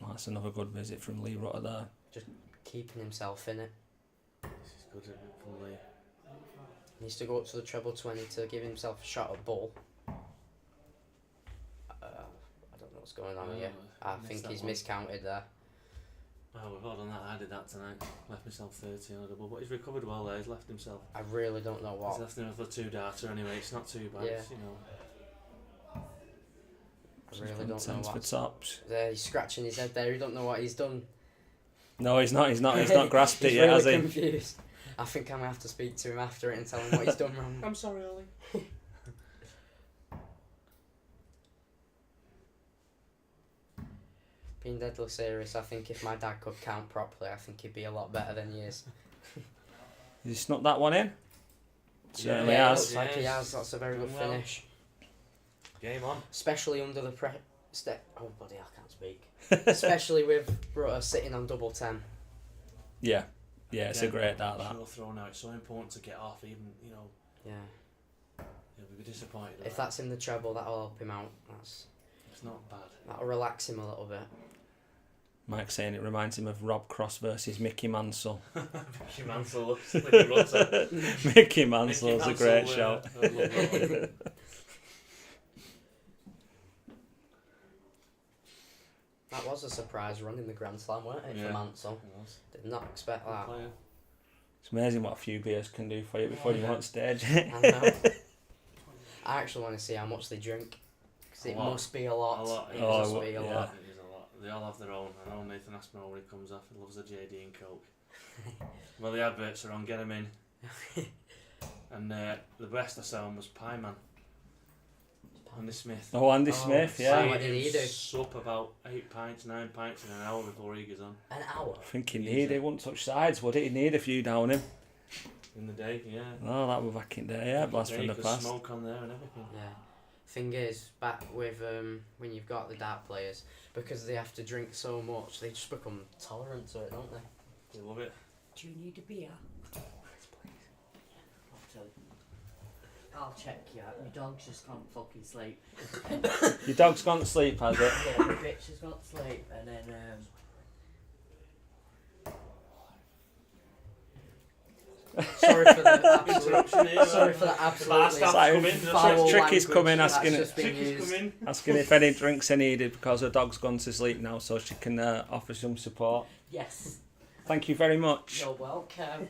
that's another good visit from Lee Rutter there. Keeping himself in it. This is good isn't it, from Lee. He needs to go up to the treble 20 to give himself a shot at bull. I don't know what's going on here. I missed think that he's one. miscounted there. Oh, we've all done that. I did that tonight. Left myself 30 on a double, but he's recovered well there. He's left himself. I really don't know He's what. left himself a 2-darter anyway. It's not too bad. Yeah. It's, you know. I really don't know Tens for what. tops. There, he's scratching his head there. He don't know what he's done. No, he's not. He's not grasped it He's yet, really has he? confused. I think I'm gonna have to speak to him after it and tell him what he's done wrong. I'm sorry, Ollie. Being deadly serious, I think if my dad could count properly, I think he'd be a lot better than he is. He snuck that one in. Certainly Yeah, it has. looks like he has. That's a very good Well. finish. Game on. Especially under the oh bloody hell, I can't speak. Especially with Rutter sitting on double 10. Yeah, it's a Again, great dart, that. Short throw now. It's so important to get off, even, you know. Yeah. He'll be disappointed. If that's in the treble, that'll help him out. It's not bad. that'll relax him a little bit. Mike's saying it reminds him of Rob Cross versus Mickey Mansell. Mickey Mansell, Slicky Rutter. Mickey Mansell's a great Mansell, shout. I love that one. That was a surprise run in the Grand Slam, weren't it, Yeah. for Mansell? Did not expect that. Player. It's amazing what a few beers can do for you before you Yeah. go on stage. I know. I actually want to see how much they drink. Because it A lot. must be a lot. A lot, It yeah. must Oh, be a yeah. lot. It is a lot. They all have their own. I know Nathan Aspinall when he comes off, he loves a JD and Coke. Well, the adverts are on, get them in. And the best I saw him was Pie Man. Andy Smith. Oh, Andy Oh, Smith, wow. yeah. What did he do? Sup about 8 pints, 9 pints in an hour before he goes on. An hour? I think he wouldn't touch sides, would he? He'd need a few down him. In the day, yeah. Oh, that was back in the day, yeah. Blast Yeah, from you the could past. smoke on there and everything. Yeah. Thing is, back with when you've got the dart players, because they have to drink so much, they just become tolerant to it, don't they? They love it. Do you need a beer? I'll check you out. My dog's just gone fucking sleep. Your dog's gone to sleep, has it? Yeah, the bitch has got to sleep, and then Sorry for the Interruption here. sorry for the Bar absolutely staff Sorry, come in. foul Tricky's come in language asking that's it. just been Tricky's used. come in. Asking if any drinks are needed because her dog's gone to sleep now, so she can offer some support. yes, Thank you very much. you're welcome.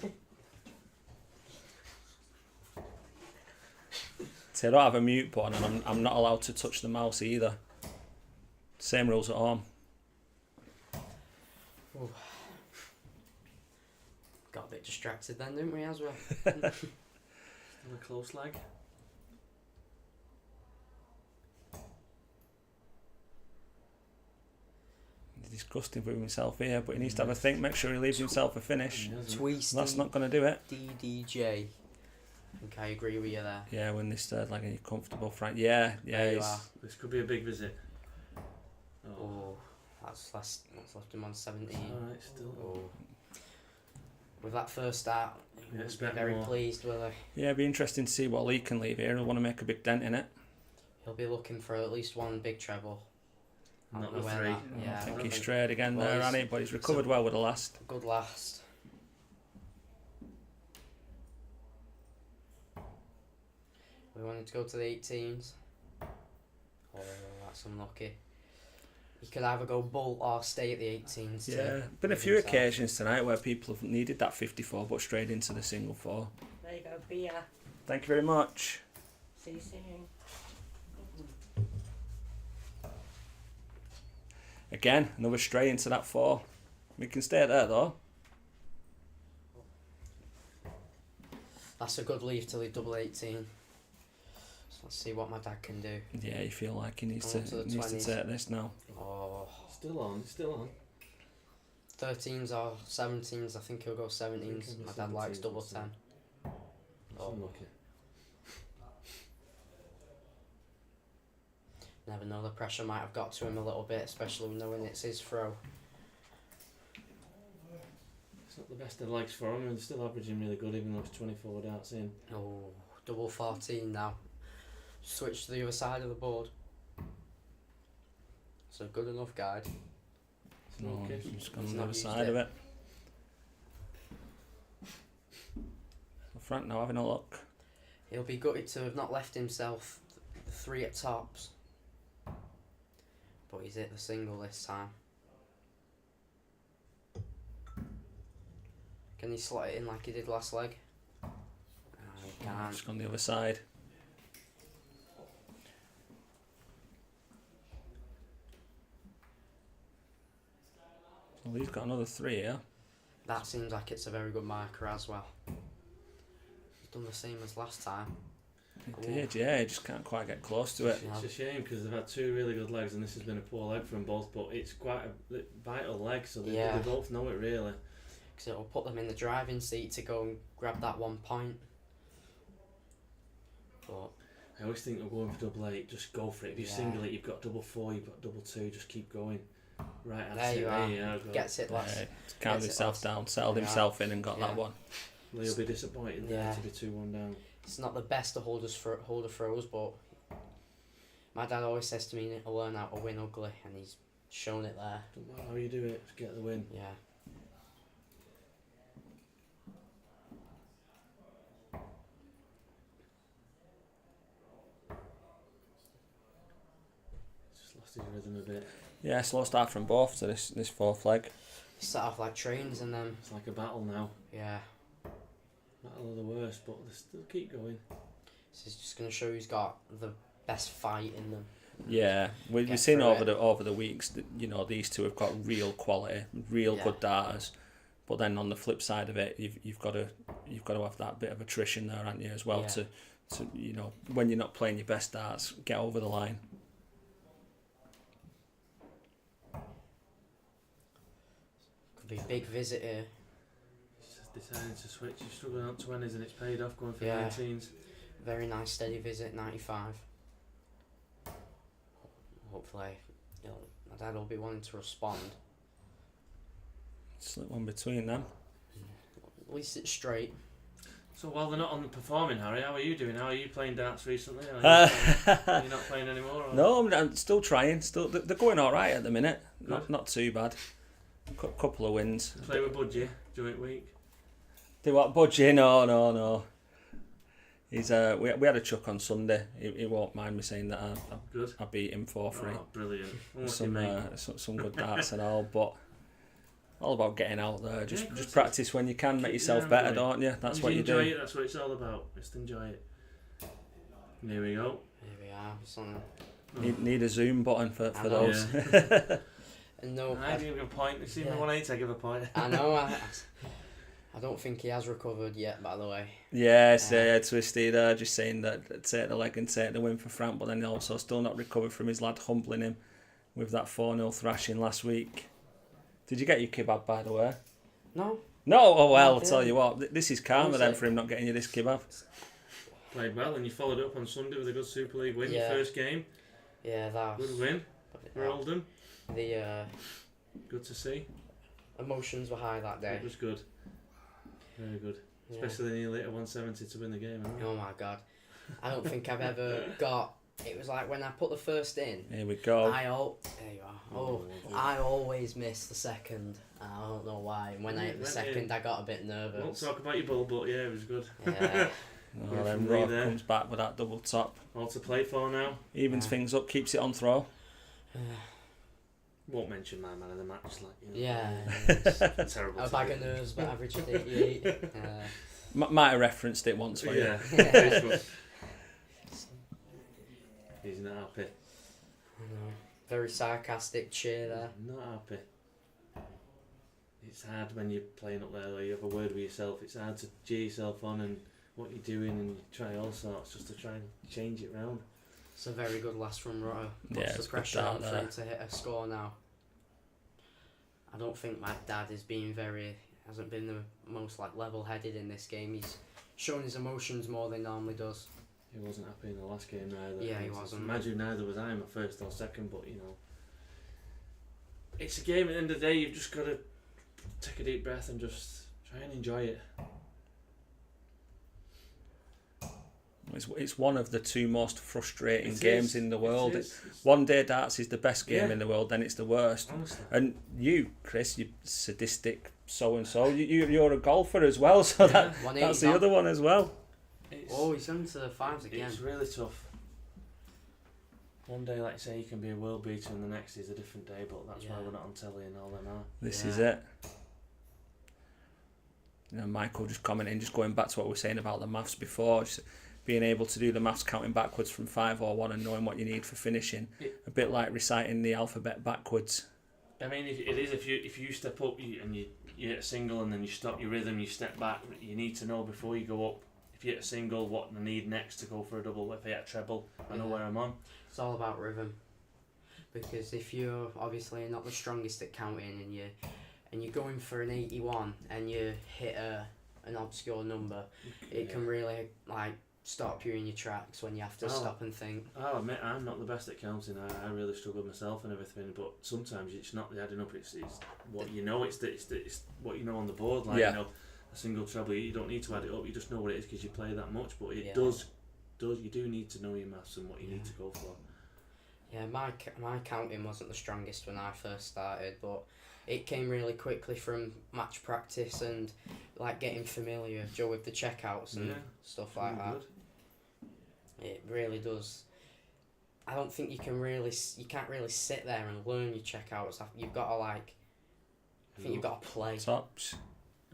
See, I don't have a mute button and I'm not allowed to touch the mouse either. Same rules at home. Got a bit distracted then, didn't we, as well? Still a close leg. He's disgusting with himself here, but he needs to have a think, make sure he leaves himself a finish. He hasn't. Tweesty That's not going to do it. DDJ. I think I agree with you there. Yeah, when this third leg, are you comfortable, Frank? Yeah, There you he's- are. This could be a big visit. Oh. Oh, that's left him on 17. Alright, still. Oh. With that first start, Yeah, we'll be expect very more. pleased with it. Yeah, it'd be interesting to see what Lee can leave here. He'll want to make a big dent in it. He'll be looking for at least one big treble. I Not don't know the where 3. that- yeah, I think don't he's think- strayed again well, there, he's- hasn't he? But he's recovered well with the last. Good last. We wanted to go to the 18s. Oh, that's unlucky. He could either go bull or stay at the 18s. to Yeah, been a give few himself- occasions tonight where people have needed that 54 but strayed into the single 4. There you go, beer. Thank you very much. See you soon. Again, another stray into that 4. We can stay there though. That's a good leave till he's double 18. So let's see what my dad can do. Yeah, you feel like he needs On to the to 20s. take this now. Oh, Still on, still on. 13s or 17s. I think he'll go 17s. My dad likes double 10. That's Oh. unlucky. Never know, the pressure might have got to him a little bit, especially knowing it's his throw. It's not the best of legs for him, and they're still averaging really good, even though it's 24 darts in. Oh, double 14 now. Switch to the other side of the board. It's a good enough guide. It's No, okay. just gone He's on the not other used side it. of it. So Frank now having a look. He'll be gutted to have not left himself the 3 at tops. But he's hit the single this time. Can he slot it in like he did last leg? No, he can't. Just on the other side. Well, he's got another 3 here. That seems like it's a very good marker as well. He's done the same as last time. He did, yeah. He just can't quite get close to it. It's a shame because they've had 2 really good legs, and this has been a poor leg for them both. But it's quite a vital leg, so they both know it really. Because it'll put them in the driving seat to go and grab that 1 point. But I always think of going for double 8. Just go for it. If you single it, you've got double 4, you've got double 2. Just keep going. Right, that's there you are. Go. Gets it last. Yeah, calmed himself down, settled himself in and got that one. Well, he'll be disappointed there to be 2-1 down. It's not the best of holder throws, but my dad always says to me, you need to learn how to win ugly, and he's shown it there. Don't matter how you do it, just get the win. Yeah. Just lost his rhythm a bit. Yeah, slow start from both to this 4th leg. He set off like trains and then, It's like a battle now. yeah. Battle of the worst, but they still keep going. This is just going to show who's got the best fight in them. Yeah, we've Get seen through over the weeks that, you know, these two have got real quality, real good darters. But then on the flip side of it, you've got to have that bit of attrition there, haven't you, as well, to you know, when you're not playing your best darts, get over the line. Could be a big visit here. He's just deciding to switch. He's struggling on 20s and it's paid off going for Yeah. 19s. Very nice steady visit, 95. Hopefully, my dad will be wanting to respond. Slip one between them. At least it's straight. So while they're not on performing, Harry, how are you doing? How are you playing darts recently? Are you not playing anymore? Or? No, I'm still trying. They're going all right at the minute. Good. Not too bad. Couple of wins. Play with Budgie joint week. Do what, Budgie? No. He's we had a chuck on Sunday. He won't mind me saying that Good. I beat him 4-3. Oh, brilliant. Some good darts and all, but all about getting out there. Just practice when you can, make yourself Yeah, better, right. don't you? That's what you enjoy do. it, that's what it's all about. Just enjoy it. Here we go. Here we are. Something. Need a zoom button for I know. those. Yeah. And no, I give him a point. You see me 180, I give a point. I know. I don't think he has recovered yet, by the way. Yes, Twisty there, just saying that take the leg and take the win for Frank, but then also still not recovered from his lad humbling him with that 4-0 thrashing last week. Did you get your kebab, by the way? No. No? Oh well, No, I'll tell you what, this is karma then for him not getting you this kebab. Played well, and you followed it up on Sunday with a good Super League win. Your first game. Yeah, that was... Good win for Oldham. The Good to see. emotions were high that day. It was good. Very good. Yeah. Especially near later 170 to win the game. Oh my god. I don't think I've ever got... It was like when I put the first in, Here we go. there you are. I always miss the second. I don't know why. And when I hit the second, I got a bit nervous. Won't talk about your ball, but yeah, it was good. Yeah. Oh, then Rob comes back with that double top. All to play for now. Evens things up, keeps it on throw. Won't mention my man of the match, like, you know. Yeah. It's terrible. A bag of nerves, but averaged 88. Might have referenced it once for you. Yeah. Facebook. He's not happy. I know. Very sarcastic cheer there. Not happy. It's hard when you're playing up there, though. You have a word with yourself. It's hard to cheer yourself on and what you're doing and you try all sorts just to try and change it round. It's a very good last from Rutter. Yeah, Puts it's the good pressure start on for him to hit a score now. I don't think my dad is being hasn't been the most like level-headed in this game. He's shown his emotions more than he normally does. He wasn't happy in the last game neither. Yeah, he wasn't. Imagine neither was I, my first or second, but you know. It's a game at the end of the day, you've just got to take a deep breath and just try and enjoy it. It's one of the two most frustrating It games is. in the world. It is. One day darts is the best game Yeah. in the world, then it's the worst. Honestly. And you, Chris, you sadistic so and so. You're a golfer as well, so Yeah. that's 180 the down. other one as well. It's, Oh, he's into the fives again. it's really tough. One day, like you say, you can be a world beater, and the next is a different day. But that's why Yeah. we're not on telly and all them are. This Yeah. is it. You know, Michael just commenting, just going back to what we were saying about the maths before, just being able to do the maths counting backwards from 5 or 1 and knowing what you need for finishing. A bit like reciting the alphabet backwards. I mean, if you step up and you hit a single and then you stop your rhythm, you step back. You need to know before you go up. If you hit a single, what I need next to go for a double. If I hit a treble, I know Yeah. where I'm on. It's all about rhythm. Because if you're obviously not the strongest at counting and you're going for an 81 and you hit an obscure number, it can really like stop you in your tracks when you have to stop and think. I'll admit I'm not the best at counting. I really struggle myself and everything. But sometimes it's not the adding up. It's what you know. It's what you know on the board. Like Yeah. you know, a single treble. You don't need to add it up. You just know what it is because you play that much. But it Yeah. does. You do need to know your maths and what you need to go for. Yeah, my counting wasn't the strongest when I first started, but it came really quickly from match practice and like getting familiar, with the checkouts and Yeah. stuff like Really that. good. It really does. I don't think you can't really sit there and learn your checkouts. You've got to I think you've got to play. Tops.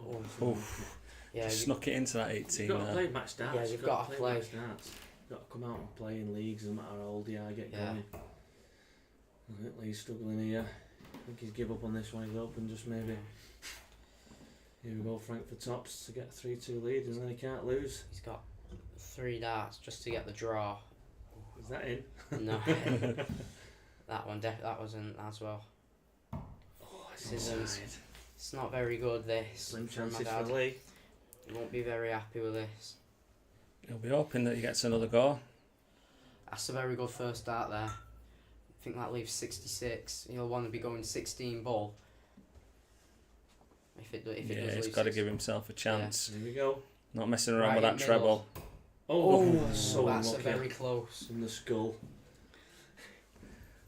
Oh, Oof. Yeah, Just you, snuck it into that 18 You've got to there. play match darts. Yeah, you've got to play. match darts. You've got to come out and play in leagues, no matter how old you are, get Yeah. going. I think Lee's struggling here. I think he's give up on this one. He's open just maybe. Here we go, Frank for tops to get a 3-2 lead, and then he can't lose. he's got 3 darts just to get the draw. Is that in? No, that wasn't as well. Oh, it's This isn't- inside. It's not very good. This Slim from my chances dad. for Lee. He won't be very happy with this. He'll be hoping that he gets another go. That's a very good first start there. I think that leaves 66. He'll want to be going 16 ball. If it does He's leave got to 16. give himself a chance. Here we go. Not messing around Right with that in middle. treble. Oh, so that's unlucky. very close. In the skull.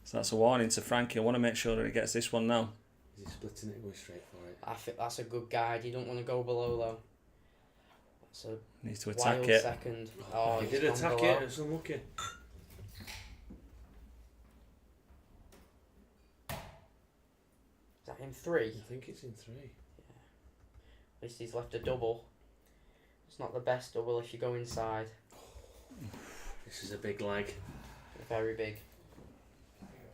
So that's a warning to Frankie. I want to make sure that he gets this one now. Is he splitting it? Going straight for it. I think that's a good guide. You don't want to go below though. That's a Needs to attack wild it. second. Oh, he he's did gone attack below. it. It's unlucky. Is that in 3? I think it's in 3. At least he's left a double. It's not the best double if you go inside. This is a big leg. Very big.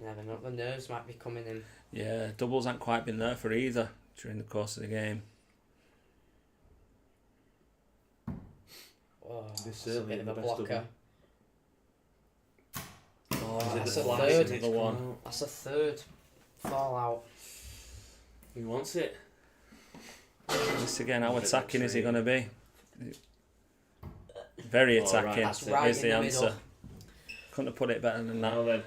You never know. The nerves might be coming in. Yeah, doubles haven't quite been there for either during the course of the game. Oh, This that's a certainly bit of the a best blocker. double. Oh, Is it that's the a flash third. and it's Another one. come out? That's a third fallout. He wants it. Just again, how Bit attacking is he extreme. going to be? Very Oh, attacking. right. That's right Here's in the the answer. middle. Couldn't have put it better than that. Now then.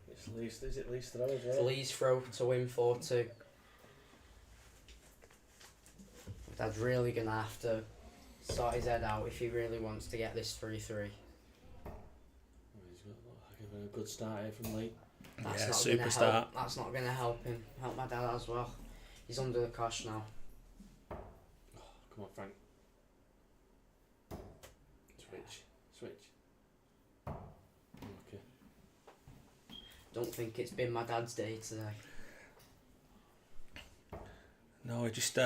It's least, is it least throw as It's well? Lee's throw to win 4-2. Dad's really going to have to sort his head out if he really wants to get this 3-3. He's got like a good start here from Lee. That's Yeah, not super gonna start. help. That's not going to help him. Help my dad as well. He's under the cosh now. Come on, Frank. Switch. Okay. Don't think it's been my dad's day today. No, he just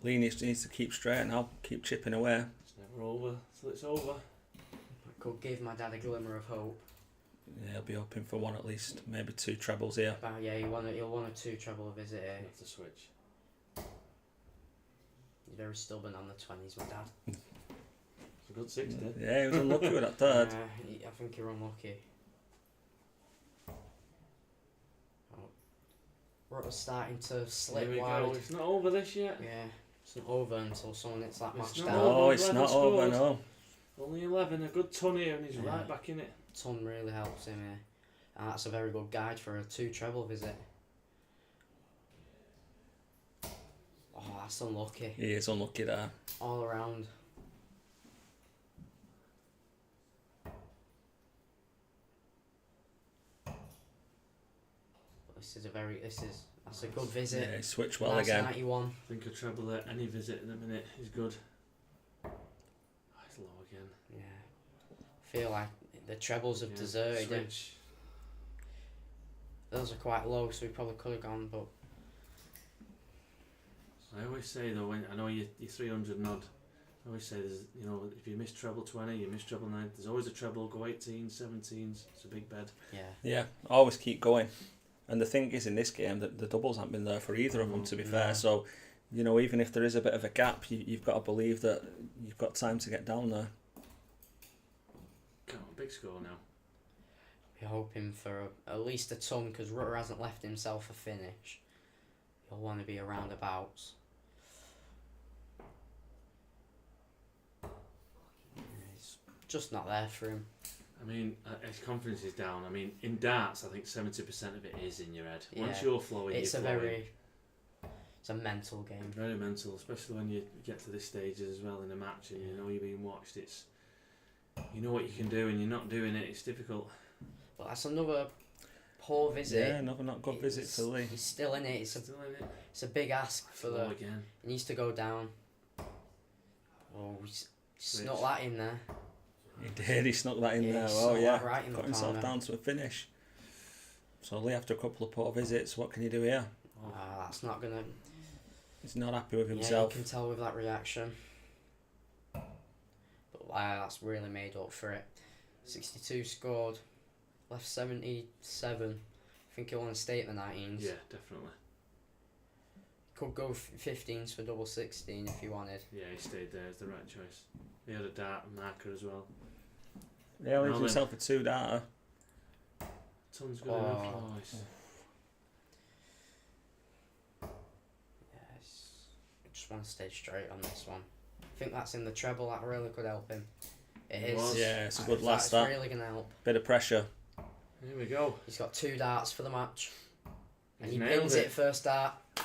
Lee needs to keep straight now, keep chipping away. It's never over till it's over. I could give my dad a glimmer of hope. Yeah, he'll be hoping for one at least, maybe 2 trebles here. But yeah, he'll want a 2 treble visit here. You have to switch. He's very stubborn on the 20s, my dad. So good 60. Yeah, he was unlucky with that third. I think you're unlucky. We're starting to Here slip we wide. go. It's not over this yet. Yeah, it's not over until someone hits that It's match not down. over. No, it's 11 not over, scores. no. Only 11. A good ton here, and he's Yeah. right back in it. Ton really helps him here. And that's a very good guide for a 2 treble visit. Oh, that's unlucky. He is unlucky there. All around. That's a good visit. Yeah, he switched well Nice again. 91. I think a treble at any visit in a minute is good. Oh, it's low again. Yeah. Feel like the trebles have Yeah, deserted him. switch. Those are quite low, so he probably could have gone, but I always say though, when I know you're 300 and odd, I always say there's, if you miss treble 20, you miss treble 9. There's always a treble. Go 18s, 17s. It's a big bed. yeah. Yeah, always keep going. And the thing is, in this game, that the doubles haven't been there for either of them, to be fair. So, even if there is a bit of a gap, you've got to believe that you've got time to get down there. Come on, big score now. You're hoping for at least a ton, because Rutter hasn't left himself a finish. You'll want to be around abouts. It's just not there for him. I mean, his confidence is down. I mean, in darts, I think 70% of it is in your head. Once Yeah. you're flowing, It's you're a flowing. it's a mental game. Very mental, especially when you get to this stage as well in a match and you know you're being watched. It's what you can do and you're not doing it. It's difficult. But that's another poor visit. Yeah, another not good visit for Lee. He's still in it. Still in it. It's a big ask for Slow the. again. He needs to go down. Oh, he's snuck Switch. that in there. He did, he snuck that in Yeah, there. he Oh, snuck yeah. that right in Got the himself corner. down to a finish. So Lee, after a couple of poor visits, what can you do here? Oh, That's not gonna. He's not happy with Yeah, himself. you can tell with that reaction. But that's really made up for it. 62 scored, left 77. I think he'll want to stay at the 19s. yeah, definitely. Could go 15s for double 16 if he wanted. Yeah, he stayed there. It's the right choice. He had a dart marker as well. Yeah, leaves Now himself a 2 darter. Ton's good Oh. enough. Oh, Yes. I just want to stay straight on this one. I think that's in the treble. That really could help him. It It is. was. Yeah, it's a good That's last that. really going to help. Bit of pressure. Here we go. He's got 2 darts for the match. And He's he nailed pins it first dart. I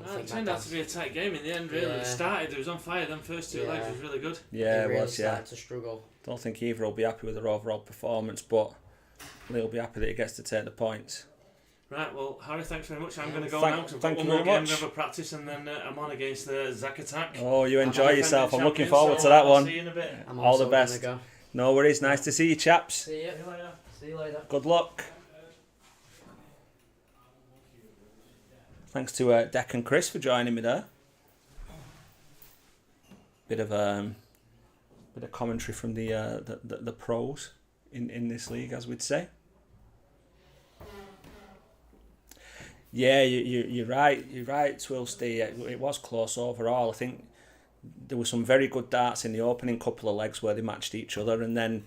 Well, think it that turned out does- to be a tight game in the end, really. Yeah. It started, it was on fire. Them first 2 legs Yeah. was really good. Yeah, he it really was, yeah. started to struggle. Don't think either will be happy with their overall performance, but Lee will be happy that he gets to take the points. Right, well, Harry, thanks very much. I'm Yeah. going to go Thank- now because I've thank got you one more very game much. of a practice and then I'm on against the Zak Attack. Oh, you I'm enjoy the yourself. I'm defending looking champion, forward so to that I'll one. See you in a bit. I'm All also the gonna best. Go. No worries. Nice to see you, chaps. See you. See you later. See you later. Good luck. Thanks to Deck and Chris for joining me there. Bit of commentary from the pros in this league, as we'd say. Yeah, you're right. You're right, Twilsty. It was close overall. I think there were some very good darts in the opening couple of legs where they matched each other, and then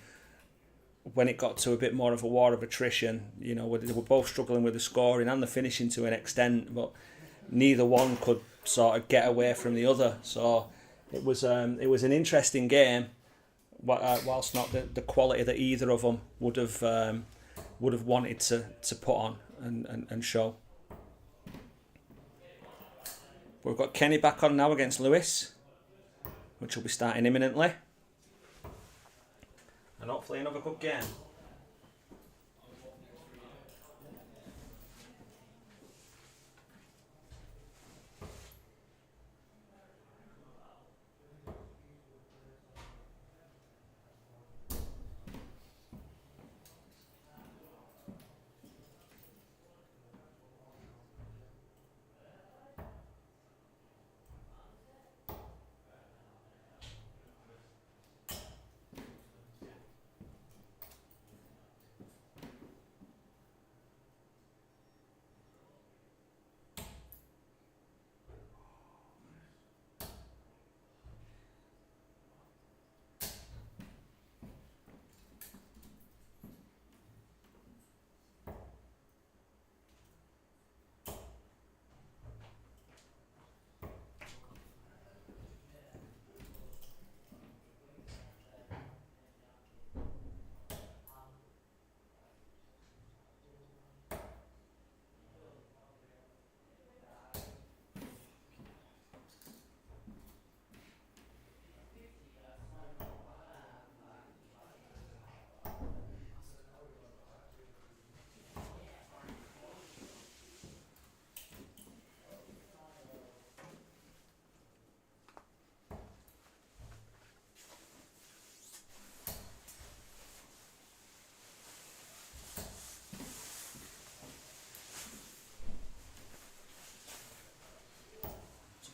when it got to a bit more of a war of attrition, they were both struggling with the scoring and the finishing to an extent, but neither one could sort of get away from the other. So it was an interesting game, whilst not the quality that either of them would have wanted to put on and show. We've got Kenny back on now against Lewis, which will be starting imminently. And hopefully another good game.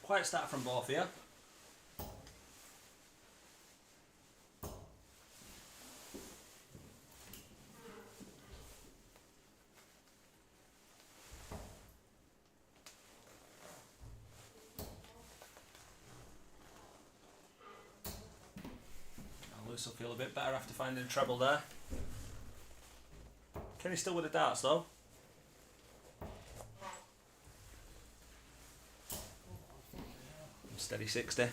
Quiet start from both here. Lewis will feel a bit better after finding a treble there. Kenny still with the darts though. Steady 60.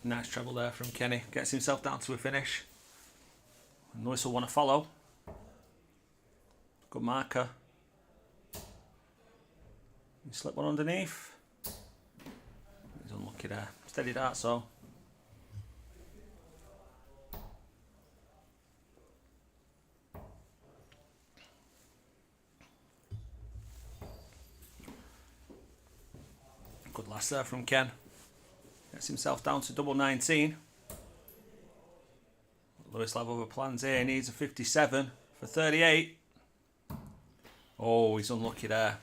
Nice treble there from Kenny. Gets himself down to a finish. And Lewis will want to follow. Good marker. He slipped one underneath. He's unlucky there. Steady dart, so. Good last there from Ken. Gets himself down to double 19. Lewis will have other plans here. He needs a 57 for 38. Oh, he's unlucky there.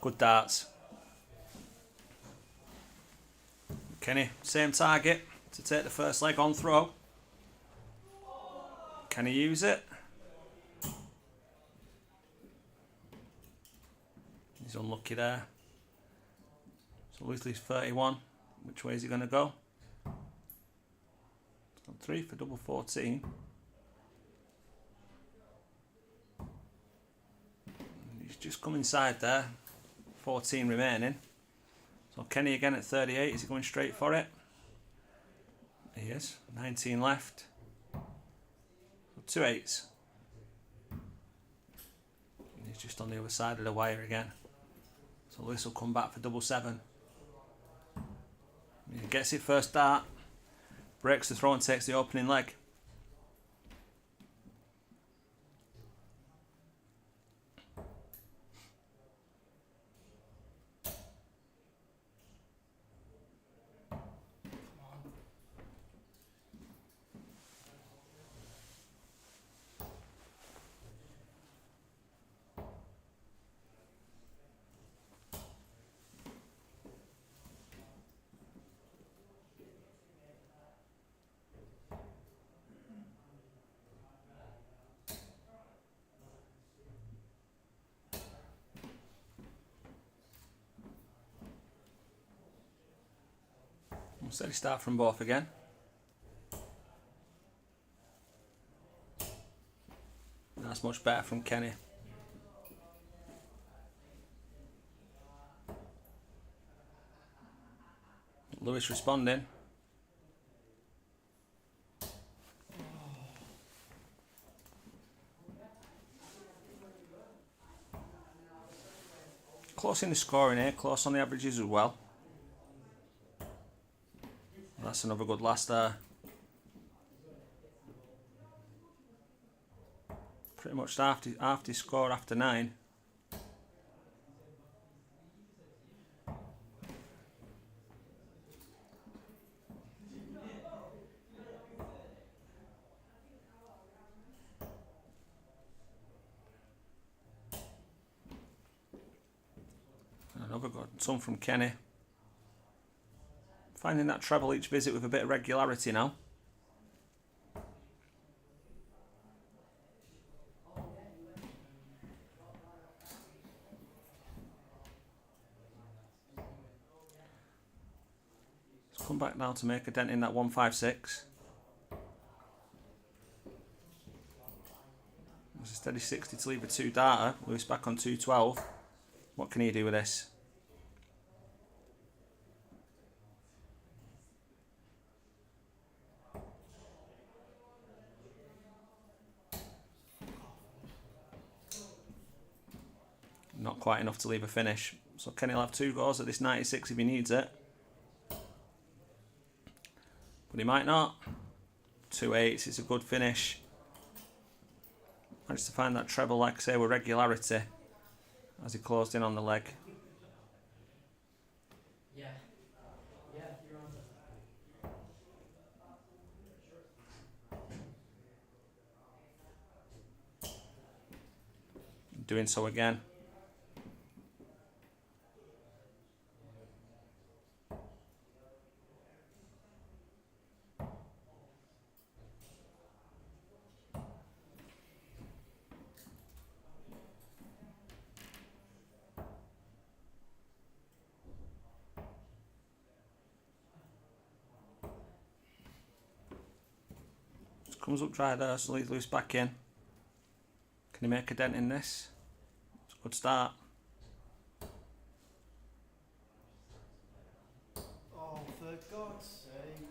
Good darts. Kenny, same target to take the first leg on throw. Can he use it? He's unlucky there. So Lewis leaves 31. Which way is he going to go? 3 for double 14. He's just come inside there. 14 remaining. So Kenny again at 38. Is he going straight for it? He is. 19 left. So 2 8s. He's just on the other side of the wire again. So Lewis will come back for double 7. He gets it first dart, breaks the throw and takes the opening leg. Steady start from both again. That's much better from Kenny. Lewis responding. Close in the scoring here, close on the averages as well. That's another good last there. Pretty much half the score after 9. Another good son from Kenny. Finding that treble each visit with a bit of regularity now. Let's come back now to make a dent in that 156. There's a steady 60 to leave a 2 darter. Lewis back on 212. What can he do with this? Not quite enough to leave a finish. So Kenny will have 2 goals at this 96 if he needs it. But he might not. 2 8s. It's a good finish. Managed to find that treble, like I say, with regularity as he closed in on the leg. Doing so again. Just comes up dry there, so leaves Lewis back in. Can he make a dent in this? It's a good start. Oh, for God's sake.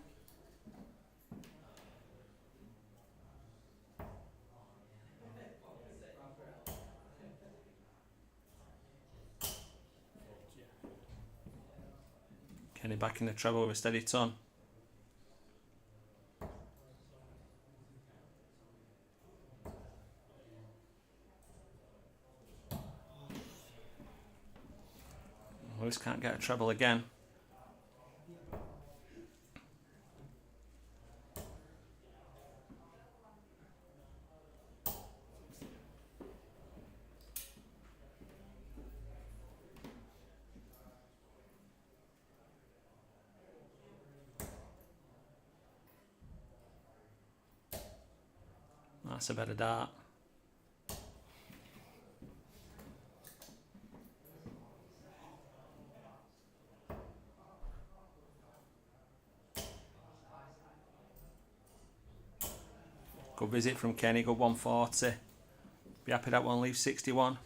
Kenny back in the treble with a steady ton. Lewis can't get a treble again. That's a better dart. Good visit from Kenny, good 140. Be happy that one leaves 61.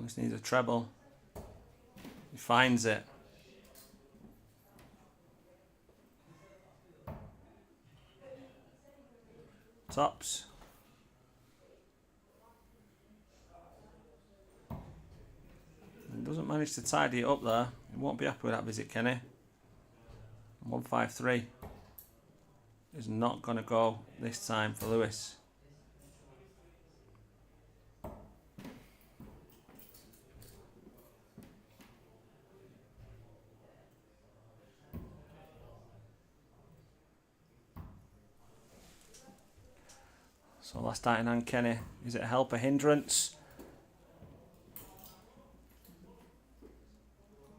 This needs a treble. He finds it. Tops. He doesn't manage to tidy it up there. He won't be happy with that visit, Kenny. 153 is not going to go this time for Lewis. So last starting hand, Kenny. Is it a help, a hindrance?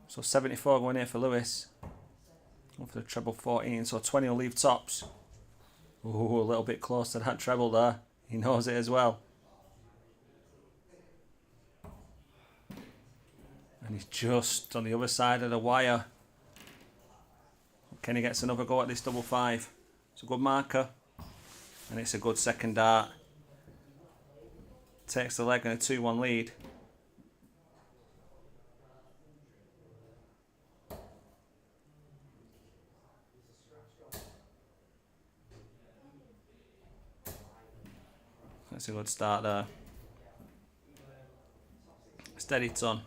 So 74 going here for Lewis. Going for the treble 14, so 20 will leave tops. Ooh, a little bit close to that treble there. He knows it as well. And he's just on the other side of the wire. Kenny gets another go at this double 5. It's a good marker. And it's a good second dart. Takes the leg and a 2-1 lead. That's a good start there. Steady ton.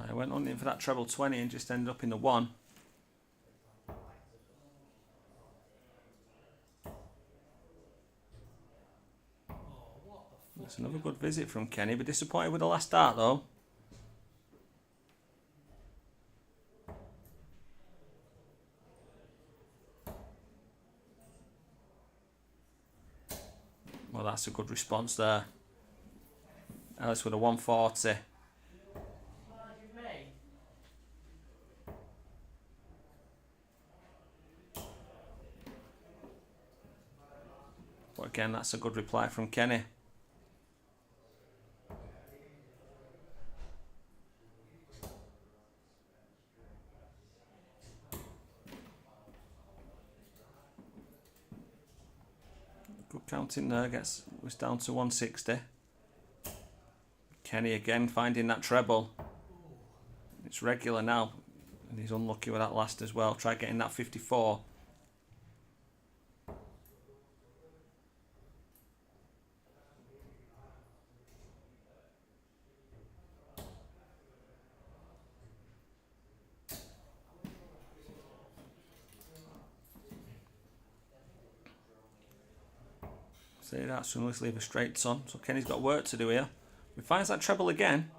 I went on in for that treble 20 and just ended up in the 1. That's another good visit from Kenny, but disappointed with the last start though. Well, that's a good response there. Ellis with a 140. But again, that's a good reply from Kenny. Good counting there, was down to 160. Kenny again finding that treble. It's regular now. And he's unlucky with that last as well. Try getting that 54. See that, so let's leave a straight son. So Kenny's got work to do here. He finds that treble again.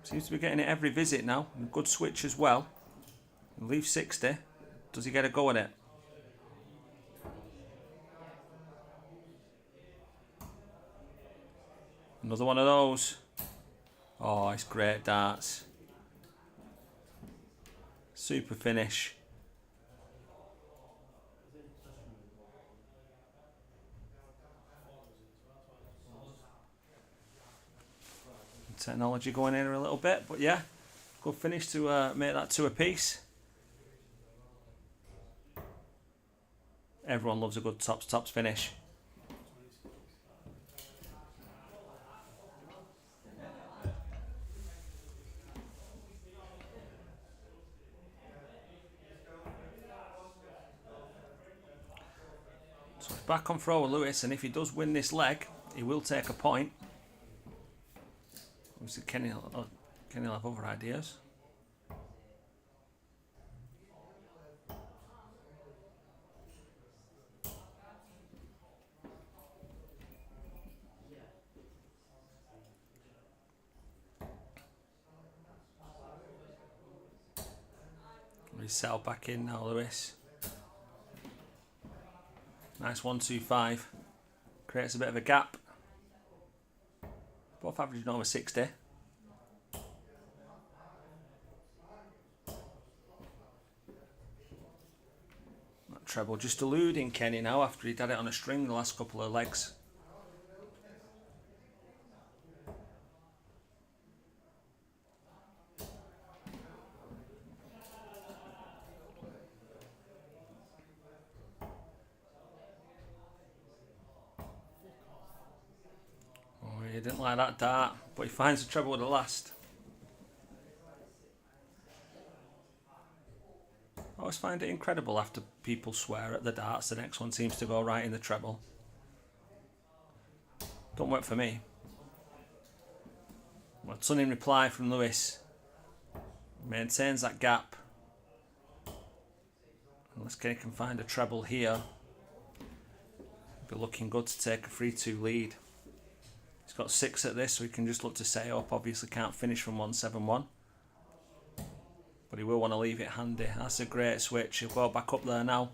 Seems to be getting it every visit now. And good switch as well. And leave 60. Does he get a go at it? Another one of those. Oh, it's great darts. Super finish. Technology going in a little bit, but yeah, good finish to make that 2 apiece. Everyone loves a good tops finish. So it's back on throw with Lewis, and if he does win this leg, he will take a point. Obviously, Kenny will have other ideas. He's settled back in now, Lewis. Nice 1-2-5. Creates a bit of a gap. Both averaging over 60. That treble just eluding Kenny now after he'd had it on a string the last couple of legs. He didn't like that dart, but he finds the treble with the last. I always find it incredible after people swear at the darts, the next one seems to go right in the treble. Don't work for me. Well, ton in reply from Lewis. Maintains that gap. Unless Kenny can find a treble here. Be looking good to take a 3-2 lead. He's got 6 at this, so he can just look to set it up. Obviously can't finish from 171. But he will want to leave it handy. That's a great switch. He'll go back up there now.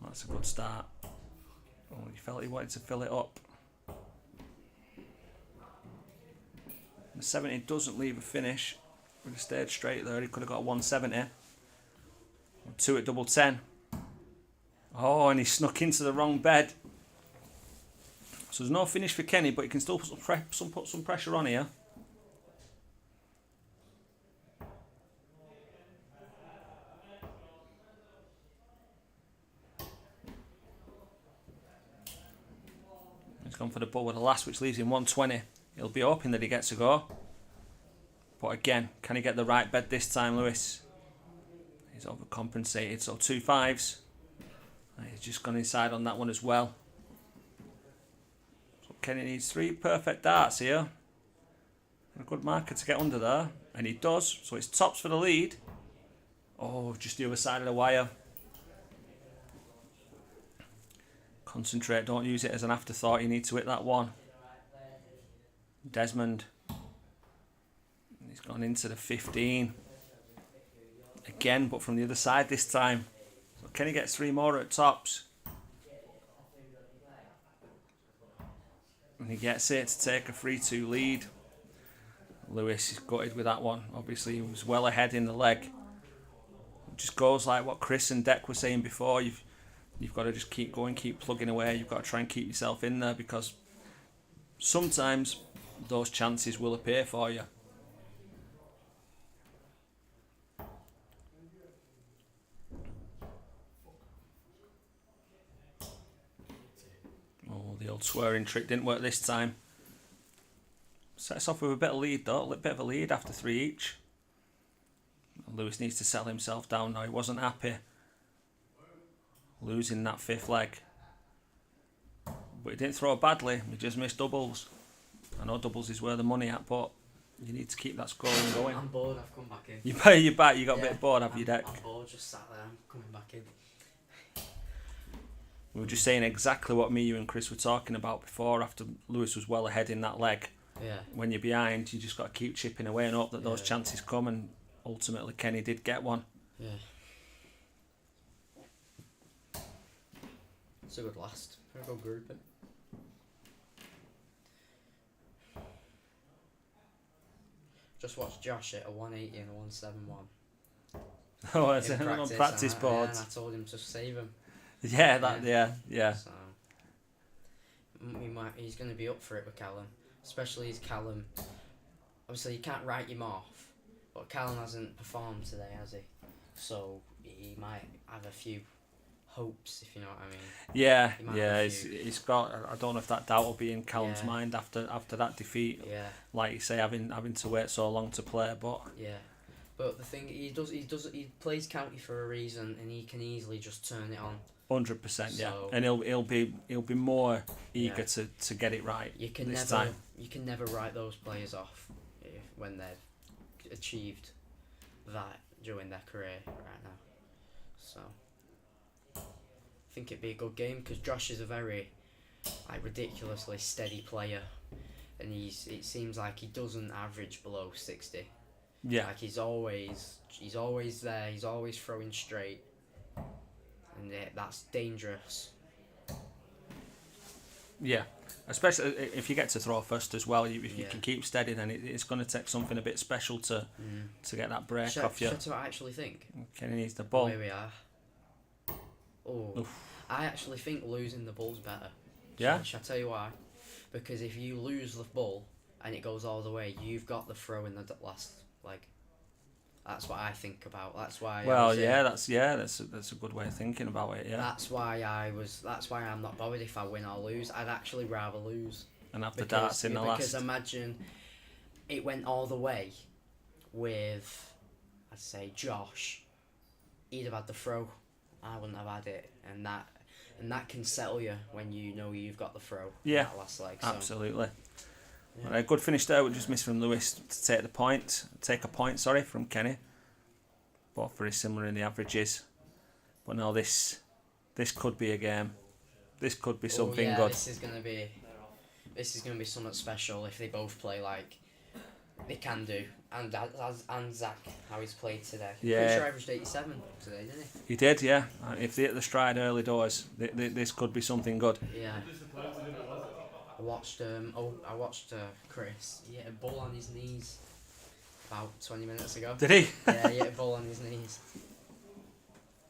That's a good start. Oh, he felt he wanted to fill it up. The 70 doesn't leave a finish. Would have stayed straight there. He could have got a 170. 2 at double 10. Oh, and he snuck into the wrong bed. So there's no finish for Kenny, but he can still put some pressure on here. He's gone for the ball with the last, which leaves him 120. He'll be hoping that he gets a go. But again, can he get the right bed this time, Lewis? He's overcompensated, so 2 5s. He's just gone inside on that one as well. So Kenny needs 3 perfect darts here. A good marker to get under there. And he does. So it's tops for the lead. Oh, just the other side of the wire. Concentrate. Don't use it as an afterthought. You need to hit that one. Desmond. He's gone into the 15. Again, but from the other side this time. Kenny gets 3 more at tops. And he gets it to take a 3-2 lead. Lewis is gutted with that one. Obviously, he was well ahead in the leg. It just goes like what Chris and Deck were saying before. You've got to just keep going, keep plugging away. You've got to try and keep yourself in there because sometimes those chances will appear for you. old swearing trick didn't work this time. Set us off with a bit of lead though, a bit of a lead after 3 each. Lewis needs to settle himself down now. He wasn't happy losing that 5th leg. But he didn't throw badly, he just missed doubles. I know doubles is where the money at, but you need to keep that scoring going. I'm bored, I've come back in. You back, you got a bit bored, have you, Deck? I'm bored, just sat there, I'm coming back in. We were just saying exactly what me, you and Chris were talking about before, after Lewis was well ahead in that leg. Yeah. When you're behind, you just got to keep chipping away and hope that those Yeah. chances come, and ultimately Kenny did get one. Yeah. It's a good last. Very good grouping. Just watched Josh at a 180 and a 171. Oh, it's In on practice and boards. I told him to save him. Yeah. So he's going to be up for it with Callum, especially as Callum. Obviously, you can't write him off, but Callum hasn't performed today, has he? So he might have a few hopes, if you know what I mean. Yeah, He might have a he's got. I don't know if that doubt will be in Callum's Yeah. mind after that defeat. Yeah, Like you say, having to wait so long to play, but yeah. But the thing he plays county for a reason, and he can easily just turn it on. 100%, yeah. So- And he'll be more eager Yeah. to get it right You can this never time. you can never write those players off when they've achieved that during their career right now. So I think it'd be a good game because Josh is a very ridiculously steady player, and it seems like he doesn't average below 60. Yeah, Like he's always there. He's always throwing straight, and that's dangerous. yeah. Especially if you get to throw first as well. If you Yeah. can keep steady, then it's going to take something a bit special to get that break off you. Shall I tell you what I actually think? Kenny needs the ball. Here we are. Oh, Oof. I actually think losing the ball's better. Yeah? Shall I tell you why? Because if you lose the ball and it goes all the way, you've got the throw in the last leg. That's what I think about. That's why. Well, that's a good way of thinking about it. Yeah, That's why I'm not bothered if I win or lose. I'd actually rather lose. and have the darts in the Because last. imagine it went all the way with, I'd say, Josh. He'd have had the throw. I wouldn't have had it, and that can settle you when you know you've got the throw. in Yeah, that last leg. So, Absolutely. yeah. Right, good finish there. We just missed from Lewis to take a point. From Kenny. Both very similar in the averages, but no, this could be a game. This could be something good. This is gonna be something special if they both play like they can do, and Zak how he's played today. Yeah. Pretty sure I averaged 87 today, didn't He did, yeah. If they hit the stride early doors, this could be something good. he? Yeah. I watched Chris. He hit a ball on his knees about 20 minutes ago. Did he? Yeah, he hit a ball on his knees.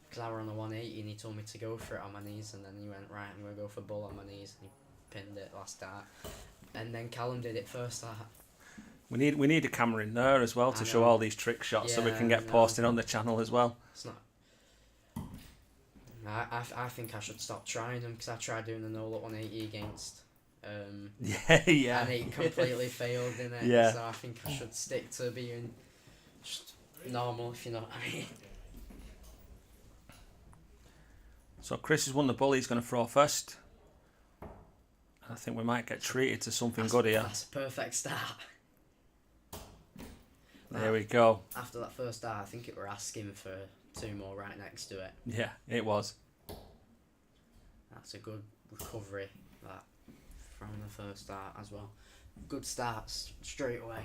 Because I were on the 180 and he told me to go for it on my knees, and then he went, right, I'm going to go for a ball on my knees, and he pinned it last start. And then Callum did it first start. We need a camera in there as well to I show know. all these trick shots so we Yeah, can I get know. posted on the channel as well. It's not. I think I should stop trying them because I tried doing the no look 180 against. Yeah. And it completely failed, didn't it? Yeah. So I think I should stick to being just normal, if you know what I mean. So Chris has won the bull. He's going to throw first. I think we might get treated to something good here. That's a perfect start. There we go. After that first start, I think it were asking for 2 more right next to it. Yeah, it was. That's a good recovery, that, from the first start as well. Good starts straight away.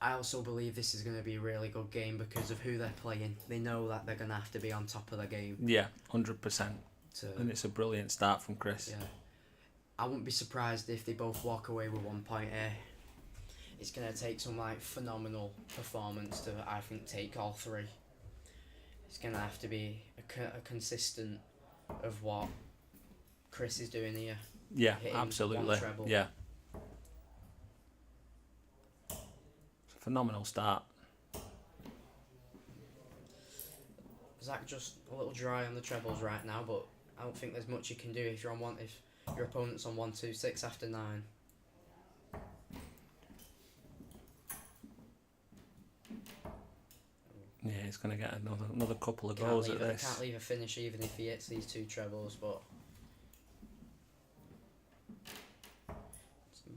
I also believe this is going to be a really good game because of who they're playing. They know that they're going to have to be on top of the game. Yeah, 100%. And To, it's a brilliant start from Chris. yeah. I wouldn't be surprised if they both walk away with 1 point here. It's going to take some phenomenal performance to, I think, take all 3. It's going to have to be a consistent of what Chris is doing here. Yeah, Hitting one absolutely. treble. Yeah. Phenomenal start. Zak just a little dry on the trebles right now, but I don't think there's much you can do if you're on one. If your opponent's on 1-2-6 after 9. Yeah, he's going to get another couple of goals at this. Can't leave a finish even if he hits these 2 trebles, but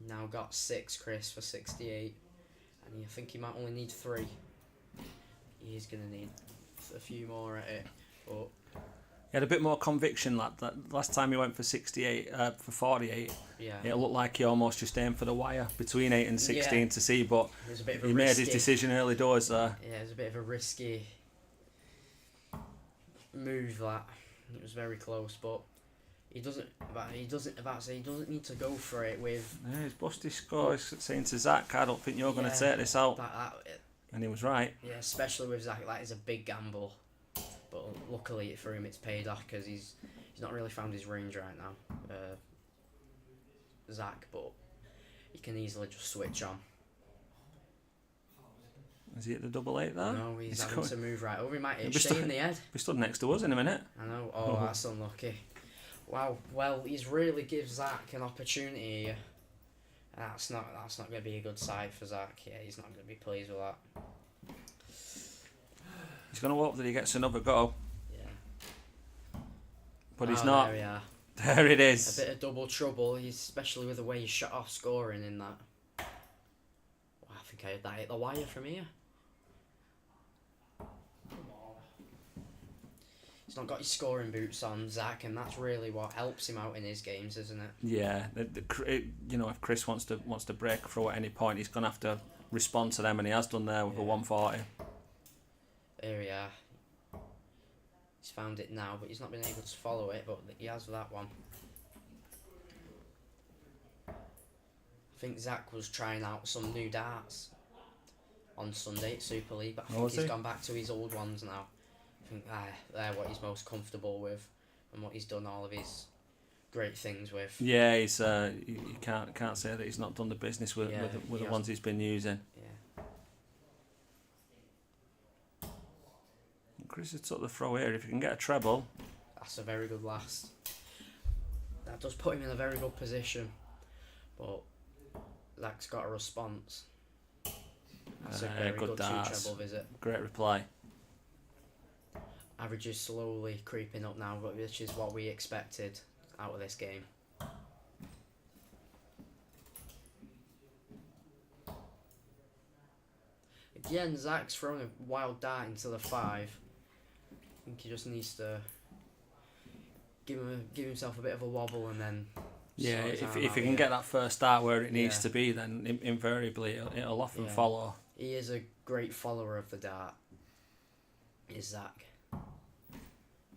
now got 6, Chris, for 68, and I think he might only need 3. He's going to need a few more at it, but He had a bit more conviction that last time he went for 68, for 48. yeah, It looked like he almost just aimed for the wire between 8 and 16 to see, but it was a bit of a he made his decision early doors there. Yeah, it was a bit of a risky move. That it was very close, but he doesn't need to go for it with. Yeah, he's busted his score. He's saying to Zak, I don't think you're going to take this out. And he was right. Yeah, especially with Zak, that is a big gamble. But luckily for him, it's paid off because he's not really found his range right now, Zak. But he can easily just switch on. Is he at the 8-8 there? No, he's having to move right over. He might hit Be Shay in the head. Be stood next to us in a minute. I know. Oh, that's unlucky. Wow. Well, he's really gives Zak an opportunity here. That's not going to be a good sight for Zak. Yeah, he's not going to be pleased with that. He's going to hope that he gets another go. Yeah. But he's not. There we are. There it is. A bit of double trouble, especially with the way he shut off scoring in that. Wow, I think I hit the wire from here. He's not got his scoring boots on, Zak, and that's really what helps him out in his games, isn't it? Yeah, if Chris wants to break through at any point, he's going to have to respond to them, and he has done there with a 140. There we are. He's found it now, but he's not been able to follow it, but he has that one. I think Zak was trying out some new darts on Sunday at Super League, but I think he's gone back to his old ones now. I think they're what he's most comfortable with and what he's done all of his great things with. Yeah, he's you can't say that he's not done the business with the ones he's been using. Yeah. Chris has took the throw here. If you can get a treble, That's a very good last. That does put him in a very good position, but Zak's got a response. That's a very good darts. 2 treble visit. Great reply. Average is slowly creeping up now, which is what we expected out of this game. Again, Zak's thrown a wild dart into the 5. I think he just needs to give himself a bit of a wobble and then. Yeah, if he can get that first start where it needs to be, then invariably it'll often follow. He is a great follower of the dart, is Zak.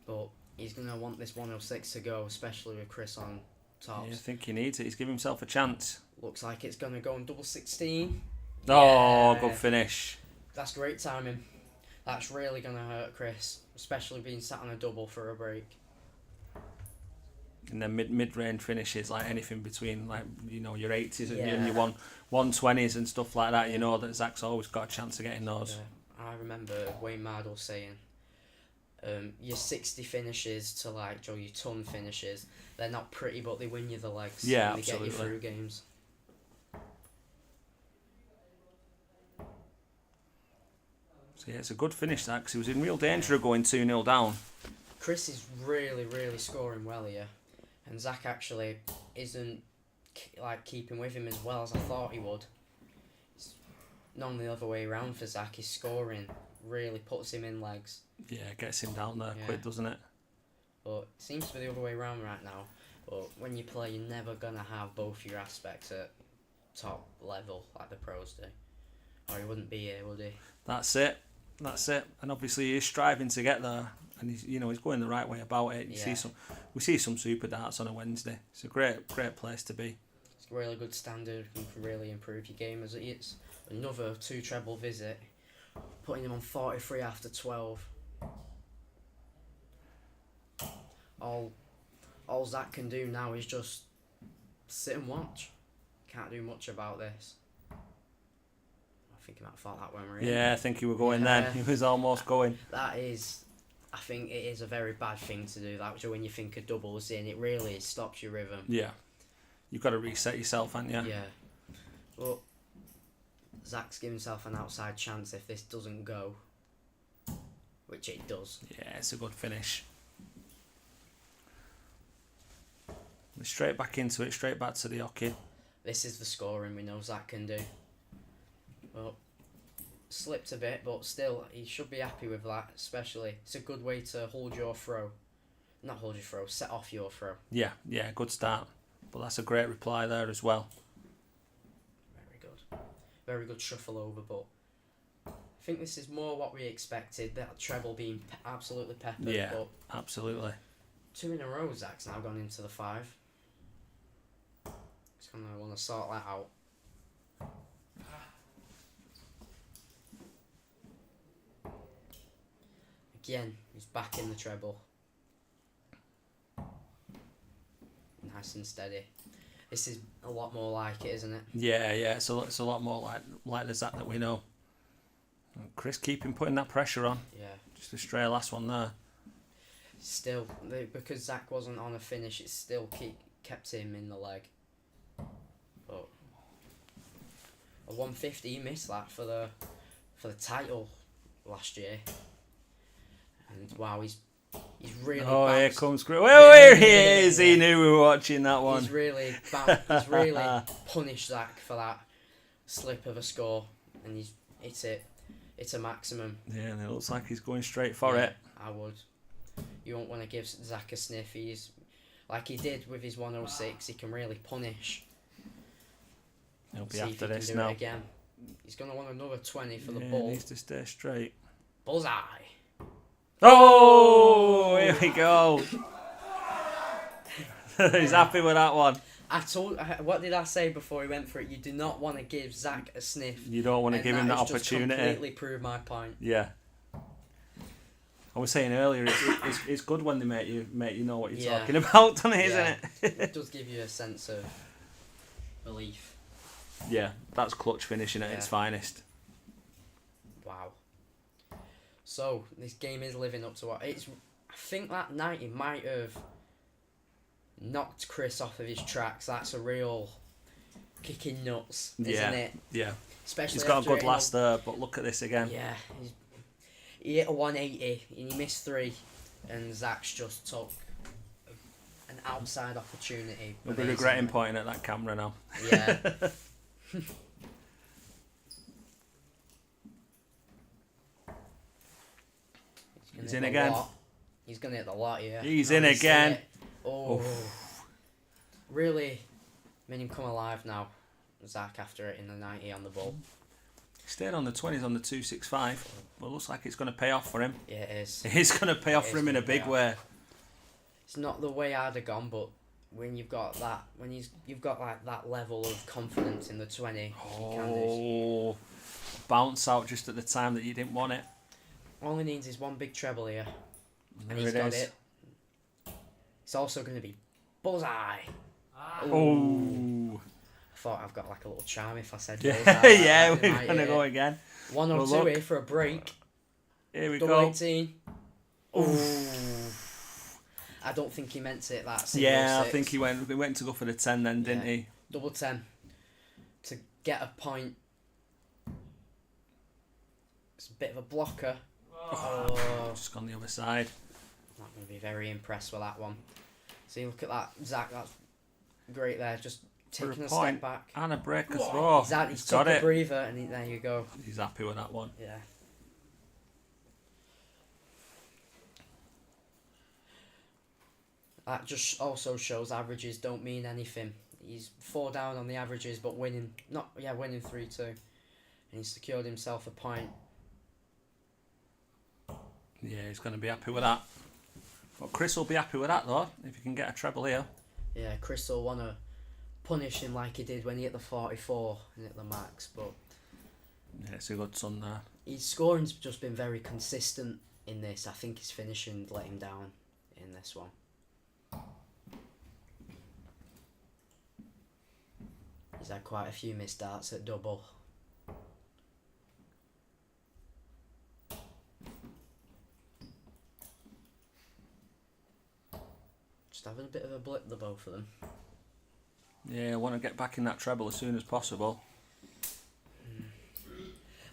But he's going to want this 106 to go, especially with Chris on tops. Yeah, I think he needs it. He's giving himself a chance. Looks like it's going to go on double 16. Oh, Yeah. good finish. That's great timing. That's really going to hurt Chris, especially being sat on a double for a break. And then mid-range finishes, like anything between your 80s and your 120s and stuff like that, you know that Zak's always got a chance of getting those. Yeah. I remember Wayne Mardle saying, your 60 finishes to your ton finishes, they're not pretty, but they win you the legs. Yeah, and they absolutely. get you through games. So yeah, it's a good finish that, because he was in real danger of going 2-0 down. Chris is really, really scoring well here, and Zak actually isn't keeping with him as well as I thought he would. It's not the other way around for Zak. His scoring really puts him in legs. Yeah, gets him down there quick, doesn't it? But it seems to be the other way around right now. But when you play, you're never gonna have both your aspects at top level like the pros do, or he wouldn't be here, would he? That's it. And obviously he's striving to get there, and he's going the right way about it. We see some super darts on a Wednesday. It's a great place to be. It's a really good standard. You can really improve your game as it's another 2 treble visit, putting him on 43 after 12. All Zak can do now is just sit and watch. Can't do much about this. I think he might have thought that when we're in. Yeah, I think he was going then. He was almost going. That is I think it is a very bad thing to do that. So when you think of doubles in, it really stops your rhythm. Yeah. You've got to reset yourself, haven't you? Yeah. But Zak's giving himself an outside chance if this doesn't go, which it does. Yeah, it's a good finish. We're straight back into it, straight back to the hockey. This is the scoring we know Zak can do. Well, slipped a bit, but still, he should be happy with that, especially. It's a good way to hold your throw. Not hold your throw, set off your throw. Yeah, good start. But that's a great reply there as well. Very good. Very good shuffle over, but I think this is more what we expected, that treble being absolutely peppered. Yeah, but absolutely. 2 in a row, Zak's now gone into the 5. He's going to want to sort that out. Again, he's back in the treble. Nice and steady. This is a lot more like it, isn't it? Yeah, it's a lot more like the Zak that we know. Chris keeping putting that pressure on. Yeah. Just a stray last one there. Still, because Zak wasn't on a finish, it still kept him in the leg. But a 150, he missed that for the title last year. And wow, he's really. Oh, bounced. here comes Chris. Well, here he is. He knew we were watching that one. He's really punished Zak for that slip of a score, and it's a maximum. Yeah, and it looks like he's going straight for Yeah, it. I would. You won't want to give Zak a sniff. He's like he did with his 106. He can really punish. He'll be See if after he can this do now. it again. He's gonna want another 20 for the Yeah, ball. needs to stay straight. Bullseye. Oh, here we go. He's happy with that one. What did I say before he went for it? You do not want to give Zak a sniff. You don't want to give him that has just opportunity. completely proved my point. Yeah. I was saying earlier, it's good when they make you know what you're Yeah. talking about, doesn't it? Yeah. Isn't it? It does give you a sense of belief. Yeah, that's clutch finishing at its Yeah. finest. Wow. So this game is living up to what it's. I think that night he might have knocked Chris off of his tracks. That's a real kicking nuts, isn't it? Yeah. Especially He's got a after good hitting last there, but look at this again. Yeah, he hit a 180 and he missed 3, and Zak's just took an outside opportunity. We'll be regretting pointing at that camera now. Yeah. He's in again. He's gonna hit the lot, yeah. He's in again. It. Oh, really made him come alive now. Zak after it in the 90 on the ball. He stayed on the 20s on the 265, but looks like it's going to pay off for him. Yeah, it is. It is going to pay off for him in a big way. It's not the way I'd have gone, but when you've got that, you've got like that level of confidence in the 20, you can do. Oh, bounce out just at the time that you didn't want it. All he needs is one big treble here, and There he's it got is. it. It's also going to be bullseye. Oh. I thought I've got like a little charm if I said Yeah, bullseye. like yeah, that in we're my going to ear. go again. 102 Well, look. here for a break. Here we Double go. 18. Ooh. I don't think he meant it that single Yeah, I six. think he went to go for the 10 then, didn't Yeah. he? Double 10 to get a point. It's a bit of a blocker. Oh. Just on the other side. Not going to be very impressed with that one. See, look at that, Zak. That's great there. Just For taking a point step back. and a break a throw. He's He's took got a it. breather, and there you go. He's happy with that one. Yeah. That just also shows averages don't mean anything. He's 4 down on the averages, but winning 3-2, and he secured himself a point. Yeah, he's going to be happy with that. But Chris will be happy with that though, if he can get a treble here. Yeah, Chris will want to punish him like he did when he hit the 44 and hit the max, but Yeah, it's a good son there. his scoring's just been very consistent in this. I think his finishing let him down in this one. He's had quite a few missed darts at double. Just having a bit of a blip, the both of them. Yeah, I want to get back in that treble as soon as possible.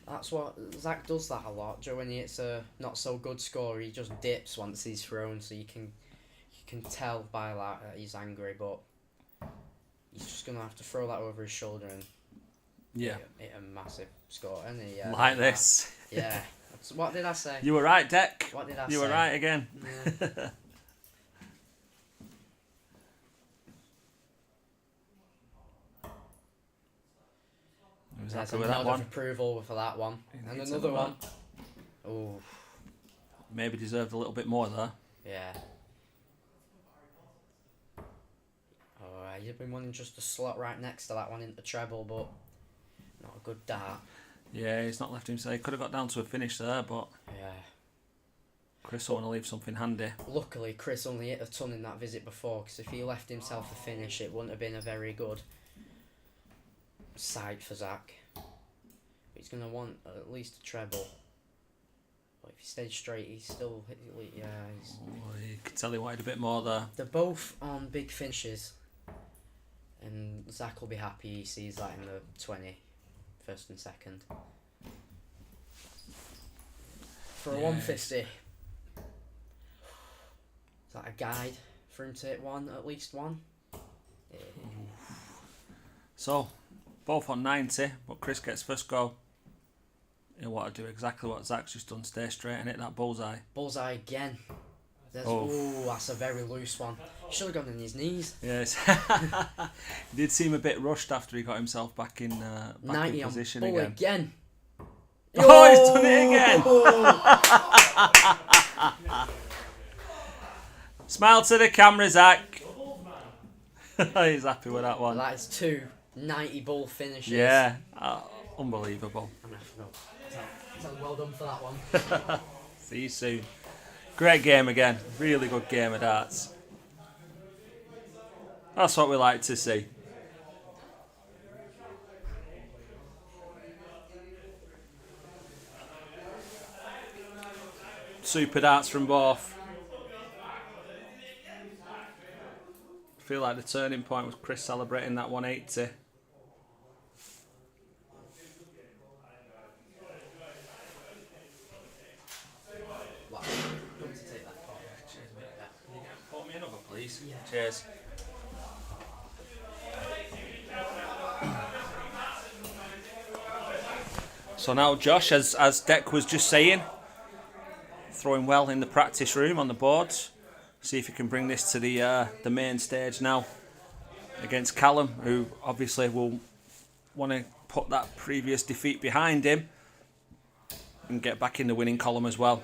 That's what Zak does that a lot. Joe, when he hits a not so good score, he just dips once he's thrown, so you can tell by that he's angry, but he's just gonna have to throw that over his shoulder and hit a massive score, and he like this. Yeah. What did I say? You were right, Deck. What did I say? You were right again. Yeah. Was There's happy with another that one. approval for that one. And needs another another one. Oh, Maybe deserved a little bit more there. yeah. Oh, you've been wanting just to slot right next to that one into treble, but not a good dart. Yeah, he's not left himself. He could have got down to a finish there, but Yeah. Chris will want to leave something handy. Luckily, Chris only hit a ton in that visit before, because if he left himself a finish, it wouldn't have been a very good sight for Zak. He's going to want at least a treble. But if he stays straight, he's still... Yeah, he's... Oh, you could tell he wanted a bit more there. They're both on big finishes. And Zak will be happy he sees that in the 20, first and second. For a 150. Is that a guide for him to hit one, at least one? Yeah. So, both on 90, but Chris gets first go. He'll want to do exactly what Zak's just done, stay straight and hit that bullseye. Bullseye again. Oh. Ooh, that's a very loose one. Should have gone in his knees. Yes. He did seem a bit rushed after he got himself back in 90 position on bull again. again. Oh, he's done it again! Smile to the camera, Zak. He's happy with that one. That is two 90 bull finishes. Yeah, unbelievable. I'm gonna have to go. So well done for that one. See you soon. Great game again. Really good game of darts. That's what we like to see. Super darts from both. I feel like the turning point was Chris celebrating that 180. Pour me another, please. Yeah. Cheers. So now Josh, as Deck was just saying, throwing well in the practice room on the boards. See if he can bring this to the main stage now against Callum, who obviously will want to put that previous defeat behind him and get back in the winning column as well.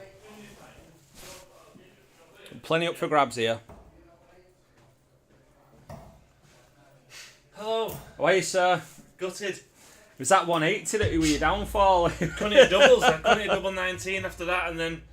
Plenty up for grabs here. Hello. Away, sir. Gutted. Was that 180 that were your downfall? Couldn't hit doubles. I couldn't hit double 19 after that, and then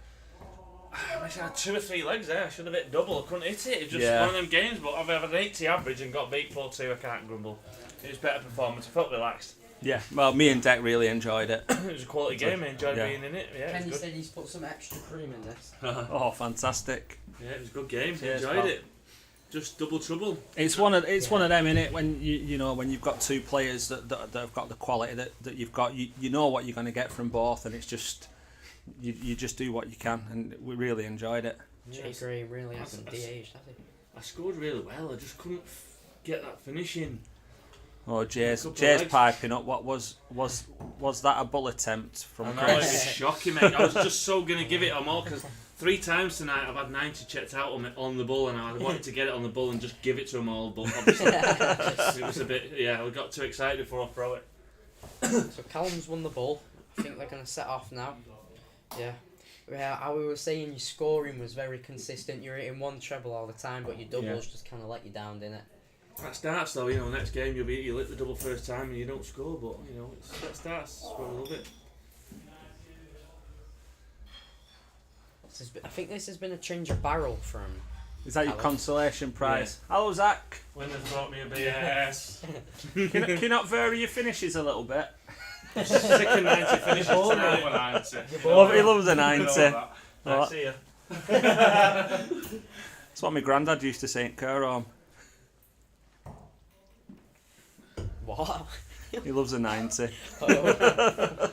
I had 2 or 3 legs there. I should have hit double. I couldn't hit it. It was just one of them games. But I've had an 80 average and got beat 4-2. I can't grumble. It was better performance. I felt relaxed. Yeah. Well, me and Deck really enjoyed it. It was a quality game. I enjoyed being in it. Yeah, Kenny it was said he's put some extra cream in this. good. Oh, fantastic. Yeah, it was a good game. Cheers, Enjoyed pal. it. Just double trouble. It's one of them, innit? When you know when you've got 2 players that have got the quality that you've got, you know what you're going to get from both, and it's just you just do what you can, and we really enjoyed it. Jay Gray really hasn't de-aged, has he? I scored really well. I just couldn't get that finish in. Oh, Jay's legs. piping up. What was that a bull attempt from I know, it was Chris? shocking, mate. I was just so going to give it a more because 3 times tonight I've had 90 checked out on the bull, and I wanted to get it on the bull and just give it to them all, but obviously it was a bit, we got too excited before I throw it. So Callum's won the bull. I think they're going to set off now. Yeah. How we were saying, your scoring was very consistent. You're hitting 1 treble all the time, but your doubles just kind of let you down, didn't it? That starts though, next game you hit the double first time and you don't score, but that starts. That's why we love it. I think this has been a change of barrel from... Is that your Callum. consolation prize? Hello, Zak. When they brought me a BS. Can you not vary your finishes a little bit? Sick of 90 finishes tonight. He loves a 90. Right, see ya. That's what my granddad used to say in care home. What? He loves a 90. Oh,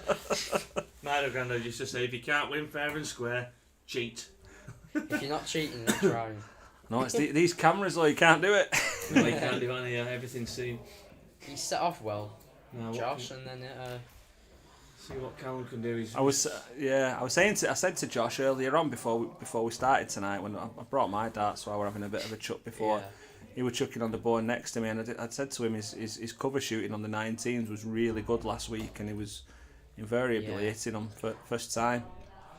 My granddad used to say, if you can't win fair and square, cheat. if you're not cheating, then trying. No, it's these cameras though, you can't do it. No, you can't do any everything's seen. He set off well, Now, Josh, and then see what Callum can do. I said to Josh earlier on before we started tonight when I brought my darts, so I were having a bit of a chuck before. yeah. He was chucking on the board next to me, and I said to him his cover shooting on the 19s was really good last week, and he was invariably hitting them for first time.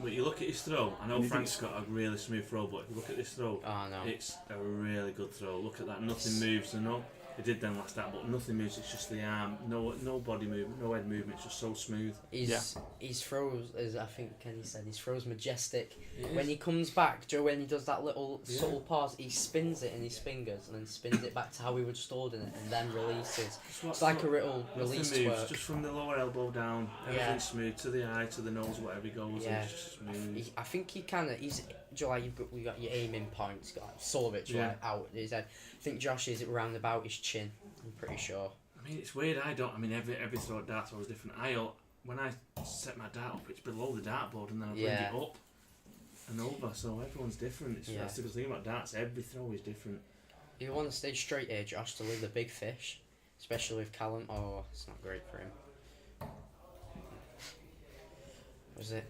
But you look at his throw. I know And Frank's got a really smooth throw, but if you look at this throw, Oh no. it's a really good throw. Look at that. Nothing moves. I know it did then last out, but nothing moves. It's just the arm. No body movement. No head movement. It's just so smooth. His throws, as I think Kenny said, his throws majestic. It When is. he comes back, Joe, when he does that little subtle pause, he spins it in his fingers and then spins it back to how he was stored in it and then releases. It's like a little release Nothing moves. work. Just from the lower elbow down. Everything's Yeah. smooth to the eye, to the nose, whatever he goes. Yeah. It's just smooth. I think he kind of, he's, Joe, like we got your aiming points, got like Solovich Yeah. like out his head. I think Josh is round about his chin, I'm pretty sure. I mean, it's weird. Every throw at darts was different. When I set my dart up, it's below the dartboard, and then I bring Yeah. it up and over. So everyone's different. That's the good thing about darts. Every throw is different. If you want to stay straight here, Josh, to leave the big fish, especially with Callum, it's not great for him. Was it?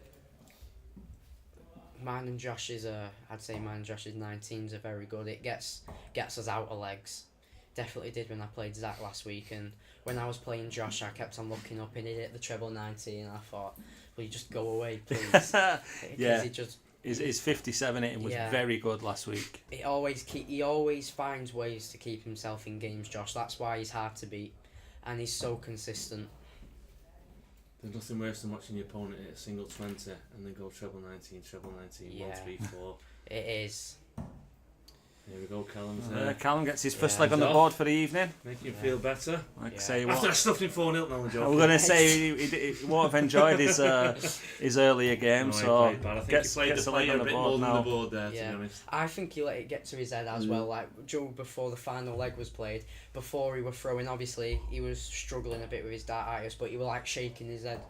Mine and Josh's, I'd say mine and Josh's 19s are very good. It gets us out of legs. Definitely did when I played Zak last week, and when I was playing Josh, I kept on looking up and he hit the treble 90, and I thought, will you just go away, please? Yeah. He just His 57 hitting was very good last week. he always finds ways to keep himself in games, Josh. That's why he's hard to beat, and he's so consistent. There's nothing worse than watching your opponent hit a single 20 and then go treble 19, 1, 3, 4. It is. Here we go, Callum's there. Callum gets his first Yeah. leg on the He's board for the evening. Making him feel better. Like I Yeah. say, After I what stuffed him 4-0, no, I'm I joking. was going to say he won't have enjoyed his earlier game, No, he so played bad. I think gets he played gets the a leg player on a the bit more board than the now. board there, to Yeah. be honest. I think he let it get to his head as well. Like Joe, before the final leg was played, before he was throwing, obviously he was struggling a bit with his dartitis, but he was like shaking his head,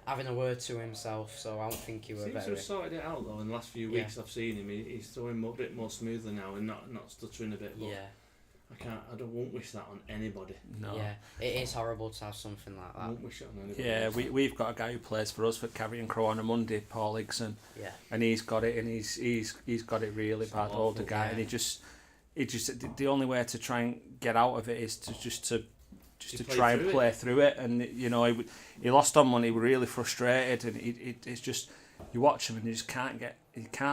having a word to himself. So I don't think he was Seems to very. have sorted it out though. In the last few weeks, I've seen him. He's throwing a bit more smoothly now and not stuttering a bit. But Yeah, I won't wish that on anybody. No. yeah. It is horrible to have something like I that. won't wish it on anybody. Yeah, we've got a guy who plays for us for Carrion Crow on a Monday, Paul Higson, Yeah, and he's got it, and he's got it really It's bad. awful, Older guy, yeah. and he just the only way to try and get out of it is to play try and through play through it. And he lost on one. He was really frustrated, and it's just you watch him and you just can't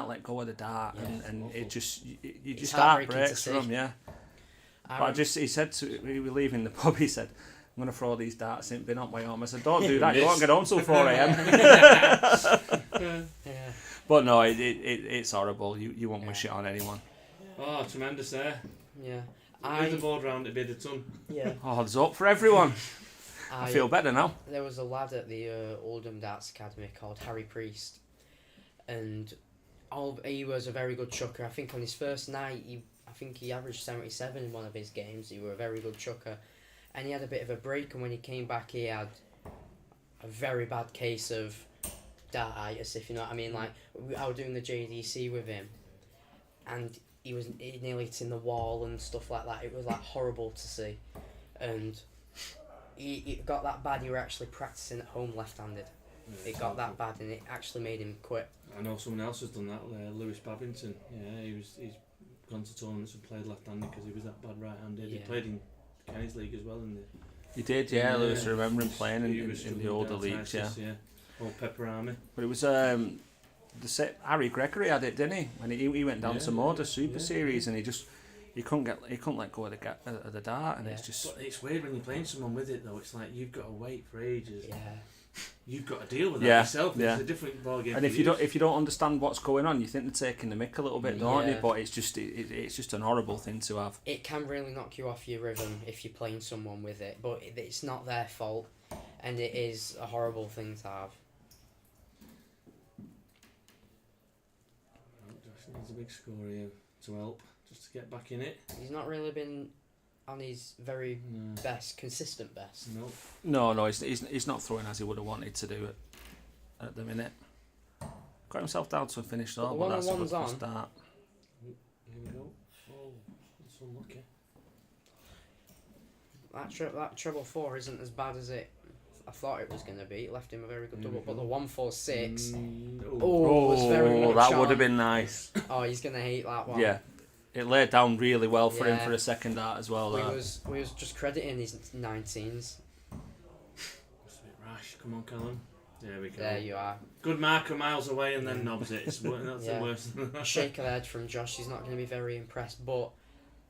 let go of the dart, Yeah. and Awful. it just you It's just heartbreaking to heartbreaks see. for him. Yeah. He said to we were leaving the pub. He said, "I'm going to throw these darts in bin on my home." I said, "Don't do that. You won't get home till 4 a.m." Yeah. But no, it's horrible. You won't wish it on anyone. Oh, tremendous there. Yeah. Move the board round, it'd be a ton. Yeah. Oh, it's up for everyone. I feel better now. There was a lad at the Oldham Darts Academy called Harry Priest, and he was a very good chucker. I think on his first night, he averaged 77 in one of his games. He was a very good chucker, and he had a bit of a break. And when he came back, he had a very bad case of dartitis, if you know what I mean. Like I was doing the JDC with him, and he nearly hit in the wall and stuff like that. It was like horrible to see, and it got that bad. He were actually practicing at home left-handed. It got that bad, and it actually made him quit. I know someone else has done that. Lewis Babington. Yeah, he's gone to tournaments and played left-handed because he was that bad right-handed. He Yeah. played in Kenny's league as well. He did, yeah. Yeah. Lewis, I remember him playing He in was the struggling older with leagues, yeah. arthritis, Old Pepper Army. But it was Harry Gregory had it, didn't he? When he went down to Moda Super Series, and he couldn't let go of the dart, and Yeah. it's just But it's weird when you're playing someone with it though. It's like you've got to wait for ages. Yeah. You've got to deal with that Yeah, yourself. yeah. It's a different ballgame. and if you don't understand what's going on, you think they're taking the mick a little bit, don't you? Yeah. But it's just an horrible thing to have. It can really knock you off your rhythm if you're playing someone with it, but it's not their fault, and it is a horrible thing to have. Josh needs a big score here to help. just to get back in it. He's not really been on his very No. consistent best. No. No, he's not throwing as he would have wanted to do it at the minute. Got himself down to a finish though, But but that's a good one-on-one's on. start. Here we go. Oh, that's unlucky. That treble 4 isn't as bad as I thought it was going to be. It left him a very good Here we double, but go. the 146. Mm, Oh, was very much that would on. have been nice. Oh, he's going to hate that one. Yeah, it laid down really well for him Yeah. for a second dart as well. We That. was just crediting his 19s. That's a bit rash. Come on, Callum. There we go. There you are. Good marker miles away and then knobs it. That's Yeah. the worst. Shake of the head from Josh. He's not going to be very impressed, but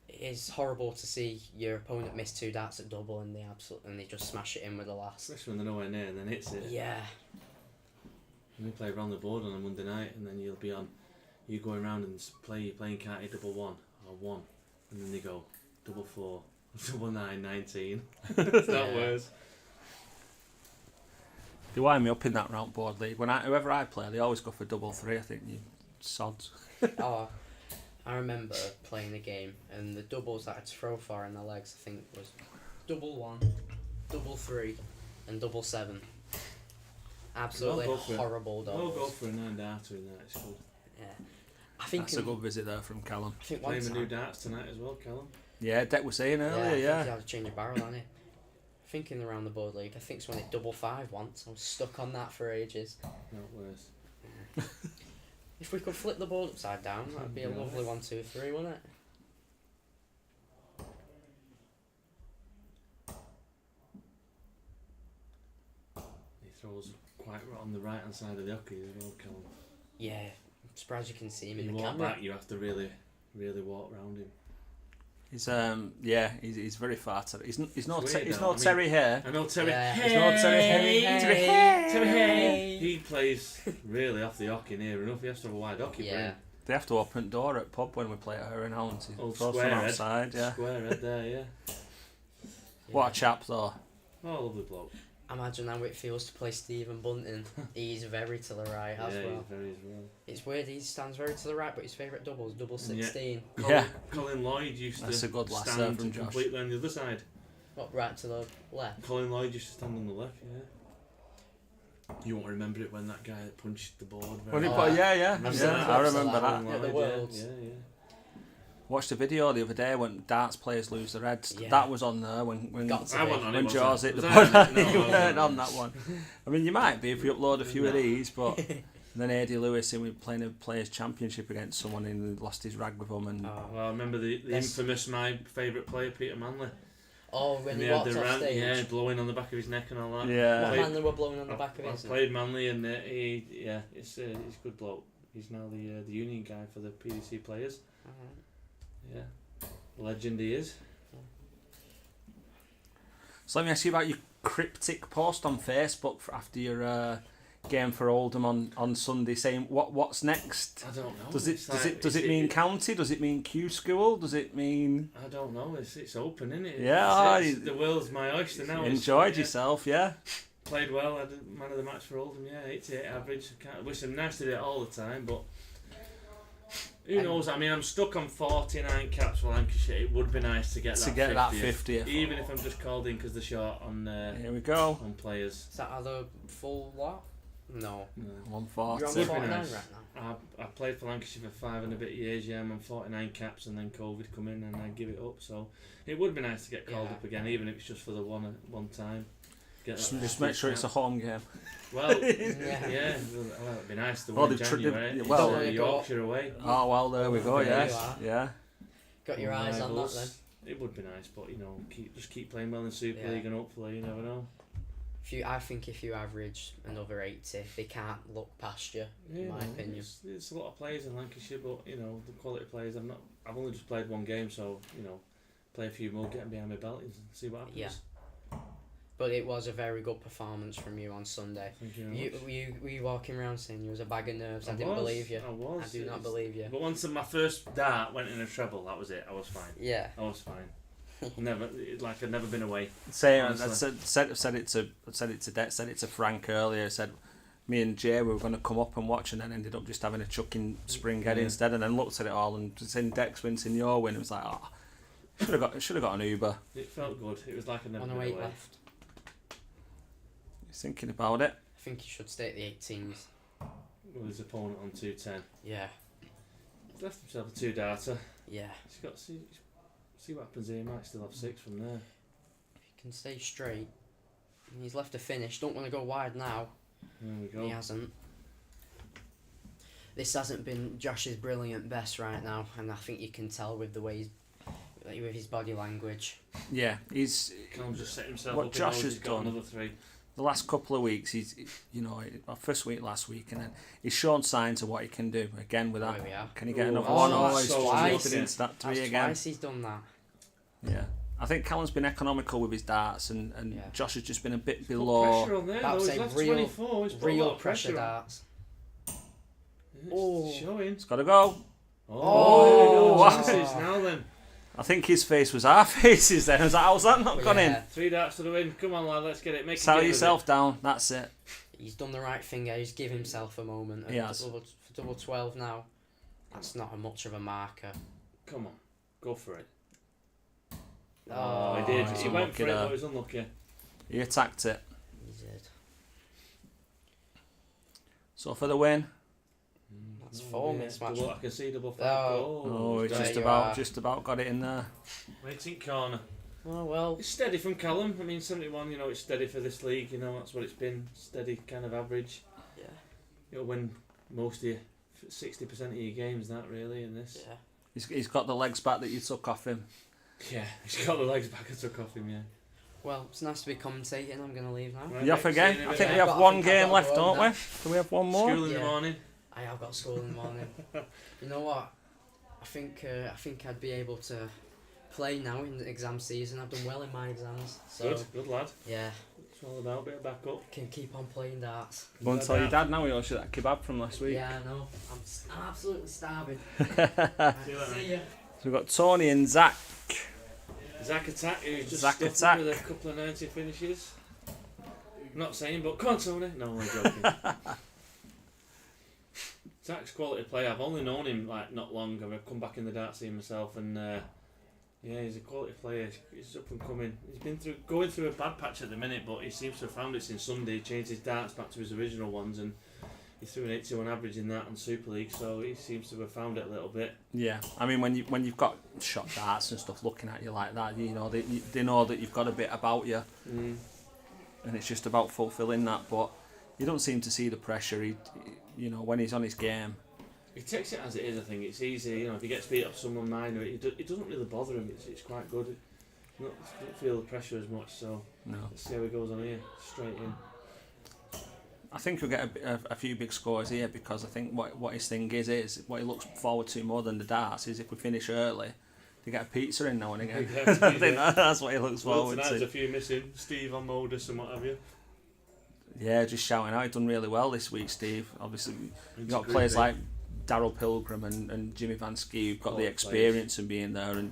it's horrible to see your opponent miss 2 darts at double and they just smash it in with the last. Especially when they're nowhere near and then hits it. Yeah. We play around the board on a Monday night and then you'll be on, you going around and you're playing carty double 1 or 1 and then they go double 4, double 9, 19. It's not Yeah. worse. They wind me up in that round board league. Whoever I play, they always go for double 3. I think you sods. Oh, I remember playing a game and the doubles that I had to throw for in the legs, I think, was double 1, double 3, and double 7. Absolutely I'll go for it. horrible We'll doubles. go for a 9 darter in that. It's good. Yeah. I think That's a good visit there from Callum. I think one Playing the time. new darts tonight as well, Callum. Yeah, Deck was saying I earlier. think Yeah. he had to change a barrel on it. Thinking around the board league, I think someone hit double 5 once. I was stuck on that for ages. Not worse. If we could flip the board upside down, that'd be a Yeah. lovely 1, 2, 3, wouldn't it? He throws quite on the right hand side of the hockey as well, Callum. Yeah. I'm surprised you can see him You in the walk camera. back, you have to really walk round him. He's very far. He's no It's weird he's though, no I mean- Terry Hare. I know Terry. Yeah. Hey, He's not Terry Hay. Terry Hay. He plays really off the hockey near enough. He has to have a wide hockey Yeah. They have to open the door at pub when we play at Reynolds. He Old throws square from head. outside. Yeah. Square head there, yeah. What a chap though. Oh, lovely bloke. Imagine how it feels to play Stephen Bunting. He's very to the right as yeah, well. he's very as well. It's weird, he stands very to the right, but his favourite double is double 16. Yeah. Colin Lloyd used That's to a good lass there stand from Josh. completely on the other side. What, right to the left? Colin Lloyd used to stand on the left, yeah. You won't remember it when that guy punched the board. When he Oh, put, yeah. Remember seen that? I clips of remember that. that. At the yeah, Worlds. yeah. Watched a video the other day when darts players lose their heads. Yeah. That was on there when Got to I be. wasn't on it. when was Jaws I? hit the Was board. I on it? No, You I wasn't weren't on that one. I mean, you might be if we upload a few of No. these, but then Eddie Lewis, he was playing a players' championship against someone and lost his rag with him, and Oh. Well, I remember the Yes. infamous, my favourite player, Peter Manley. Oh, when And he had walked the off rant, stage. yeah, blowing on the back of his neck and all that. yeah. What man they were blowing on the back of I his neck? played Manley and he's a good bloke. He's now the union guy for the PDC players. Yeah, legend he is. So let me ask you about your cryptic post on Facebook after your game for Oldham on Sunday, saying what's next. I don't know. Does It's it mean county? Does it mean Q school? Does it mean I don't know. It's open, isn't it? Yeah, The world's my oyster now. you It's- enjoyed yeah. yourself? Yeah. Played well. I did man of the match for Oldham. Yeah, 88 average. I wish I'm nice to do it all the time, but who knows? I mean, I'm stuck on 49 caps for Lancashire. It would be nice to get that 50th. Even if I'm just called in because they're short on Here we go. on players. Is that other full what? No. No. You're 140. on Would be 49 nice. right now. I played for Lancashire for 5 and a bit years. Yeah, I'm on 49 caps, and then COVID come in, and I give it up. So it would be nice to get called Yeah. up again, even if it's just for the one time. Get that Just make sure it's a home game. Well, Yeah. yeah, well, it'd be nice to Oh, win they've in tried to- January. well- It's, Don't wanna go Yorkshire away. Oh well, there we go. There Yes, you are. yeah. Got your eyes on that Rivals. then. It would be nice, but keep playing well in Super Yeah. League, and hopefully, you never know. I think if you average another 80, they can't look past you, in my opinion. It's a lot of players in Lancashire, but the quality players. I've only just played one game, so play a few more, get them behind my belt, and see what happens. Yeah. But it was a very good performance from you on Sunday. Thank you very much. Were you walking around saying you was a bag of nerves? I didn't was, believe you. I was. I do not believe you. But once my first dart went in a treble, that was it. I was fine. Yeah. I was fine. I'd never been away. Saying I Honestly. said it to Frank earlier. I said me and Jay were going to come up and watch, and then ended up just having a chucking spring head instead, and then looked at it all and seen Dex win, seen your win. It was like, oh, should have got an Uber. It felt good. It was like a never On a been weight away. left. He's thinking about it. I think he should stay at the 18s. With his opponent on 210. Yeah. He's left himself a 2-darter. Yeah. He's got to see what happens here. He might still have 6 from there. If he can stay straight. And he's left a finish. Don't want to go wide now. There we go. He hasn't. This hasn't been Josh's brilliant best right now, and I think you can tell with the way with his body language. Yeah, he's Callum just set himself what up. Josh Josh has got done. another 3. the last couple of weeks. He's first week last week, and then he's shown signs of what he can do again with that. There we are. Can he get Ooh, another oh, one? that's Oh, he's so just lucky. dropping into that 3 That's again. twice he's done that. Yeah. I think Callum's been economical with his darts, and Yeah. Josh has just been a bit Put below. pressure on there, That though. was He's a left real- 24. He's put a lot Real of pressure on. darts. Yeah, Oh. it's showing. It's got to go. Oh, wow. chances now then. I think his face was our faces then. I was like, how's that not But gone yeah, 3 darts to the win. Come on, lad, let's get it. Make Sell a game yourself down. That's it. he's done the right thing here. He's given himself a moment. He has. Double 12 now. That's not a much of a marker. Of it. Come on, go for it. Oh, he did. he's He went unlucky for it, there. but he was unlucky. He attacked it. He did. So for the win. That's 4 yeah. minutes match. Double, I can see double 5 Oh. Oh, he goals. There just you about are. just about got it in there. Waiting corner. Oh, well. It's steady from Callum. I mean, 71, it's steady for this league. That's what it's been. Steady kind of average. Yeah. You'll win most of your 60% of your games, that really, in this. Yeah. He's got the legs back that you took off him. Yeah, he's got the legs back I took off him, yeah. Well, it's nice to be commentating. I'm going to leave now. Right, You off see you again? in a I bit, think we mate. have I've one got game to left, go don't now. we? Do we have one more? School in Yeah. the morning. I have got school in the morning. You know what? I think I'd be able to play now in the exam season. I've done well in my exams. So, Good lad. yeah, It's all about a bit of backup. can keep on playing darts. Go and tell your dad now he owes you that kebab from last week. Yeah, I know. I'm absolutely starving. See you later. See ya. So we've got Tony and Zak. Zak Attack, who's just Zak stuffed Attack. with a couple of 90 finishes. I'm not saying, but come on, Tony. No, I'm joking. Zak's quality player. I've only known him like not long. I've come back in the dart scene myself, and yeah, he's a quality player. He's up and coming. He's been going through a bad patch at the minute, but he seems to have found it since Sunday. He changed his darts back to his original ones, and he threw an 81 average in that on Super League. So he seems to have found it a little bit. Yeah, I mean when you've got shot darts and stuff looking at you like that, they know that you've got a bit about you, and it's just about fulfilling that. But you don't seem to see the pressure. He when he's on his game. He takes it as it is. I think it's easy. If he gets beat up someone minor, it doesn't really bother him. It's quite good. Don't feel the pressure as much. So No, let's see how he goes on here. Straight in. I think we'll get a few big scores here because I think what his thing is what he looks forward to more than the darts is if we finish early, to get a pizza in now and again. Yeah, I think that's what he looks Well, forward tonight there's to. a few missing. Steve on modus and what have you. Yeah, just shouting out. He's done really well this week, Steve. Obviously, you've got Into players Group like Daryl Pilgrim and Jimmy Van Ski who've got the Quality experience and being there. And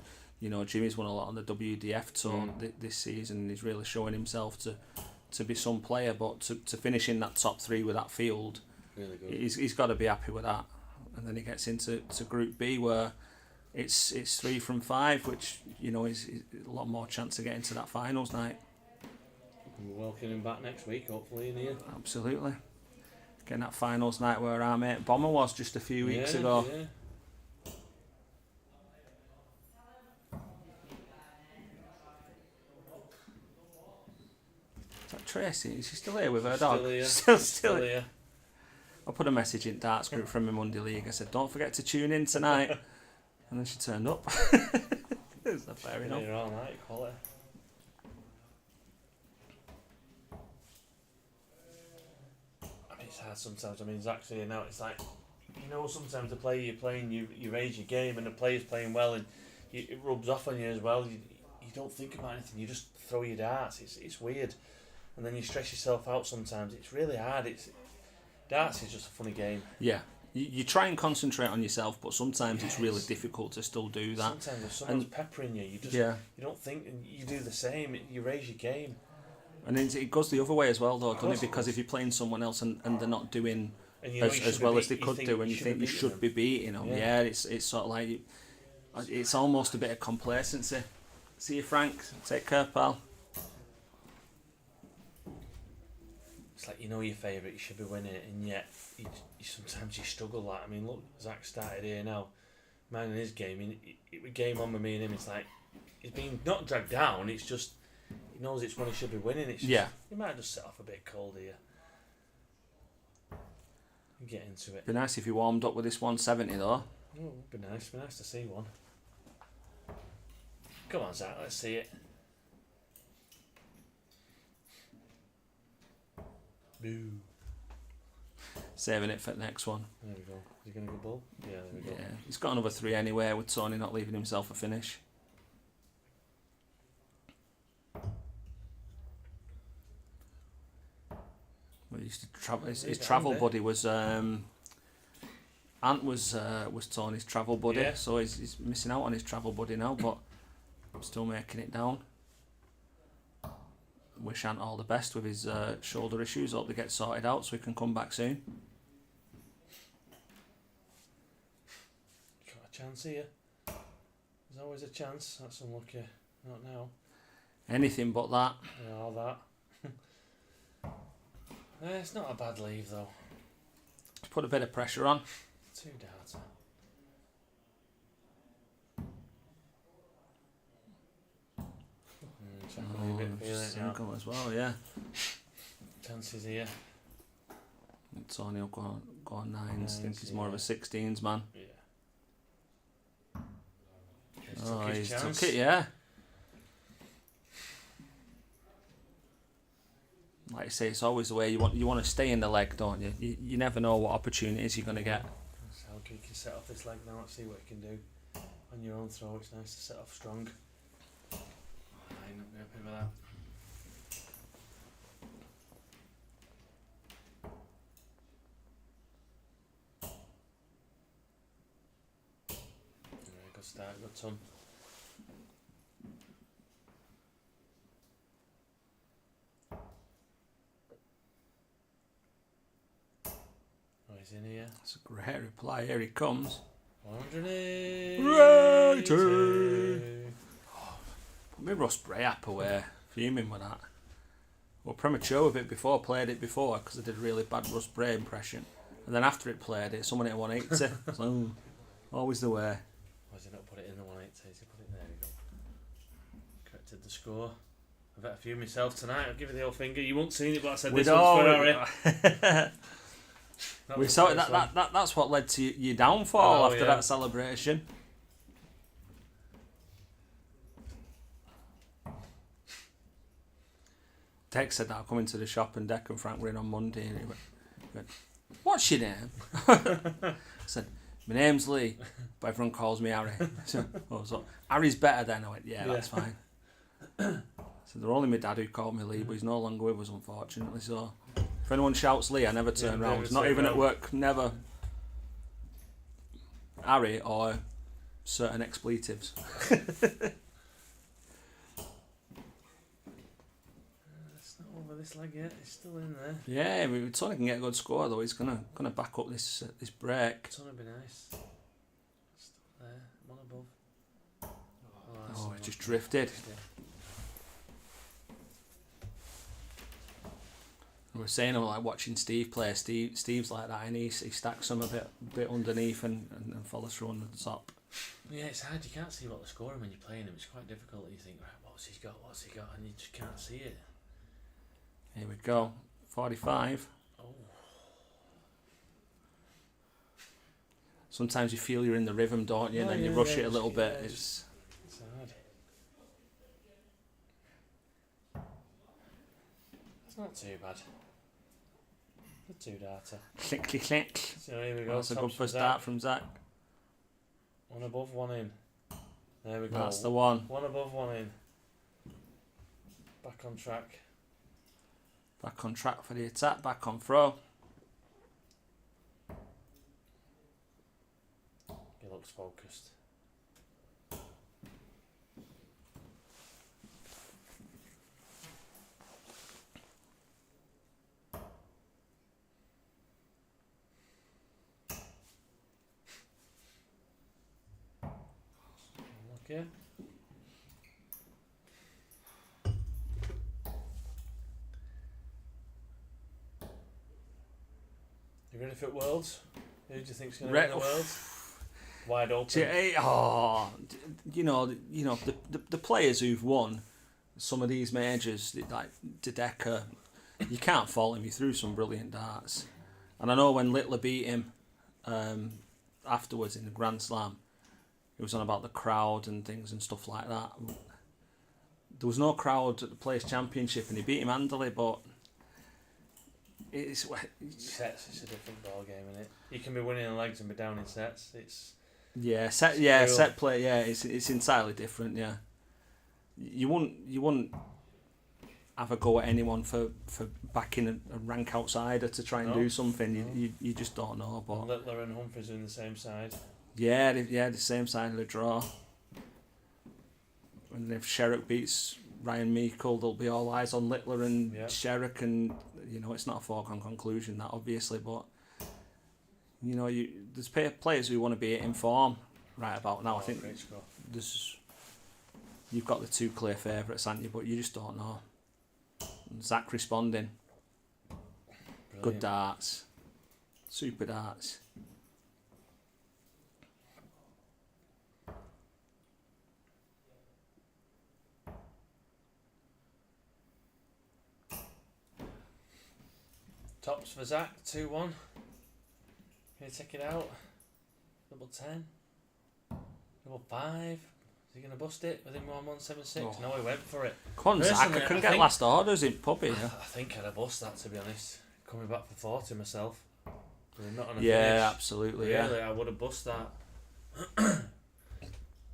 Jimmy's won a lot on the WDF tour this season. And he's really showing himself to be some player. But to finish in that top 3 with that field, Really good. he's got to be happy with that. And then he gets into Group B where it's 3 from 5, which is a lot more chance of getting to that finals night. And we'll welcome him back next week, hopefully, in here. Absolutely. Getting that finals night where our mate Bomber was just a few weeks ago. Yeah. Is that Tracy? Is she still here with her Still dog? here. Still Still here. here. I put a message in Darts group from my Monday League. I said, don't forget to tune in tonight. And then she turned up. Is that fair enough? You're all right, quality. I mean, it's hard sometimes. I mean, Zak's here now. It's like, sometimes the player you're playing, you raise your game, and the player's playing well, and it rubs off on you as well. You don't think about anything. You just throw your darts. It's weird, and then you stress yourself out. Sometimes it's really hard. Darts is just a funny game. Yeah. You try and concentrate on yourself, but sometimes it's really difficult to still do that. Sometimes if someone's peppering you, you Yeah. don't think, and you do the same. You raise your game. And it goes the other way as well, though, doesn't course it? it Because does. if you're playing someone else and they're not doing And you know you as should well be as they beat- could do, and you think you should be beating them, Yeah. it's sort of like it's almost a bit of complacency. See you, Frank. Take care, pal. It's like you know your favourite, you should be winning it, and yet you sometimes you struggle. Like I mean, look, Zach started here now. Man, in his game, it game on with me and him. It's like he's been not dragged down. It's just he knows it's when he should be winning. It's just, Yeah. He might just set off a bit cold here. And get into it. Be nice if you warmed up with this 170 though. Oh, it'd be nice. Be nice to see one. Come on, Zach. Let's see it. Boo. Saving it for the next one. There we go. Is he going to go ball? Yeah, there we go. Yeah, he's got another 3 anyway, with Tony not leaving himself a finish. Well, he used to travel. His travel buddy was Ant was Tony's travel buddy, Yeah. so he's missing out on his travel buddy now, but still making it down. Wish Ant all the best with his shoulder issues. Hope they get sorted out so he can come back soon. Got a chance here. There's always a chance. That's unlucky. Not now. Anything but that. Yeah, all that. It's not a bad leave though. Put a bit of pressure on. 2 data. Chuckling a bit feeling it now. Single as well, yeah. Chances here. Tony will go on 9s. I think Nines, he's more of a yeah. 16s man. Yeah. Oh, his he's chance. took it, yeah. Like I say, it's always the way you want to stay in the leg, don't you? You never know what opportunities you're going to get. That's how you can set off this leg now. Let's see what you can do. On your own throw, it's nice to set off strong. I'm not happy with that. Yeah, good start, good ton. Oh, he's in here. That's a great reply. Here he comes. 180. Put me Russ Bray app away. Fuming with that. Well, premature with it before. Played it before because I did a really bad Russ Bray impression. And then after it played it, someone hit 180. So, always the way. Why did he not put it in the 180? He put it there. We go. Corrected the score. I've had a few myself tonight. I'll give you the old finger. You won't seen it, but I said this one's for Harry. We saw it. That's what led to your downfall Oh, after yeah. that celebration. Tex said that I'll come into the shop and Deck and Frank were in on Monday and he went, "What's your name?" I said, "My name's Lee, but everyone calls me Harry." So Harry's better then. I went, "Yeah, that's fine." So they're only my dad who called me Lee, but he's no longer with us, unfortunately. So if anyone shouts Lee, I never turn Yeah, round. never Not turn even at round. work, never. Harry or certain expletives. It's not over this leg yet. It's still in there. Yeah, I mean, Tony can get a good score though. He's gonna back up this break. It's gonna be nice. Still there. One above. That's Oh, the it just one. drifted. Yeah. We were saying, like watching Steve play. Steve's like that, and he stacks them a bit underneath and follows through on the top. Yeah, it's hard. You can't see what they're scoring when you're playing them. It's quite difficult. You think, right, what's he got? And you just can't see it. Here we go, 45. Oh. Sometimes you feel you're in the rhythm, don't you? And Oh, then you yeah, rush yeah, it a little just- bit. yeah, It's It's hard. It's not too bad. Good 2 data. clickety click. So here we go. That's a good Tops first from start Zach. from Zach. One above, one in. There we go. That's the one. One above, one in. Back on track. Back on track for the attack. Back on throw. He looks focused. Yeah. You ready for Worlds? Who do you think's going to win the Worlds? Wide open. The players who've won some of these majors, like Dedeker, you can't fault him. He threw some brilliant darts. And I know when Littler beat him afterwards in the Grand Slam, he was on about the crowd and things and stuff like that. There was no crowd at the Players' Championship and he beat him handily, but sets, it's a different ball game, isn't it? You can be winning in legs and be down in sets. set play, it's entirely different, yeah. You wouldn't have a go at anyone for backing a rank outsider to try and do something. You just don't know. But Littler and Humphries are in the same side. Yeah, the same side of the draw. And if Sherrick beats Ryan Meikle, there'll be all eyes on Littler and Sherrick, and it's not a foregone conclusion that obviously, but there's players who want to be in form right about now. I think you've got the two clear favourites, haven't you? But you just don't know. And Zak responding. Brilliant. Good darts. Super darts. Tops for Zak, 2-1. Can you take it out? Double 10. Double 5. Is he going to bust it within 1-1-7-6? Oh. No, he went for it. Come on, Zak, I couldn't get last orders in puppy. I think I'd have bust that, to be honest. Coming back for 40 myself. Not on a yeah, finish. Absolutely, really, I would have bust that.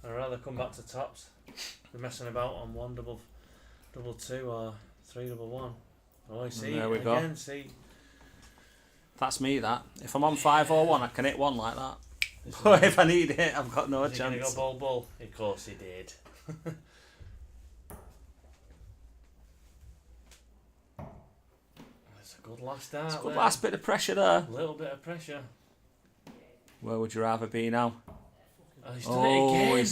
I'd rather come back to tops. Be messing about on 1 double 2 or 3 double 1. Oh, see, there we again, go. See. That's me, that. If I'm on 5 or 1, I can hit one like that. But if I need it, I've got no chance. Is he going to go ball? Of course he did. It's a good last start. It's a good last bit of pressure there. A little bit of pressure. Where would you rather be now? Oh, he's done it again.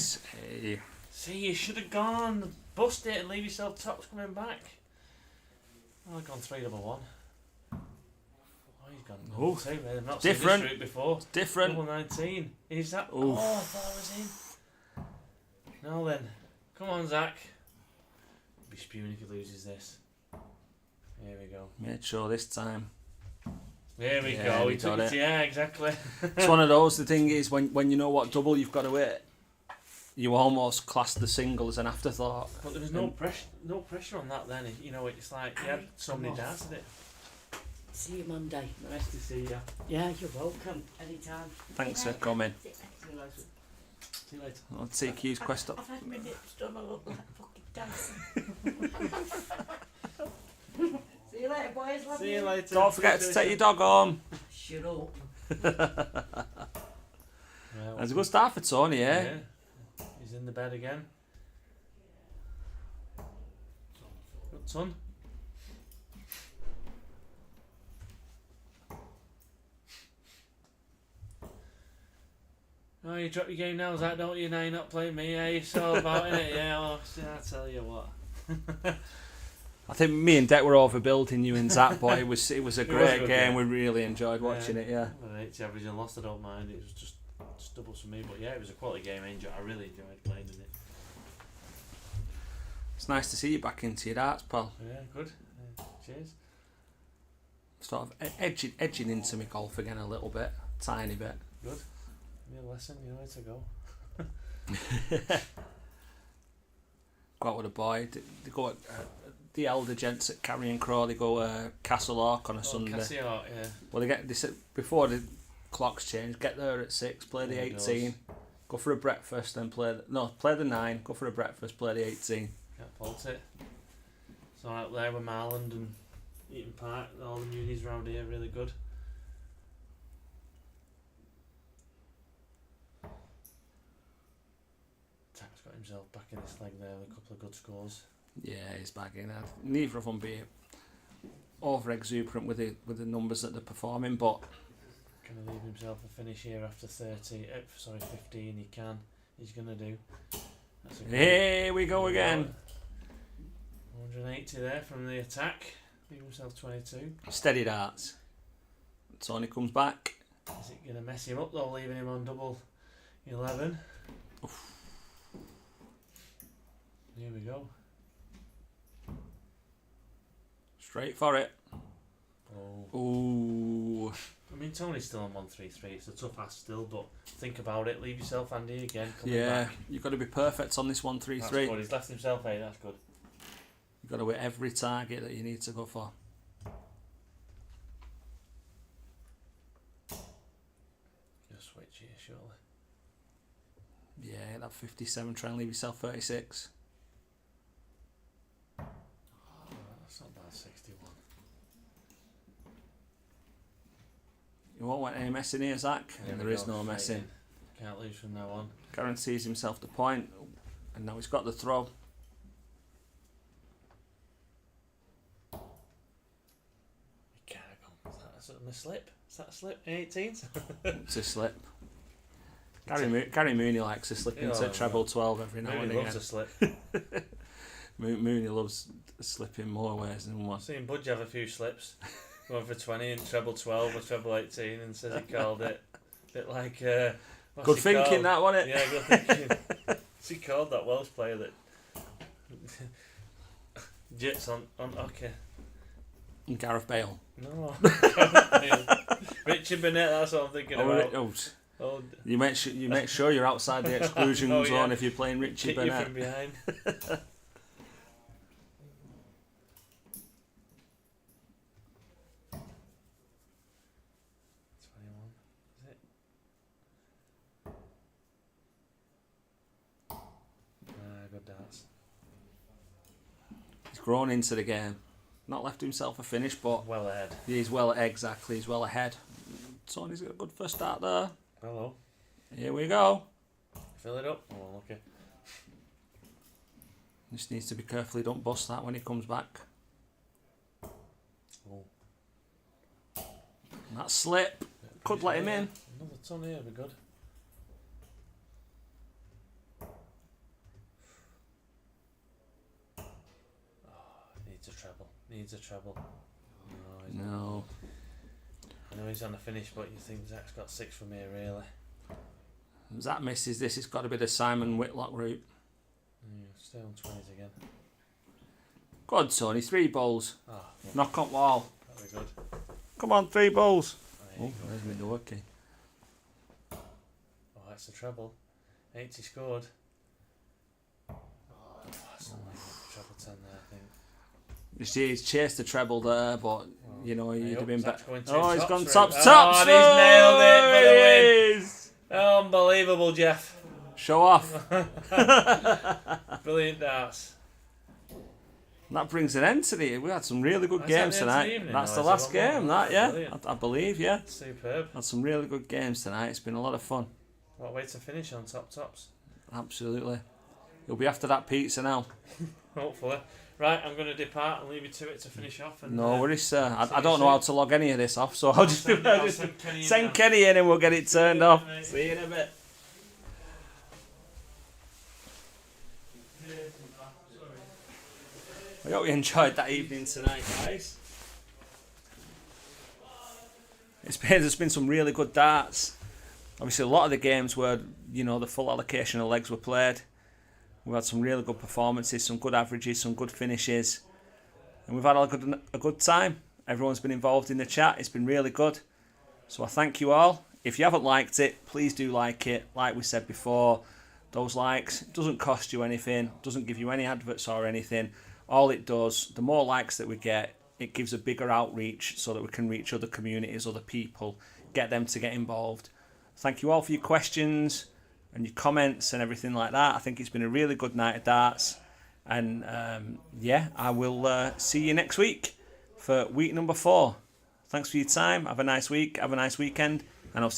Hey. See, you should have gone, bust it and leave yourself tops coming back. Oh, I've gone 3 double 1. He's gone double 2. I've not different. seen this route before. It's different. Double 19. Is that? Oof. Oh, I thought I was in. Now then, come on, Zak. He'll be spewing if he loses this. Here we go. Made sure this time. There we go. He He took got it. Yeah, exactly. It's one of those. The thing is, when you know what double you've got to hit, you almost class the single as an afterthought. But there was no pressure on that then. It's like you had so many darts at it. See you Monday. Nice to see you. Yeah, you're welcome. Anytime. Thanks for coming. See you later. See you later. I'll take Hughes quest up. I've had my lips done. I look like fucking dancing. See you later, boys. Love See you later. Don't forget to take your dog home. Shut up. That's a good start for Tony, eh? Yeah. He's in the bed again. Good son. Oh, you drop your game now, Zak, don't you? Now you're not playing me, eh? It's all about it, yeah. Oh, see, I tell you what. I think me and Deck were overbuilding you and Zak, but it was a great game. Game. We really enjoyed watching it, yeah. Well, 80 average and lost, I don't mind. It was just doubles for me, but yeah, it was a quality game. I really enjoyed playing in it. It's nice to see you back into your darts, pal. Yeah, good. Cheers. Sort of edging into my golf again a little bit, tiny bit. Good. Give me a lesson, you know where to go. Go out with a boy. They go at, the elder gents at Carrion Crow. They go Castle Hawk on a Sunday. Cassie Hawk, yeah. Well, they said before the clocks change. Get there at 6. Play the 18. Go for a breakfast. Then play the 9. Go for a breakfast. Play the 18. Can't fault it. So out there with Marland and Eaton Park, all the munis around here, really good. Tap's got himself back in this leg there with a couple of good scores. Yeah, he's back in. Neither of them be over exuberant with the numbers that they're performing, but Gonna leave himself a finish here after 15. He can. He's gonna do. That's a good Here we go again. 180 there from the attack. Leave himself 22. Steady darts. Tony comes back. Is it going to mess him up though, leaving him on double 11? Oof. Here we go. Straight for it. Oh. Ooh. I mean, Tony's still on 133. It's a tough ask still, but think about it. Leave yourself handy again. Coming Yeah, back. you've got to be perfect on this 133. That's good. He's left himself 8. That's good. You've got to hit every target that you need to go for. Just switch here, surely. Yeah, that 57. Try and leave yourself 36. Oh, that's not bad. 61. You won't want any messing here, Zach. There And we there is go, no straight messing. in. Can't lose from now on. Guarantees himself the point. And now he's got the throw. You can't go. Is that a slip? Is that a slip? 18s? It's a slip. Gary Mooney likes to slip into Yeah, treble 12 every now and Mooney again. loves a slip. Mooney loves slipping more ways than one. I've seen Budge have a few slips. One for 20 and treble 12 or treble 18 and says he called it. A bit like... what's Good he thinking, called? that, wasn't it? Yeah, good thinking. What's he called, that Welsh player that... Jits on hockey? And Gareth Bale. No. Richard Burnett, that's what I'm thinking about. Oh, You make sure you're outside the exclusion Oh, yeah. zone if you're playing Richie kick you Burnett. from behind. 21, is it? Good darts. He's grown into the game. Not left himself a finish, but Well ahead. he's exactly. He's well ahead. Tony's got a good first start there. Hello. Here we go. Fill it up. Oh, okay. Just needs to be careful he don't bust that when he comes back. Oh. And that slip could let him in. Another ton here would be good. Needs a treble. No, he's not. No. I know he's on the finish, but you think Zak's got 6 from here, really. Zach misses this. It's got to be the Simon Whitlock route. Yeah, stay on 20s again. Go on, Tony. 3 balls. Oh, yeah, Knock on wall. that'll be good. Come on, 3 balls. There you Oh, go. there's my door key. Oh, that's the treble. 80 scored. Oh, that's not like a treble 10 there, I think. You see, he's chased the treble there, but you know Hey, he'd have up, been Zak's better. going Oh, he's tops gone route. tops. Oh, and he's nailed it for the win. Yes! Unbelievable, Jeff. Show off. Brilliant darts. That brings an end to the. We had some really good Is that games the end to the tonight. evening That's now? the Is there last one more? game. That, yeah, Brilliant. I believe, yeah. Superb. Had some really good games tonight. It's been a lot of fun. What a way to finish on tops. Absolutely. You'll be after that pizza now. Hopefully. Right, I'm going to depart and leave you to it to finish off. And, No worries, sir. see I you don't know soon. how to log any of this off, so I'll just send Kenny in send now. Kenny in and we'll get it turned off. mate. See you in a bit. I hope you enjoyed that evening tonight, guys. There's been some really good darts. Obviously, a lot of the games where the full allocation of legs were played. We've had some really good performances, some good averages, some good finishes, and we've had a good time. Everyone's been involved in the chat. It's been really good. So I thank you all. If you haven't liked it, please do like it. Like we said before, those likes doesn't cost you anything, doesn't give you any adverts or anything. All it does, the more likes that we get, it gives a bigger outreach so that we can reach other communities, other people, get them to get involved. Thank you all for your questions and your comments and everything like that. I think it's been a really good night of darts. And I will see you next week for week number 4. Thanks for your time. Have a nice week. Have a nice weekend. And I'll see